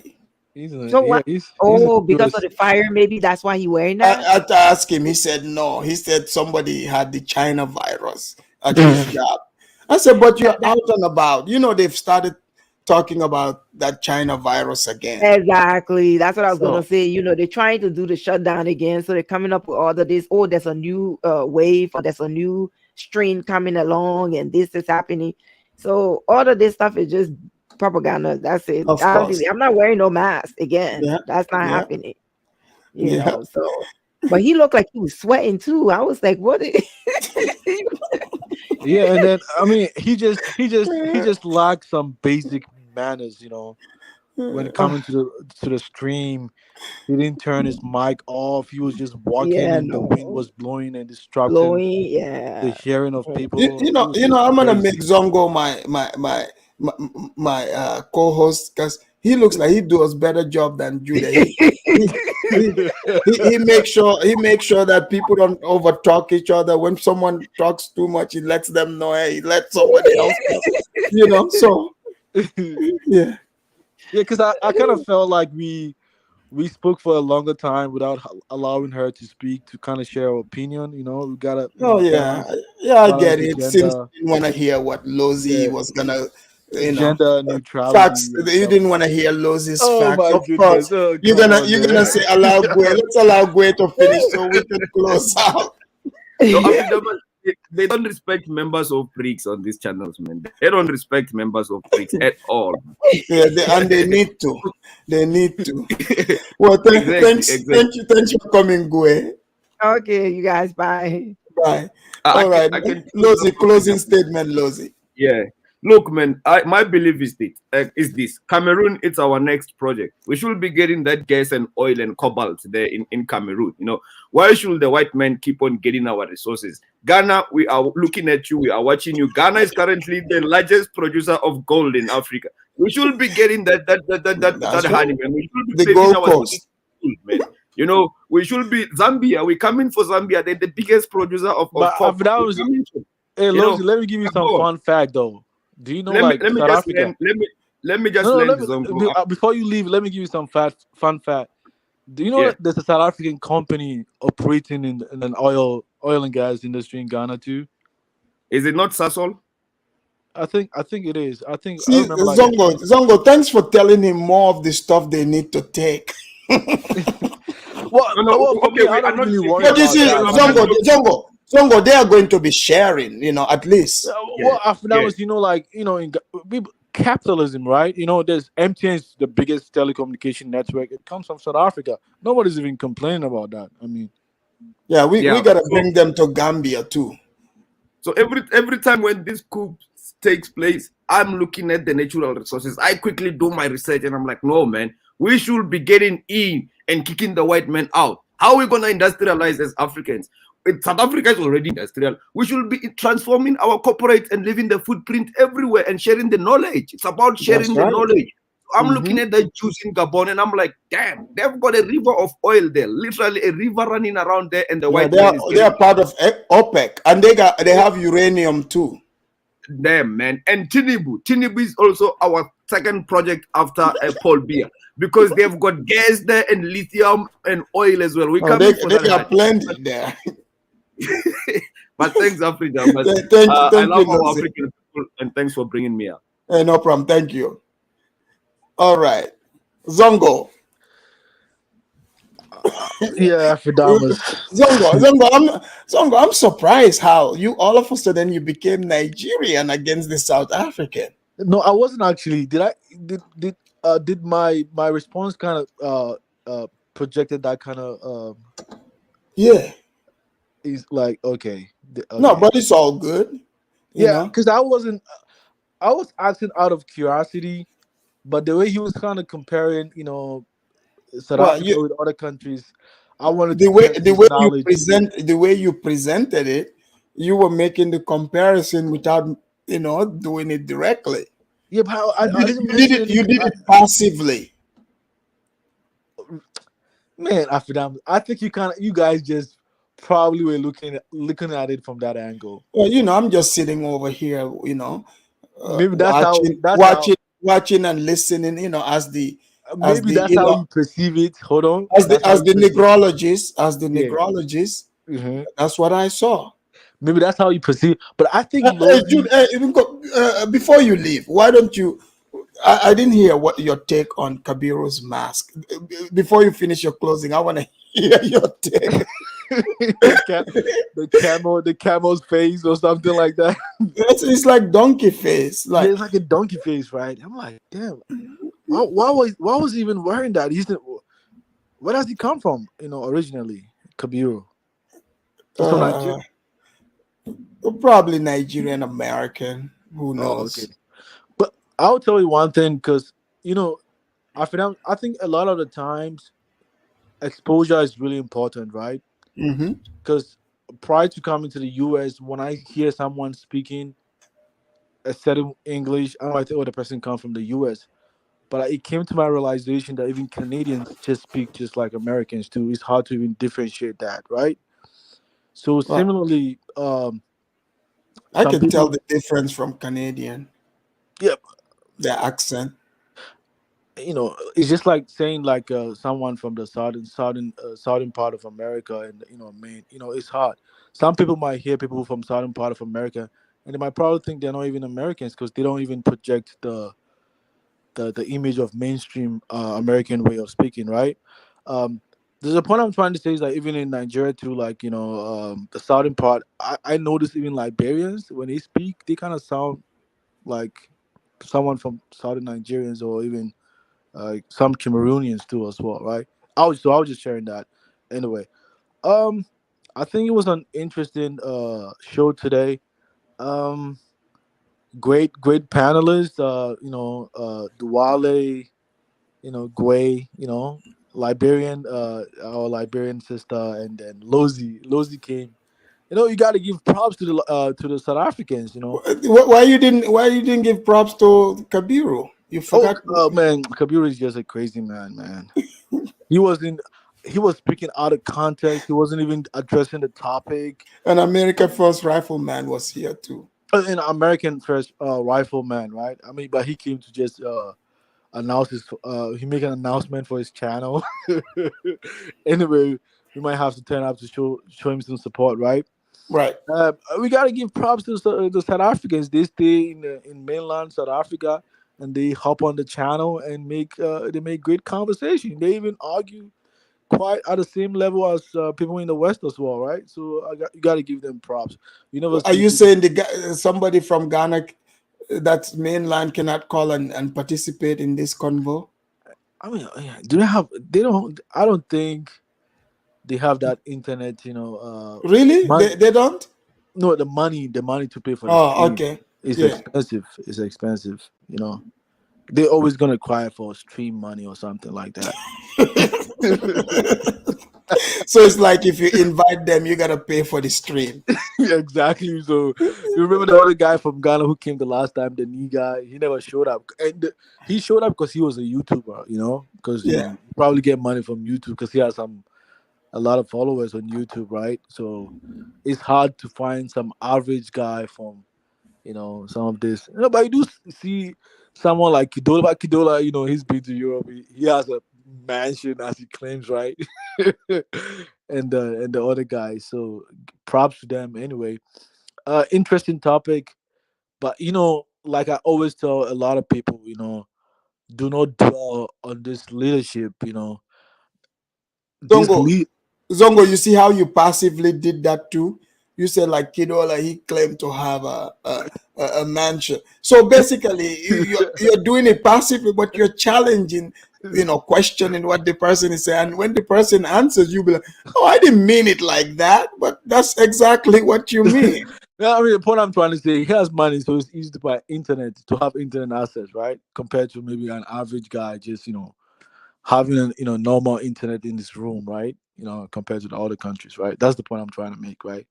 So what? Because of the fire, maybe that's why he's wearing that. I had to ask him. He said no. He said somebody had the China virus at his job. I said, but you're out and about. You know, they've started talking about that China virus again. Exactly. That's what I was gonna say. You know, they're trying to do the shutdown again, so they're coming up with all of this. Oh, there's a new wave, or there's a new strain coming along, and this is happening. So all of this stuff is just propaganda. That's it. I'm not wearing no mask again. Yeah. That's not happening. You know. So, but he looked like he was sweating too. I was like, what? Yeah, and then I mean, he just lacked some basic manners, you know. When it coming to the stream, he didn't turn his mic off. He was just walking, and the wind was blowing and disrupting the hearing of people. You know, I'm gonna make Zongo my co-host, because he looks like he does better job than Judah. He makes sure that people don't over talk each other. When someone talks too much, he lets them know. Hey, he let somebody else know. You know, so yeah, because I kind of felt like we spoke for a longer time without allowing her to speak, to kind of share her opinion. You know, we gotta. I get it. Since you didn't want to hear what Lozi was gonna. You know, gender neutrality. Facts. You didn't want to hear Lozi's facts. My of goodness. course, you're gonna say allow Gwe. Let's allow Gwe to finish so we can close out. No, they don't respect members of BRICS on these channels, man. They don't respect members of BRICS at all. Yeah, they need to. They need to. Well, thanks for coming, Gwe. Okay, you guys, bye. Bye. All right, Lozi, closing statement, Lozi. Yeah. Look, man, my belief is this. Cameroon, it's our next project. We should be getting that gas and oil and cobalt there in Cameroon. You know, why should the white man keep on getting our resources? Ghana, we are looking at you. We are watching you. Ghana is currently the largest producer of gold in Africa. We should be getting that honey, man. We should be the Gold Coast, man. You know, we should be Zambia. We're coming for Zambia. They're the biggest producer of Hey, Lozi, let me give you some fun fact though. Do you know South Africa? Let me just land before you leave, let me give you some fun fact. Do you know that there's a South African company operating in an oil and gas industry in Ghana too? Is it not Sasol? I think it is. I think see, Zongo, thanks for telling him more of the stuff they need to take. Well, okay, I don't really worry about that. Zongo, they are going to be sharing, you know, at least. In capitalism, right? You know, there's MTN is the biggest telecommunication network. It comes from South Africa. Nobody's even complaining about that. I mean, we gotta bring them to Gambia too. So every time when this coup takes place, I'm looking at the natural resources. I quickly do my research and I'm like, no, man, we should be getting in and kicking the white man out. How are we gonna industrialize as Africans? South Africa is already industrial. We should be transforming our corporates and leaving the footprint everywhere and sharing the knowledge. It's about sharing the knowledge. I'm looking at the juice in Gabon and I'm like, damn, they've got a river of oil there, literally a river running around there, and the white man they are part of OPEC, and they have uranium too. Damn, man. And Tinubu is also our second project after Paul Biya, because they've got gas there and lithium and oil as well. They are plenty there. But thanks, Africa. Thank I love you, our African people, and thanks for bringing me up. Hey, no problem. Thank you. All right, Zongo. Yeah, Afrodamas. Zongo, I'm surprised how you all of a sudden you became Nigerian against the South African. No, I wasn't actually. Did my response kind of projected that kind of Yeah. is like okay No, okay but it's all good, you yeah, know. because I was asking out of curiosity, but the way he was kind of comparing, South Well, Africa you with other countries, I wanted to test his knowledge. the way you presented it, you were making the comparison without doing it directly. Yeah, but I didn't You did mention it. You anything. did it passively. Man, after that, I think you guys just probably were looking at it from that angle. Well, I'm just sitting over here, Maybe watching, watching and listening, as maybe the that's how you perceive it. Hold on, as the that's how you perceive. Yeah. Hmm. That's what I saw. Maybe that's how you perceive. But I think Lozi. Before you leave, why don't you? I didn't hear what your take on Kabiru's mask. Before you finish your closing, I want to hear your take. the camel's face or something like that. It's like donkey face. Yeah, Like, it's like a donkey face, right? I'm like, damn. Why was he even wearing that? Where does he come from? Originally, Kabiru. He's from uh, Nigeria. probably Nigerian American. Who Oh, okay. knows? But I'll tell you one thing, because I think a lot of the times exposure is really important, right? Mm-hmm. Because prior to coming to the US, when I hear someone speaking a certain English, I might think, oh, the person comes from the US. But it came to my realization that even Canadians just speak just like Americans too. It's hard to even differentiate that, right? So Well, similarly, I some can tell people, the difference from Canadian. yeah, Their accent. it's just like saying like someone from the southern part of America, and Maine. It's hard. Some people might hear people from southern part of America, and they might probably think they're not even Americans because they don't even project the image of mainstream American way of speaking, right? Um, there's a point I'm trying to say is that even in Nigeria too, like the southern part, I notice even Liberians when they speak, they kind of sound like someone from southern Nigerians or even some Cameroonians too as well, right? I was just sharing that. Anyway, um, I think it was an interesting show today. Um, great panelists. Duwale, Gway, Liberian, our Liberian sister, and then Lozi came. You got to give props to the South Africans. Why you didn't give props to Kabiru? You Oh, forgot man, Kabir is just a crazy man. He wasn't. He was speaking out of context. He wasn't even addressing the topic. an America First Rifleman was here too. An American first rifleman, right? I mean, but he came to just announce his. He make an announcement for his channel. Anyway, we might have to turn up to show him some support, right? Right. We gotta give props to the South Africans. They stay in mainland South Africa, and they hop on the channel and make great conversation. They even argue quite at the same level as people in the West as well, right? So you got to give them props. You never Are see you people. saying somebody from Ghana that's mainland cannot call and participate in this convo? I mean, do they have? They don't. I don't think they have that internet. Really? Money. They don't? No, the money to pay for the Oh, stream okay. is Yeah. expensive. It's expensive. They're always gonna cry for stream money or something like that. So it's like if you invite them, you gotta pay for the stream. Exactly. So you remember the other guy from Ghana who came the last time, the knee guy. He never showed up, and he showed up because he was a YouTuber. Because Yeah. you probably get money from YouTube because he has a lot of followers on YouTube, right? So it's hard to find some average guy from some of this. But you do see someone like Kidola. But Kidola, he's been to Europe. He has a mansion as he claims, right? And the other guys. So props to them anyway. Interesting topic, but like I always tell a lot of people, do not dwell on this leadership. Zongo, you see how you passively did that too? You said like Kidola, he claimed to have a mansion. So basically, you're doing it passively, but you're challenging, questioning what the person is saying. And when the person answers, you be like, "Oh, I didn't mean it like that," but that's exactly what you mean. Yeah, I mean, the point I'm trying to say, he has money, so it's easy to buy internet, to have internet access, right? Compared to maybe an average guy, just having normal internet in this room, right? Compared to the other countries, right? That's the point I'm trying to make, right?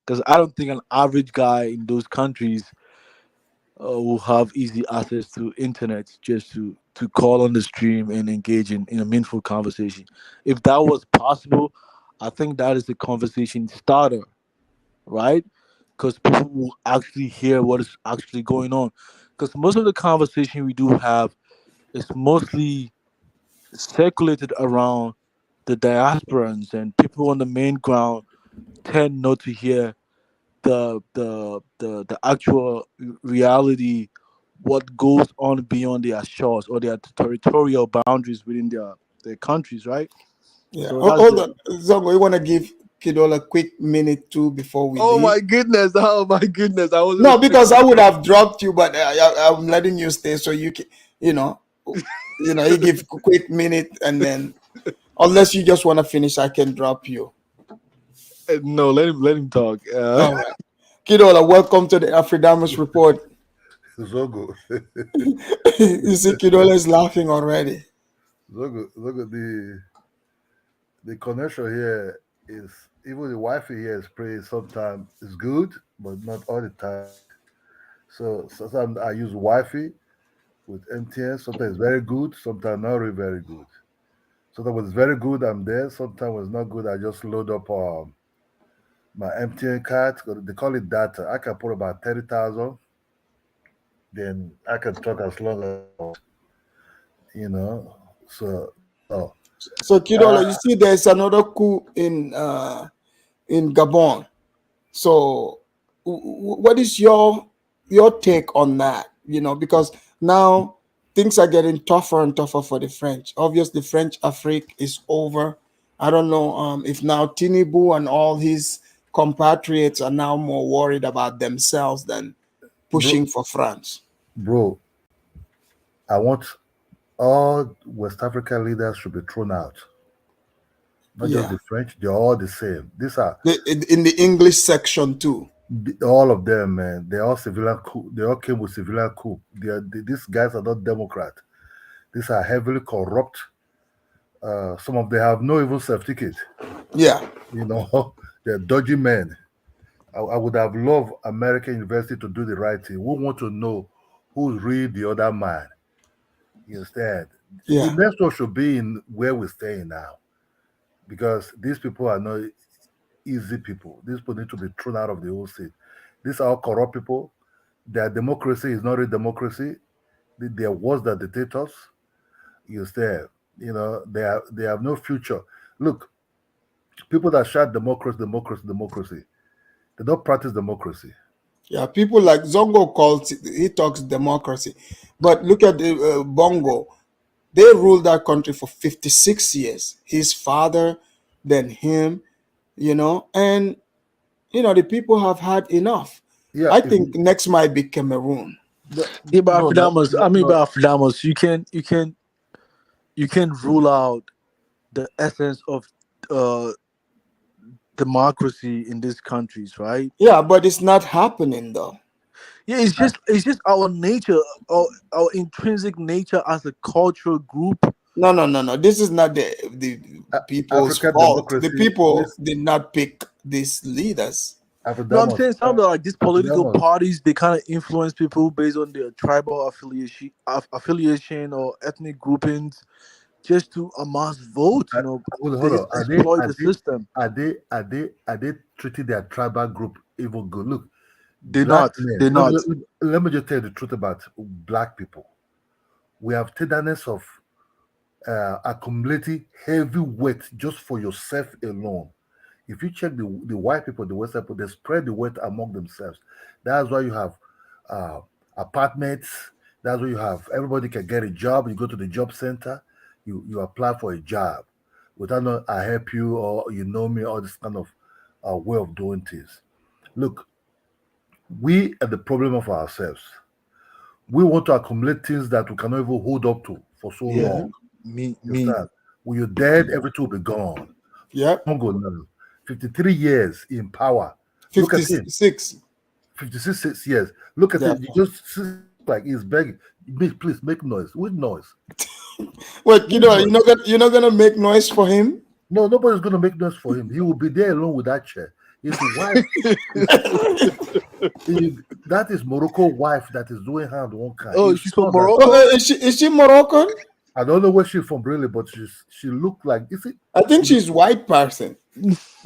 Because I don't think an average guy in those countries will have easy access to internet just to call on the stream and engage in a meaningful conversation. If that was possible, I think that is a conversation starter, right? Because people will actually hear what is actually going on. Because most of the conversation we do have is mostly circulated around the diasporans, and people on the main ground tend not to hear the actual reality, what goes on beyond their shores or their territorial boundaries within their countries, right? Yeah. So that's Hold the. on, Zongo. You want to give Kidola a quick minute too before we Oh leave? my goodness! Oh my goodness! I wasn't No, because I expecting. would have dropped you, but I'm letting you stay so you can, you know, you give a quick minute and then, unless you just want to finish, I can drop you. No, let him talk. All right. Kidola, welcome to the Afridamus Report. Zogo. You see, Kidola is laughing already. Zogo, the connection here is, even the Wi-Fi here is pretty. Sometimes it's good, but not all the time. So sometimes I use Wi-Fi with MTN. Sometimes it's very good, sometimes not really very good. Sometimes when it's very good, I'm there. Sometimes when it's not good, I just load up my MTN card. They call it data. I can put about 30,000. Then I can talk as long as I want, you know. So, oh, So, Kidola, you see, there's another coup in Gabon. So, what is your take on that? Because now things are getting tougher and tougher for the French. Obviously, FrancAfrique is over. I don't know if now Tinubu and all his compatriots are now more worried about themselves than pushing for France. bro, I want all West African leaders should be thrown out. Not just Yeah, the French; they're all the same. These are in the English section too. all of them, man. They all civilian coup. They all came with civilian coup. These guys are not Democrat. These are heavily corrupt. Some of them have no even certificate. Yeah. They're dodgy men. I would have loved American University to do the right thing. We want to know who's really the other man. You understand? The Yeah. next one should be in where we're staying now, because these people are not easy people. These people need to be thrown out of the whole state. These are all corrupt people. Their democracy is not a democracy. They're worse than dictators. You understand? They have no future. Look, people that shout democracy, democracy, democracy, they don't practice democracy. Yeah, people like Zongo he talks democracy. But look at the Bongo. They ruled that country for 56 years. His father, then him, and, the people have had enough. Yeah, I think next might be Cameroon. Yeah, but no, no, Afdamas, no, no. but Afdamas, you can rule out the essence of uh democracy in these countries, right? Yeah, but it's not happening though. Yeah, it's just our nature, our intrinsic nature as a cultural group. No. This is not the people's African fault. The democracy. people did not pick these leaders. No, I'm saying some Afdamas, of like these political parties, they kind of influence people based on their tribal affiliation or ethnic groupings, just to amass votes. hold They on. just exploit the system. Are they treating their tribal group even good? Look, They're black not. men. They're not. Let me just tell you the truth about black people. We have tenderness of accumulating heavy weight just for yourself alone. If you check the white people, the West people, they spread the weight among themselves. That's why you have uh, apartments. That's why you have everybody can get a job. You go to the job center, you apply for a job. without knowing I help you or you know me, all this kind of way of doing things. Look, we are the problem of ourselves. We want to accumulate things that we cannot even hold up to for so Yeah. long. Me. Understand? When you're dead, everything will be gone. Yep. Bongo now, 53 years in power. Look at him. 56. 56 years. Look at Yeah. him. You just see like he's begging. Please make noise. With noise. Wait, you're not gonna make noise for him? No, nobody's gonna make noise for him. He will be there alone with that chair. His wife. That is Morocco wife that is doing hand one kind. Oh, You she's saw from that? Morocco? Is she Moroccan? I don't know where she's from really, but she looked like, you see, I think she's white person.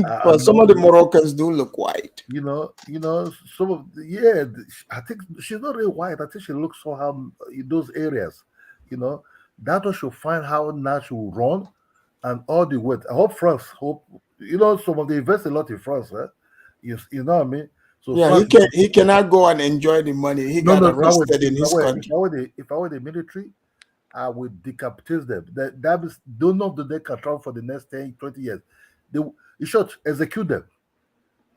I Well, some of the know. Moroccans do look white. You know, some of I think she's not really white. I think she looks somehow in those areas. That one should find how now she will run and all the way. I hope France, some of they invest a lot in France, eh? You know what I mean? So Yeah, France, he cannot go and enjoy the money. He got arrested in his country. If I were the military, I would decapitate them. That is, don't know that they can travel for the next 10, 20 years. In short, execute them.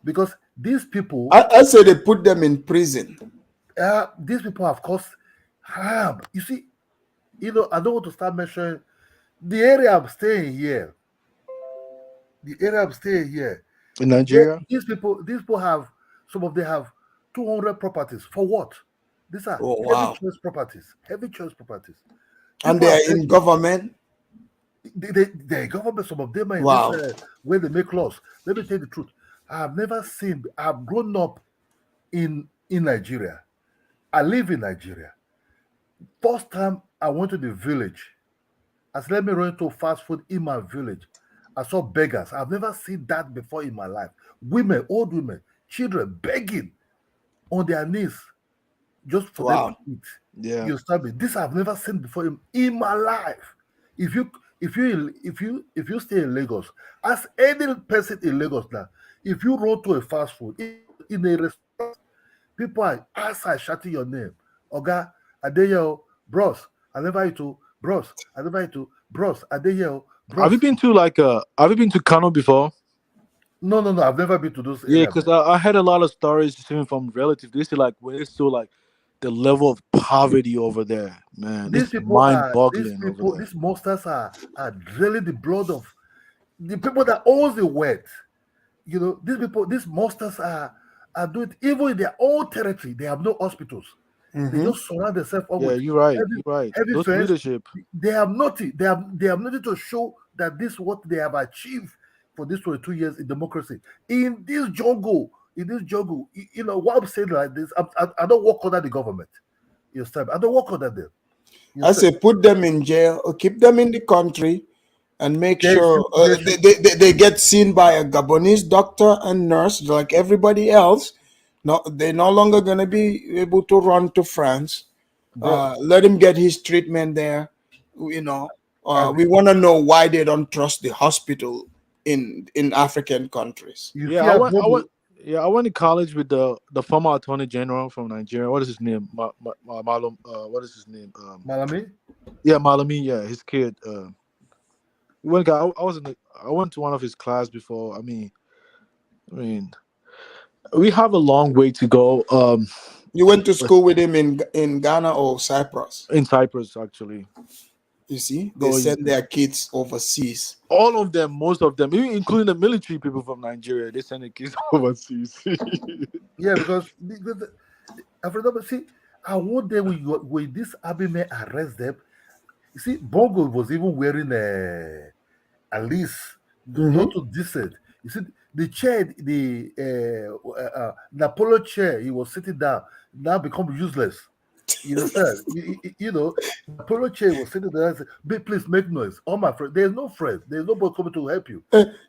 Because these people... I say they put them in prison. These people have caused harm. You see, I don't want to start mentioning the area I'm staying here. In Nigeria? These people have, some of them have 200 properties. For what? These are heavy choice properties. And they are in government? They're government. Some of them are in this, where they make laws. Let me tell you the truth. I've grown up in Nigeria. I live in Nigeria. First time I went to the village, I said, let me run into fast food in my village. I saw beggars. I've never seen that before in my life. Women, old women, children begging on their knees just for them to eat. Yeah. You understand me? This I've never seen before in my life. If you stay in Lagos, ask any person in Lagos now, if you run to a fast food in a restaurant, people are outside shouting your name. Oga, Adeyo, bros, I never eat to bros, I never eat to bros, Adeyo, bros. Have you been to Kano before? No, I've never been to those Yeah, areas. because I had a lot of stories even from relatives. They say like when it's so like the level of poverty over there, man. These It's people mind-boggling over there. these monsters are drilling the blood of the people that owns the wealth. These monsters are doing it. Even in their own territory. They have no hospitals. They just surround themselves with You're right. heavy Those fence. leadership. They have nothing. They have nothing to show that this is what they have achieved for these 22 years in democracy. In this jungle, what I'm saying like this, I don't work under the government. You understand? I don't work under them. I say put them in jail or keep them in the country and make sure they get seen by a Gabonese doctor and nurse like everybody else. No, they're no longer going to be able to run to France. Let him get his treatment there. We want to know why they don't trust the hospital in African countries. I went to college with the former Attorney General from Nigeria. What is his name? What is his name? Malami? Yeah, Malami. Yeah, his kid. I went to one of his class before. I mean, we have a long way to go. You went to school with him in Ghana or Cyprus? In Cyprus, actually. You see, they send their kids overseas. All of them, most of them, even including the military people from Nigeria, they send their kids overseas. Yeah, because see, I want them when this army men arrest them. You see, Bongo was even wearing a lease, not too decent. You see, the chair, the Napoleon chair, he was sitting down, now become useless. You understand? Napoleon chair was sitting there and said, please make noise. All my friends, there's no friends, there's nobody coming to help you.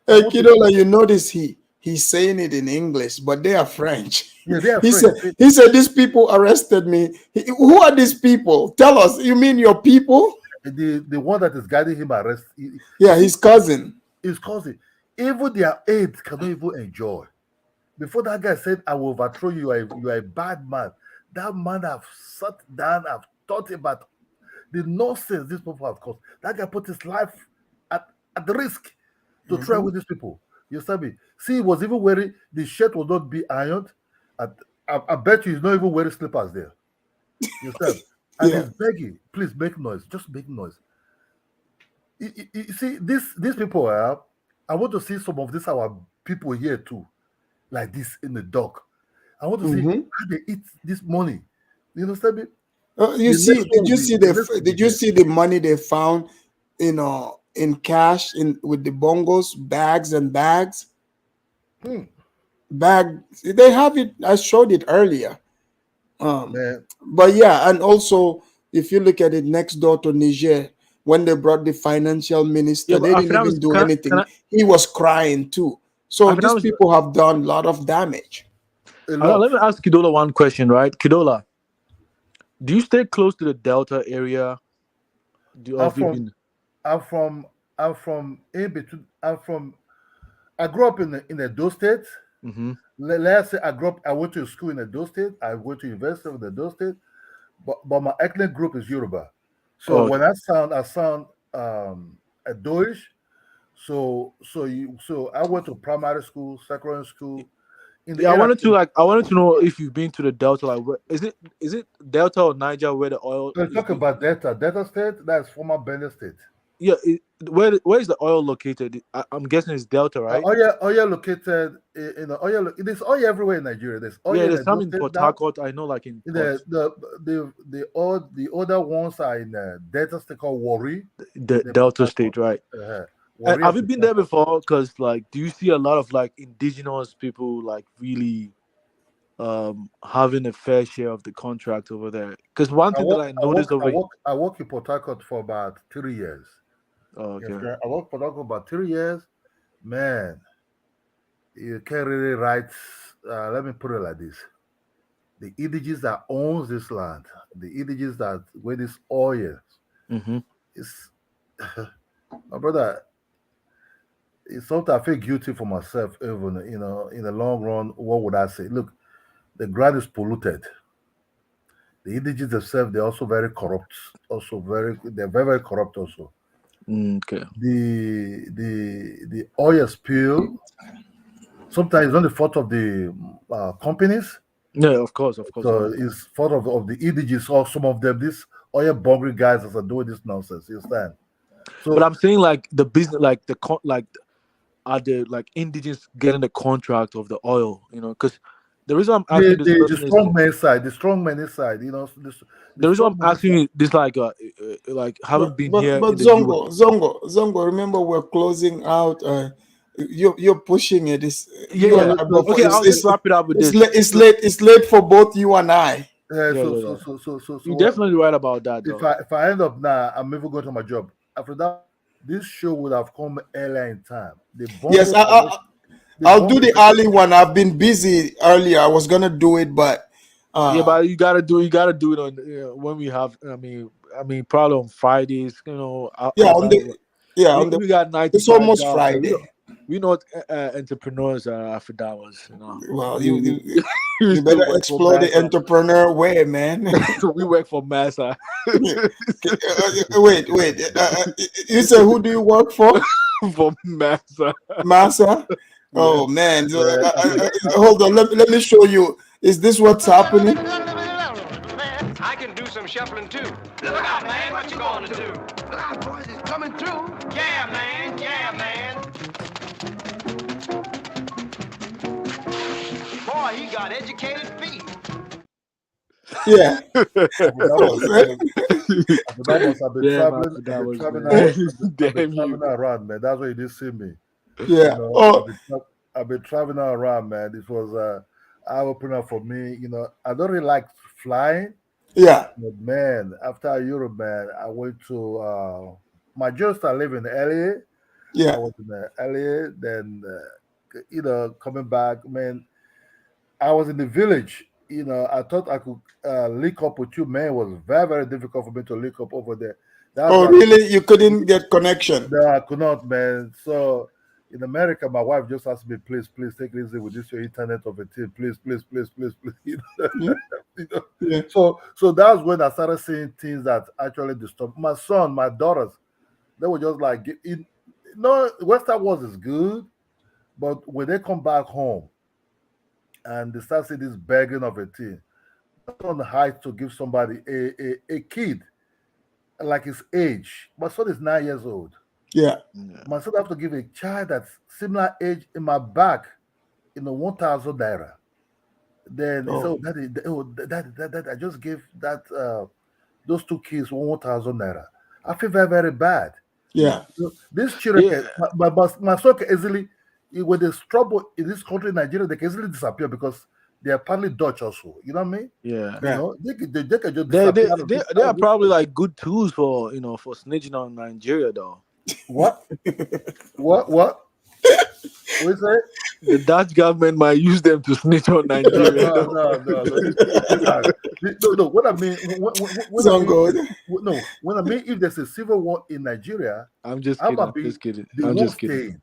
Kidola, you notice he's saying it in English, but they are French. Yeah, they are he French. He said, these people arrested me. Who are these people? Tell us. You mean your people? The one that is guiding him arrest. His cousin. His cousin. Even their aides cannot even enjoy. Before that guy said, I will overthrow you, you are a bad man. That man have sat down, have thought about the nonsense these people have caused. That guy put his life at risk to try with these people. You understand me? See, he was even wearing the shirt will not be ironed. I bet you he's not even wearing slippers there. You understand? And he's begging, please make noise, just make noise. You see, these people are. I want to see some of these our people here too, like this in the dock. I want to see how they eat this money. You understand me? You see? Did you see the money they found, in cash with the bongos, bags and bags? Bag. They have it. I showed it earlier. But yeah, and also if you look at it next door to Niger, when they brought the financial minister, they didn't even do anything. He was crying too. So these people have done a lot of damage. Let me ask Kidola one question, right? Kidola, do you stay close to the Delta area? I'm from in between. I grew up in Edo State. Let's say I went to school in Edo State. I went to university in Edo State, but my ethnic group is Yoruba. So when I sound Edoish. So I went to primary school, secondary school. I wanted to know if you've been to the Delta. Like, is it Delta or Niger where the oil? Let's talk about Delta State. That's former Benin State. Yeah, where is the oil located? I'm guessing it's Delta, right? Oil located in the oil. There's oil everywhere in Nigeria. There's oil. Yeah, there's some in Port Harcourt. I know, like in the other ones are in Delta State called Warri. The Delta State, right? Have you been there before? Because do you see a lot of indigenous people really having a fair share of the contract over there? Because one thing that I noticed I worked in Port Harcourt for about 3 years. Okay. Yes, I worked for Port Harcourt about 3 years. Man, you can't really write. Let me put it like this: the indigenous that owns this land, the indigenous that where this oil is, my brother. It's something I feel guilty for myself. Even in the long run, what would I say? Look, the ground is polluted. The indigenous themselves, they're also very corrupt. They're very, very corrupt also. Okay. The oil spill sometimes it's not the fault of the companies. Yeah, of course. So it's fault of the indigenous or some of them. These oil bunkering guys that are doing this nonsense. You understand? So, but I'm saying the business, are the indigenous getting the contract of the oil? Because the reason I'm asking this question the strongman side, the strongman side, the reason I'm asking you this, haven't been here. But Zongo, remember we're closing out. You're pushing it. Okay, I'll just wrap it up with this. It's late for both you and I. So you're definitely right about that. If I end up now, I'm even going to my job. After that, this show would have come earlier in time. Yes, I'll do the early one. I've been busy earlier. I was gonna do it, but but you gotta do it on when we have. I mean, probably on Fridays. We got 9 to 5 it's almost jobs, Friday. We not entrepreneurs after that was. Well, you better explore the entrepreneur way, man. We work for Massa. Wait. You said who do you work for? For Massa. Massa? Oh man! Hold on. Let me show you. Is this what's happening? I can do some shuffling too. Look out, man! What you gonna do? Look out, boys! It's coming through. Yeah, man! Yeah, man! Boy, he got educated feet. Yeah. I've been traveling around, man. That's why you didn't see me. Yeah. I've been traveling around, man. This was eye opener for me. I don't really like flying. Yeah. But man, after Europe, man, I went to my just I live in LA. Yeah. I was in LA. Then coming back, man, I was in the village. I thought I could link up with you, man. It was very, very difficult for me to link up over there. Really? You couldn't get connection? No, I could not, man. So in America, my wife just asked me, please take it easy with this your internet of a thing. Please. Yeah. So that's when I started seeing things that actually disturb my son, my daughters. They were just like, no, Western wars is good, but when they come back home and they start seeing this begging of a thing, that's on the height to give somebody a kid like his age. My son is 9 years old. Yeah. My son have to give a child that's similar age in my back, 1,000 naira. Then he said, Oh. "Oh, daddy, I just gave that those two kids 1,000 naira." I feel very, very bad. Yeah. These children, Yeah. my son can easily, when there's trouble in this country, Nigeria, they can easily disappear because they are partly Dutch also. You know what I mean? Yeah. You know, they can just They disappear out of this. they are probably like good tools for for snitching on Nigeria though. What? What? What? What is that? The Dutch government might use them to snitch on Nigeria. No. No. What I mean, when I mean, no, when I mean, if there's a civil war in Nigeria, I'm just I kidding. might I'm be just kidding. the I'm one just kidding. staying,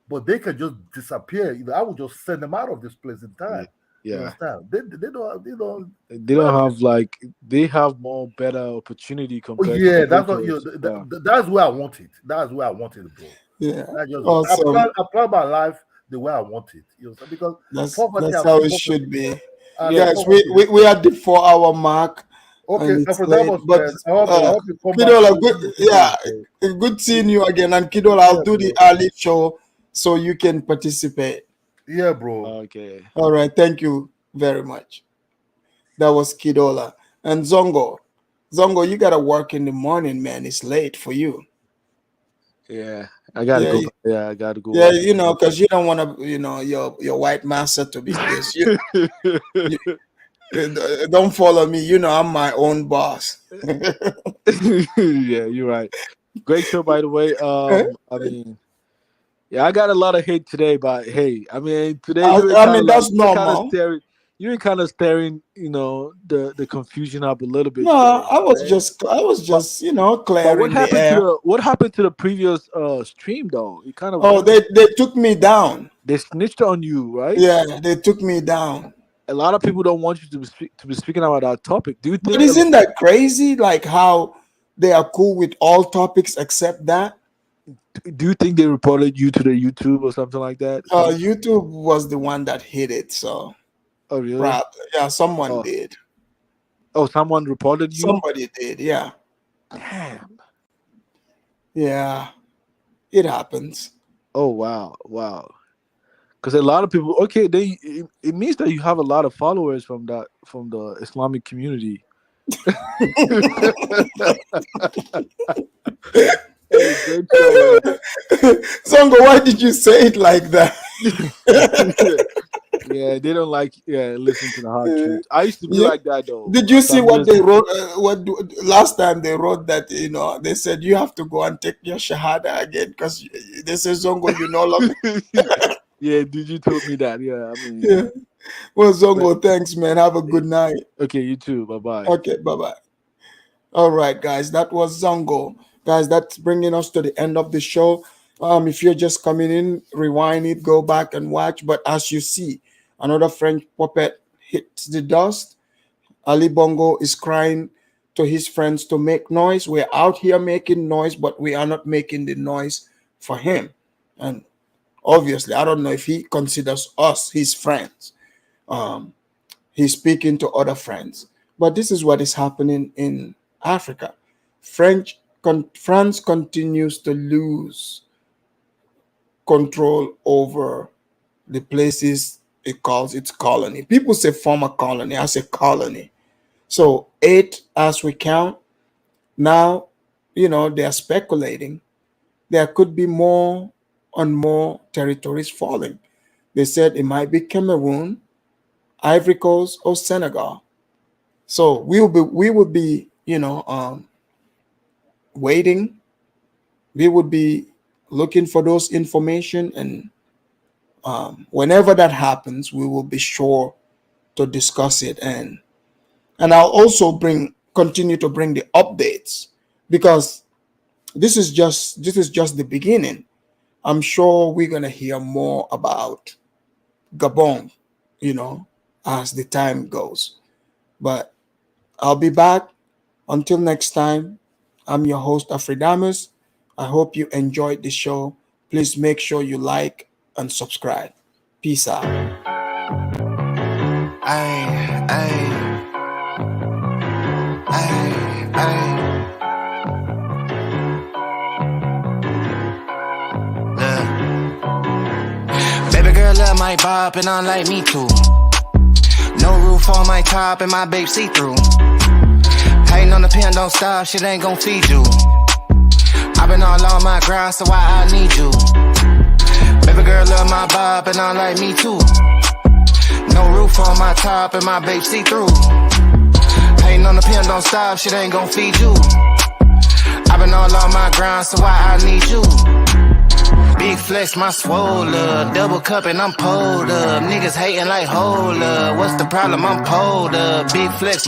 but they can just disappear. I would just send them out of this place in time. You Yeah. understand? They don't. They don't have they have more better opportunity Oh compared yeah, to that's what locals. that's where I want it. That's where I want it, bro. Yeah. I just Awesome. I plan my life the way I want it. You know, because poverty That's has how been it poverty. should be. And Guys, we are at the 4-hour mark. Okay, And it's Afro late, Davos, but man. I hope you come back. Kidola, good seeing you again. And Kidola, I'll do the early show so you can participate. Yeah, bro. Okay. All right. Thank you very much. That was Kidola. And Zongo, you gotta work in the morning, man. It's late for you. Yeah, I gotta go. Yeah, I gotta go. Yeah, because you don't want to, your white master to be this. You don't follow me. I'm my own boss. Yeah, you're right. Great show, by the way. I mean, yeah, I got a lot of hate today, but hey, I mean, today that's normal. You were kind of staring, the confusion up a little bit. No, today, I was right? just clearing But the air. what happened to the previous stream though? It kind of they took me down. They snitched on you, right? Yeah, they took me down. A lot of people don't want you to be speaking about that topic. Do you think? But isn't that crazy? Like how they are cool with all topics except that. Do you think they reported you to the YouTube or something like that? YouTube was the one that hit it. So. Oh really? Probably. Yeah, someone did. Oh, someone reported you? Somebody did, yeah. Damn. Yeah. It happens. Oh wow. Because a lot of people, it means that you have a lot of followers from the Islamic community. Hey, great show, Zongo, why did you say it like that? Yeah, they don't listen to the hard truth. I used to be like that though. Did you see what they wrote? Last time they wrote that they said you have to go and take your shahada again because they say Zongo you no longer. Yeah, did you told me that? Yeah, I mean. Yeah. Well, Zongo, thanks, man. Have a good night. Okay, you too. Bye-bye. Okay, bye-bye. All right, guys, that was Zongo. Guys, that's bringing us to the end of the show. If you're just coming in, rewind it, go back and watch. But as you see, another French puppet hits the dust. Ali Bongo is crying to his friends to make noise. We're out here making noise, but we are not making the noise for him. And obviously, I don't know if he considers us his friends. He's speaking to other friends. But this is what is happening in Africa. France continues to lose control over the places it calls its colony. People say former colony. I say colony. So 8 as we count. Now, they are speculating. There could be more and more territories falling. They said it might be Cameroon, Ivory Coast, or Senegal. So we will be, waiting. We would be looking for those information, and whenever that happens, we will be sure to discuss it, and I'll also continue to bring the updates, because this is just the beginning. I'm sure we're gonna hear more about Gabon, as the time goes. But I'll be back. Until next time, I'm your host, Afridamus. I hope you enjoyed the show. Please make sure you like and subscribe. Peace out. Baby girl love my bop and I like me too. No roof on my top and my babe see-through. Hating on the pen, don't stop, shit ain't gon' feed you. I've been all on my grind, so why I need you? Baby girl love my bop and I like me too. No roof on my top and my babe see-through. Hating on the pen, don't stop, shit ain't gon' feed you. I've been all on my grind, so why I need you? Big flex, my swole up. Double cup and I'm pulled up. Niggas hating like hold up. What's the problem? I'm pulled up. Big flex.